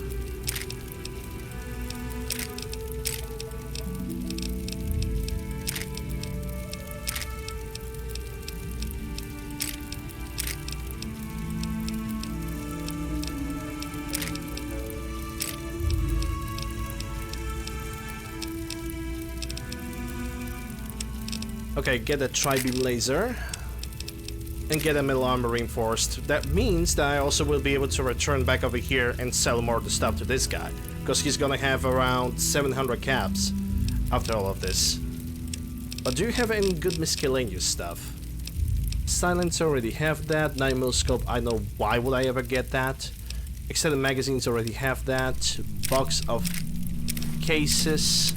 Okay, get a tri-beam laser. And get a metal armor reinforced. That means that I also will be able to return back over here and sell more of the stuff to this guy. Because he's gonna have around 700 caps after all of this. But do you have any good miscellaneous stuff? Silencer, already have that. 9mm scope, I know why would I ever get that. Extended magazines, already have that. Box of cases.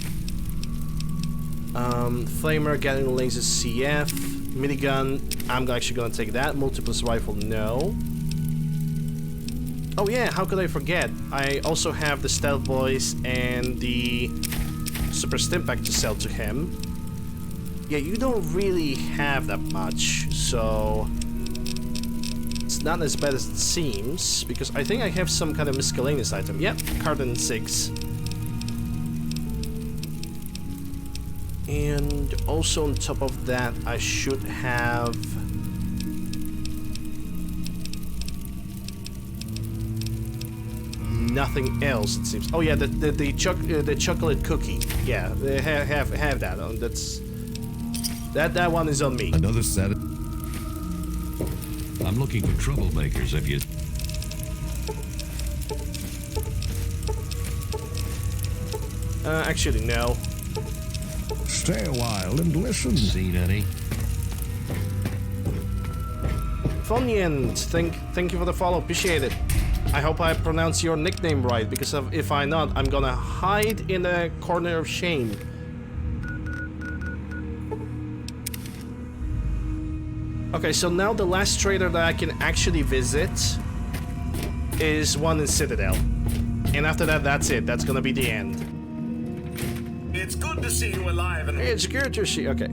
Flamer, Gatling laser, CF. Minigun, I'm actually gonna take that. Multiples rifle, no. Oh yeah, how could I forget? I also have the Stealth Boys and the Super Stimpack to sell to him. Yeah, you don't really have that much, so... It's not as bad as it seems, because I think I have some kind of miscellaneous item. Yep, Carton 6. And also on top of that, I should have... nothing else, it seems. Oh yeah, the chocolate cookie. Yeah, they have that. That one is on me. Another set. I'm looking for troublemakers. Have you? Actually, no. Stay a while and listen. Seen any? Funyant, thank you for the follow. Appreciate it. I hope I pronounce your nickname right, because if I not, I'm gonna hide in a corner of shame. Okay, so now the last trader that I can actually visit is one in Citadel. And after that, that's it. That's gonna be the end. It's good to see you alive and... It's good to see... Okay.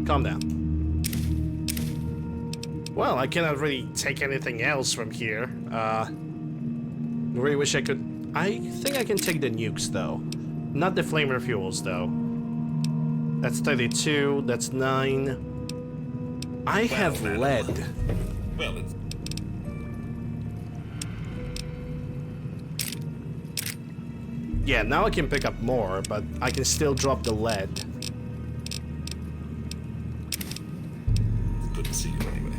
Calm down. Well, I cannot really take anything else from here. Really wish I could... I think I can take the nukes, though. Not the flamer fuels, though. That's 32, that's 9... I have lead. Well, it's... Yeah, now I can pick up more, but I can still drop the lead. Good to see you anyway.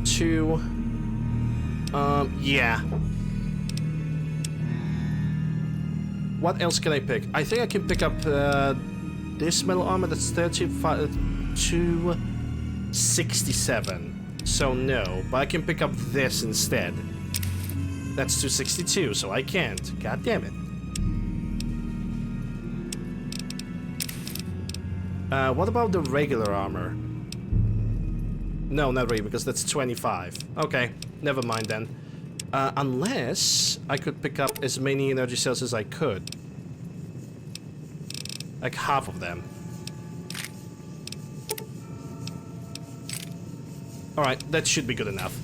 Two. Yeah. What else can I pick? I think I can pick up this metal armor. That's 267. So no, but I can pick up this instead. That's 262, so I can't. God damn it. What about the regular armor? No, not really, because that's 25. Okay, never mind then. Unless I could pick up as many energy cells as I could. Like half of them. Alright, that should be good enough.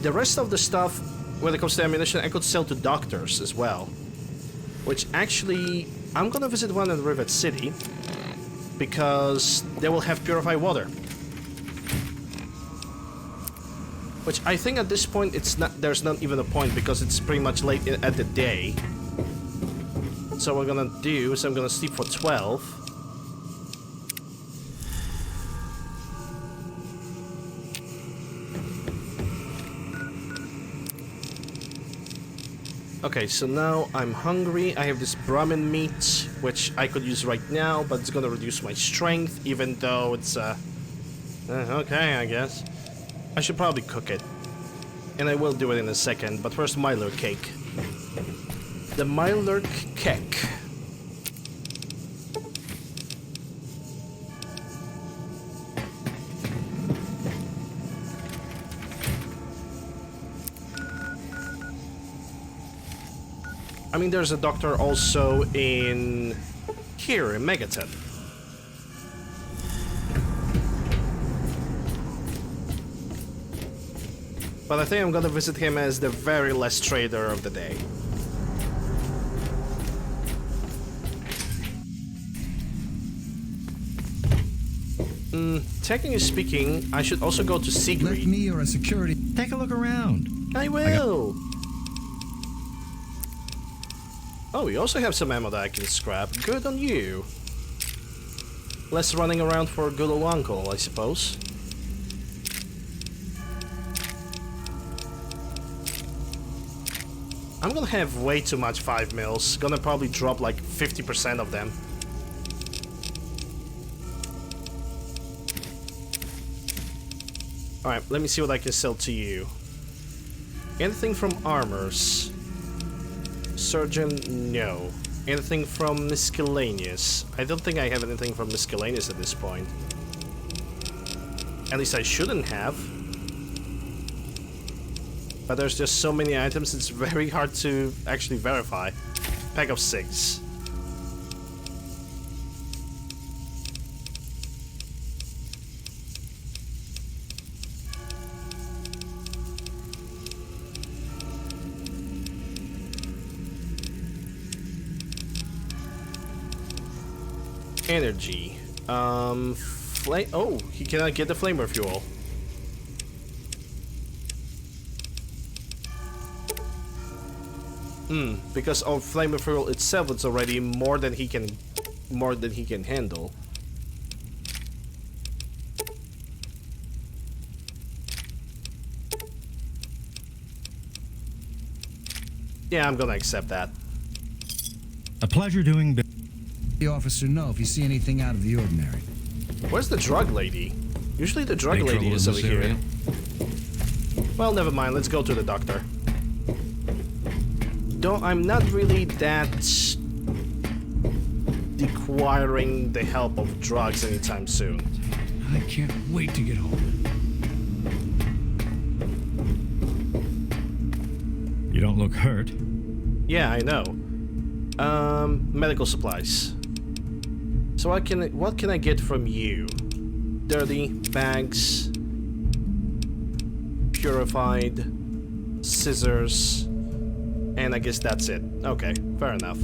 The rest of the stuff, when it comes to ammunition, I could sell to doctors as well. Which actually, I'm gonna visit one in Rivet City. Because they will have purified water. Which I think at this point it's not. There's not even a point because it's pretty much late at the day. So what I'm gonna do is I'm gonna sleep for 12. Okay, so now I'm hungry. I have this Brahmin meat, which I could use right now, but it's gonna reduce my strength, even though it's okay, I guess. I should probably cook it. And I will do it in a second, but first Myler cake. The Myler cake. I mean, there's a doctor also in... here, in Megaton. But I think I'm gonna visit him as the very last trader of the day. Technically speaking, I should also go to Sigrid. Let me or a security take a look around. I will! Oh, we also have some ammo that I can scrap. Good on you. Less running around for good old uncle, I suppose. I'm gonna have way too much 5 mils. Gonna probably drop like 50% of them. Alright, let me see what I can sell to you. Anything from armors? Surgeon, no. Anything from miscellaneous? I don't think I have anything from miscellaneous at this point. At least I shouldn't have. But there's just so many items, it's very hard to actually verify. Pack of 6. Energy. flame. Oh, he cannot get the flamer fuel. Because of flamer fuel itself, it's already more than he can handle. Yeah, I'm gonna accept that. A pleasure doing The officer know if you see anything out of the ordinary. Where's the drug lady? Usually the drug Any lady trouble is in over this here. area? Well, never mind. Let's go to the doctor. Though I'm not really that requiring the help of drugs anytime soon. I can't wait to get home. You don't look hurt. Yeah, I know. Medical supplies. So what can I get from you? Dirty bags, purified, scissors, and I guess that's it. Okay, fair enough.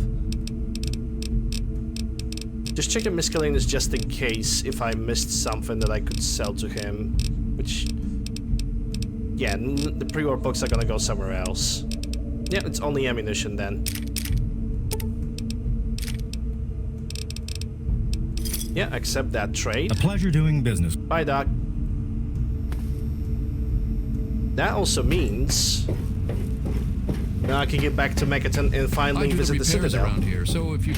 Just checking miscellaneous just in case if I missed something that I could sell to him, which, yeah, the pre-war books are gonna go somewhere else. Yeah, it's only ammunition then. Yeah, accept that trade. A pleasure doing business. Bye, Doc. That also means now I can get back to Mechaton and finally I do visit the repairs Citadel. around here, so if you...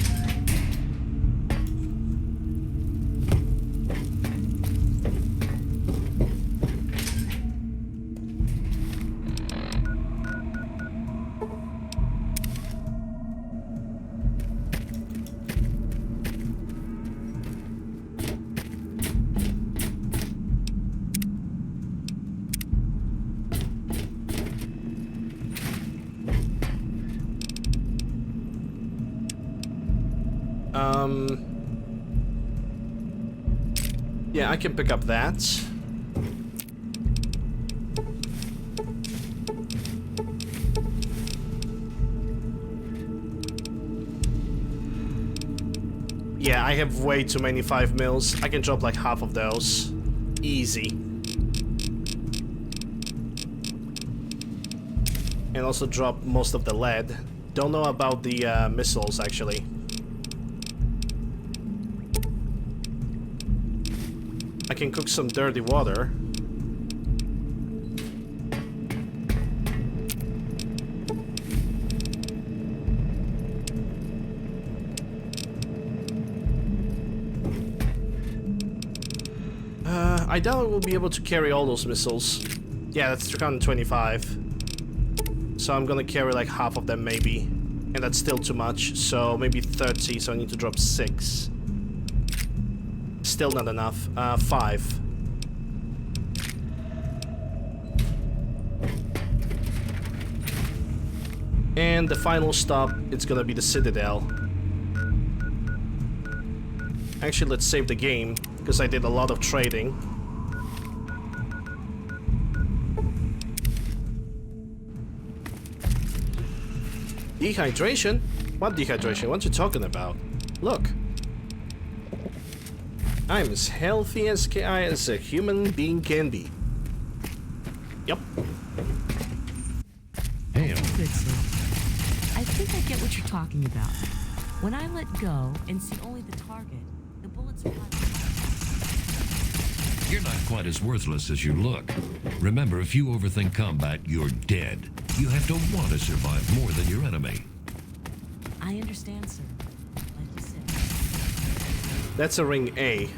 Yeah, I can pick up that. Yeah, I have way too many 5 mils. I can drop like half of those. Easy. And also drop most of the lead. Don't know about the missiles, actually. I can cook some dirty water. I doubt we'll be able to carry all those missiles. Yeah, that's 325. So I'm gonna carry like half of them maybe. And that's still too much, so maybe 30, so I need to drop 6. Still not enough. 5. And the final stop, it's gonna be the Citadel. Actually, let's save the game, because I did a lot of trading. Dehydration? What dehydration? What you talking about? Look. I'm as healthy as a human being can be. Yep. Good, sir. I think I get what you're talking about. When I let go and see only the target, the bullets fly. You're not quite as worthless as you look. Remember, if you overthink combat, you're dead. You have to want to survive more than your enemy. I understand, sir. Like you said. That's a ring A.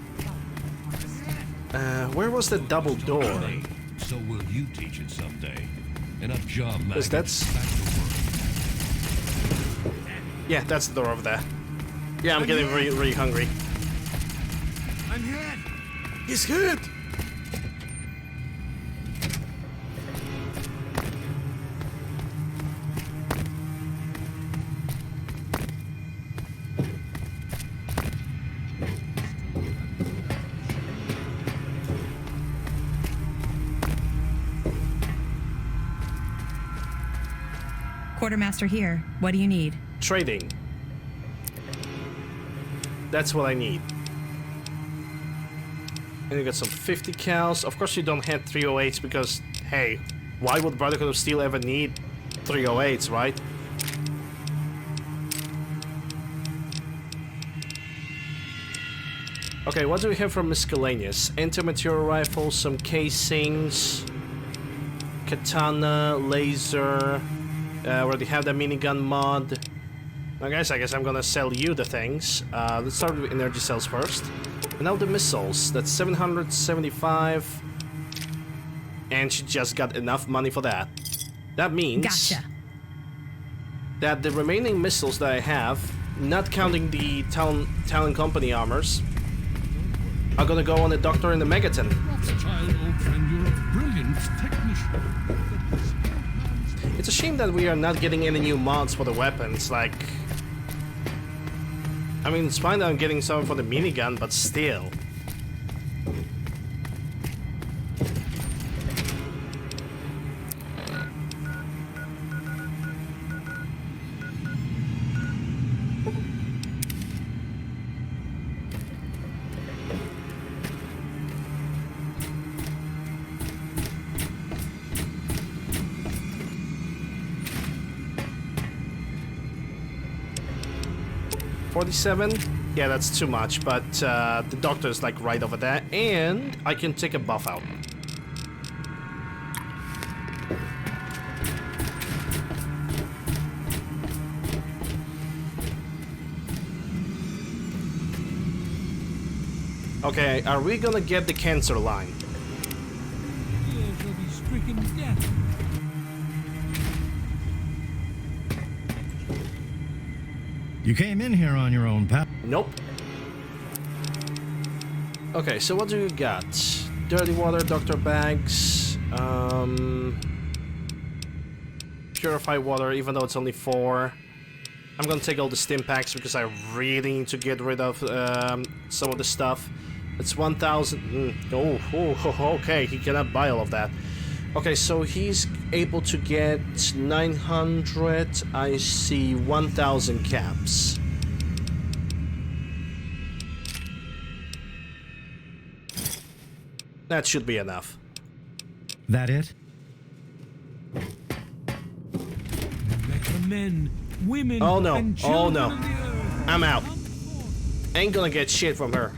Where was the double door? So will you teach it someday. Enough job, man. Yeah, that's the door over there. Yeah, I'm getting really, really hungry. I'm hit. He's hit. Quartermaster here. What do you need? Trading. That's what I need. And you got some 50 cals. Of course you don't have 308s because, hey, why would Brotherhood of Steel ever need 308s, right? Okay, what do we have from miscellaneous? Anti-material rifles, some casings, katana, laser. We already have the minigun mod. Now guys, I guess I'm gonna sell you the things. Let's start with energy cells first. And now the missiles. That's 775. And she just got enough money for that. That means... Gotcha. That the remaining missiles that I have, not counting the Talon Company armors, are gonna go on the Doctor and the Megaton. Rothschild, old friend, you're a brilliant technician. It's a shame that we are not getting any new mods for the weapons, like... I mean, it's fine that I'm getting some for the minigun, but still. Yeah, that's too much, but the Doctor is like right over there, and I can take a buff out. Okay, are we gonna get the cancer line? You shall be stricken death. You came in here on your own, pal. Nope. Okay, so what do you got? Dirty water, doctor bags, purified water, even though it's only 4. I'm gonna take all the stim packs because I really need to get rid of some of the stuff. It's 1,000. Okay, he cannot buy all of that. Okay, so he's able to get 900. I see 1,000 caps. That should be enough. That it? Let the men, women, oh no! and Oh children no! of the earth I'm out. Ain't gonna get shit from her.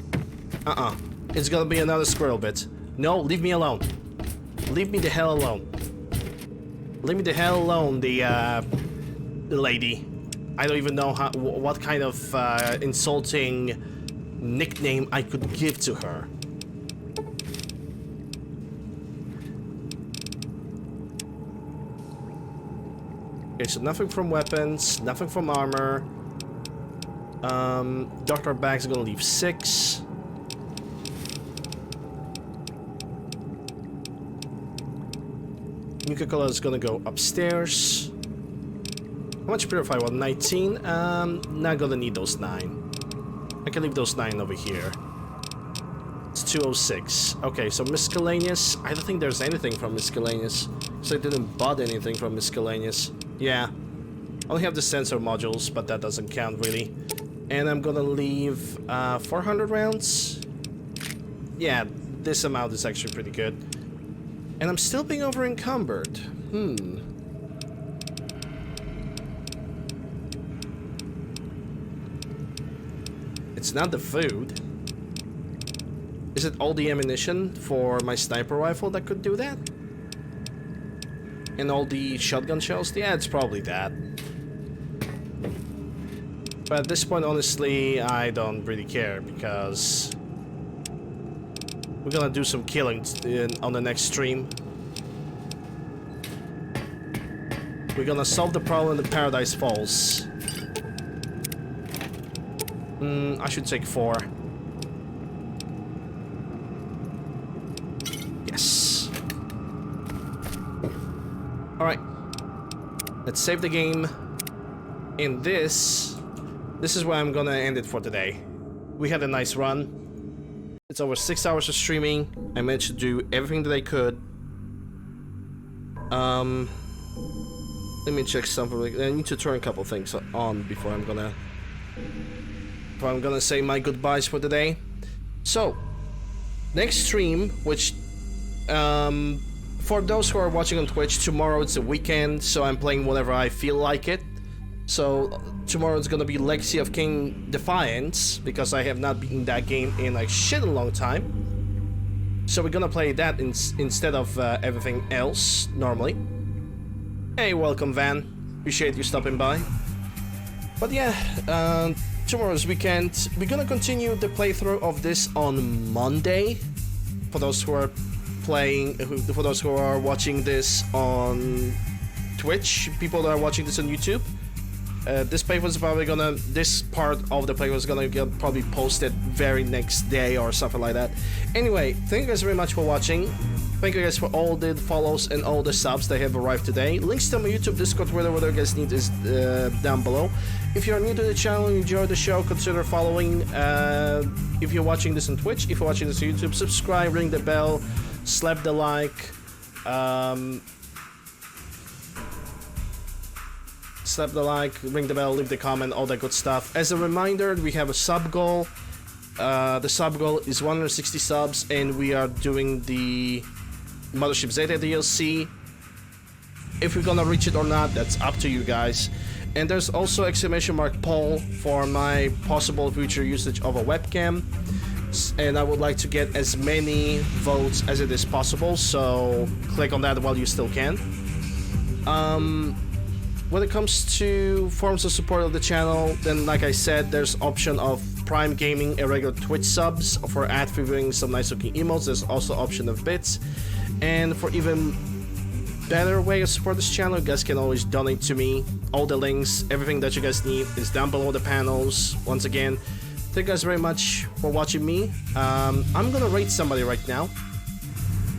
It's gonna be another squirrel bit. No, leave me alone. Leave me the hell alone. Leave me the hell alone, the lady. I don't even know what kind of insulting nickname I could give to her. Okay, so nothing from weapons, nothing from armor. Doctor bags are gonna leave 6. Nuka-Cola is gonna go upstairs. How much purify? Well, 19. Not gonna need those 9. I can leave those 9 over here. It's 206. Okay, so miscellaneous. I don't think there's anything from miscellaneous. So I didn't buy anything from miscellaneous. Yeah. I only have the sensor modules, but that doesn't count really. And I'm gonna leave 400 rounds. Yeah, this amount is actually pretty good. And I'm still being over encumbered. It's not the food. Is it all the ammunition for my sniper rifle that could do that? And all the shotgun shells? Yeah, it's probably that. But at this point, honestly, I don't really care because we're gonna do some killing on the next stream. We're gonna solve the problem in Paradise Falls. I should take 4. Yes. Alright. Let's save the game. And this is where I'm gonna end it for today. We had a nice run. It's over 6 hours of streaming. I managed to do everything that I could. Let me check something. I need to turn a couple things on before I'm gonna say my goodbyes for today. So, next stream, which for those who are watching on Twitch, tomorrow it's a weekend, so I'm playing whenever I feel like it. So tomorrow it's gonna be Legacy of King Defiance, because I have not beaten that game in like shit a long time. So we're gonna play that instead of everything else normally. Hey, welcome Van. Appreciate you stopping by. But yeah, tomorrow's weekend. We're gonna continue the playthrough of this on Monday. For those who are for those who are watching this on Twitch, people that are watching this on YouTube. This part of the play was gonna get probably posted very next day or something like that. Anyway, thank you guys very much for watching. Thank you guys for all the follows and all the subs that have arrived today. Links to my YouTube, Discord, whatever you guys need is down below. If you're new to the channel and enjoy the show, consider following. If you're watching this on Twitch, if you're watching this on YouTube, subscribe, ring the bell, slap the like. Slap the like, ring the bell, leave the comment, all that good stuff. As a reminder, we have a sub goal. The sub goal is 160 subs, and we are doing the Mothership Zeta DLC. If we're gonna reach it or not, that's up to you guys. And there's also exclamation mark poll for my possible future usage of a webcam. And I would like to get as many votes as it is possible, so click on that while you still can. When it comes to forms of support of the channel, then like I said, there's option of Prime Gaming and regular Twitch subs for ad-free viewing, some nice looking emotes. There's also option of bits. And for even better way to support this channel, you guys can always donate to me. All the links, everything that you guys need is down below the panels. Once again, thank you guys very much for watching me. I'm gonna raid somebody right now.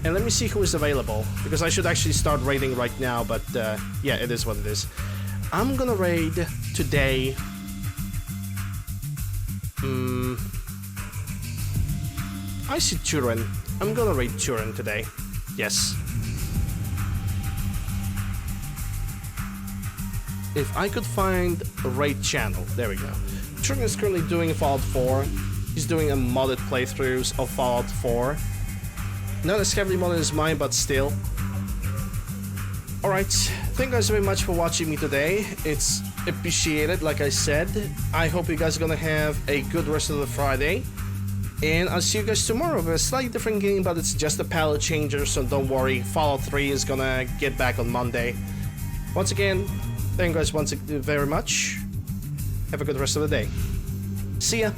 And let me see who is available, because I should actually start raiding right now, but yeah, it is what it is. I'm gonna raid today. I see Turin. I'm gonna raid Turin today. Yes. If I could find a raid channel, there we go. Turin is currently doing Fallout 4. He's doing a modded playthroughs of Fallout 4. Not as heavily modded as mine, but still. Alright, thank you guys very much for watching me today. It's appreciated, like I said. I hope you guys are gonna have a good rest of the Friday. And I'll see you guys tomorrow with a slightly different game, but it's just a palette changer, so don't worry. Fallout 3 is gonna get back on Monday. Once again, thank you guys very much. Have a good rest of the day. See ya!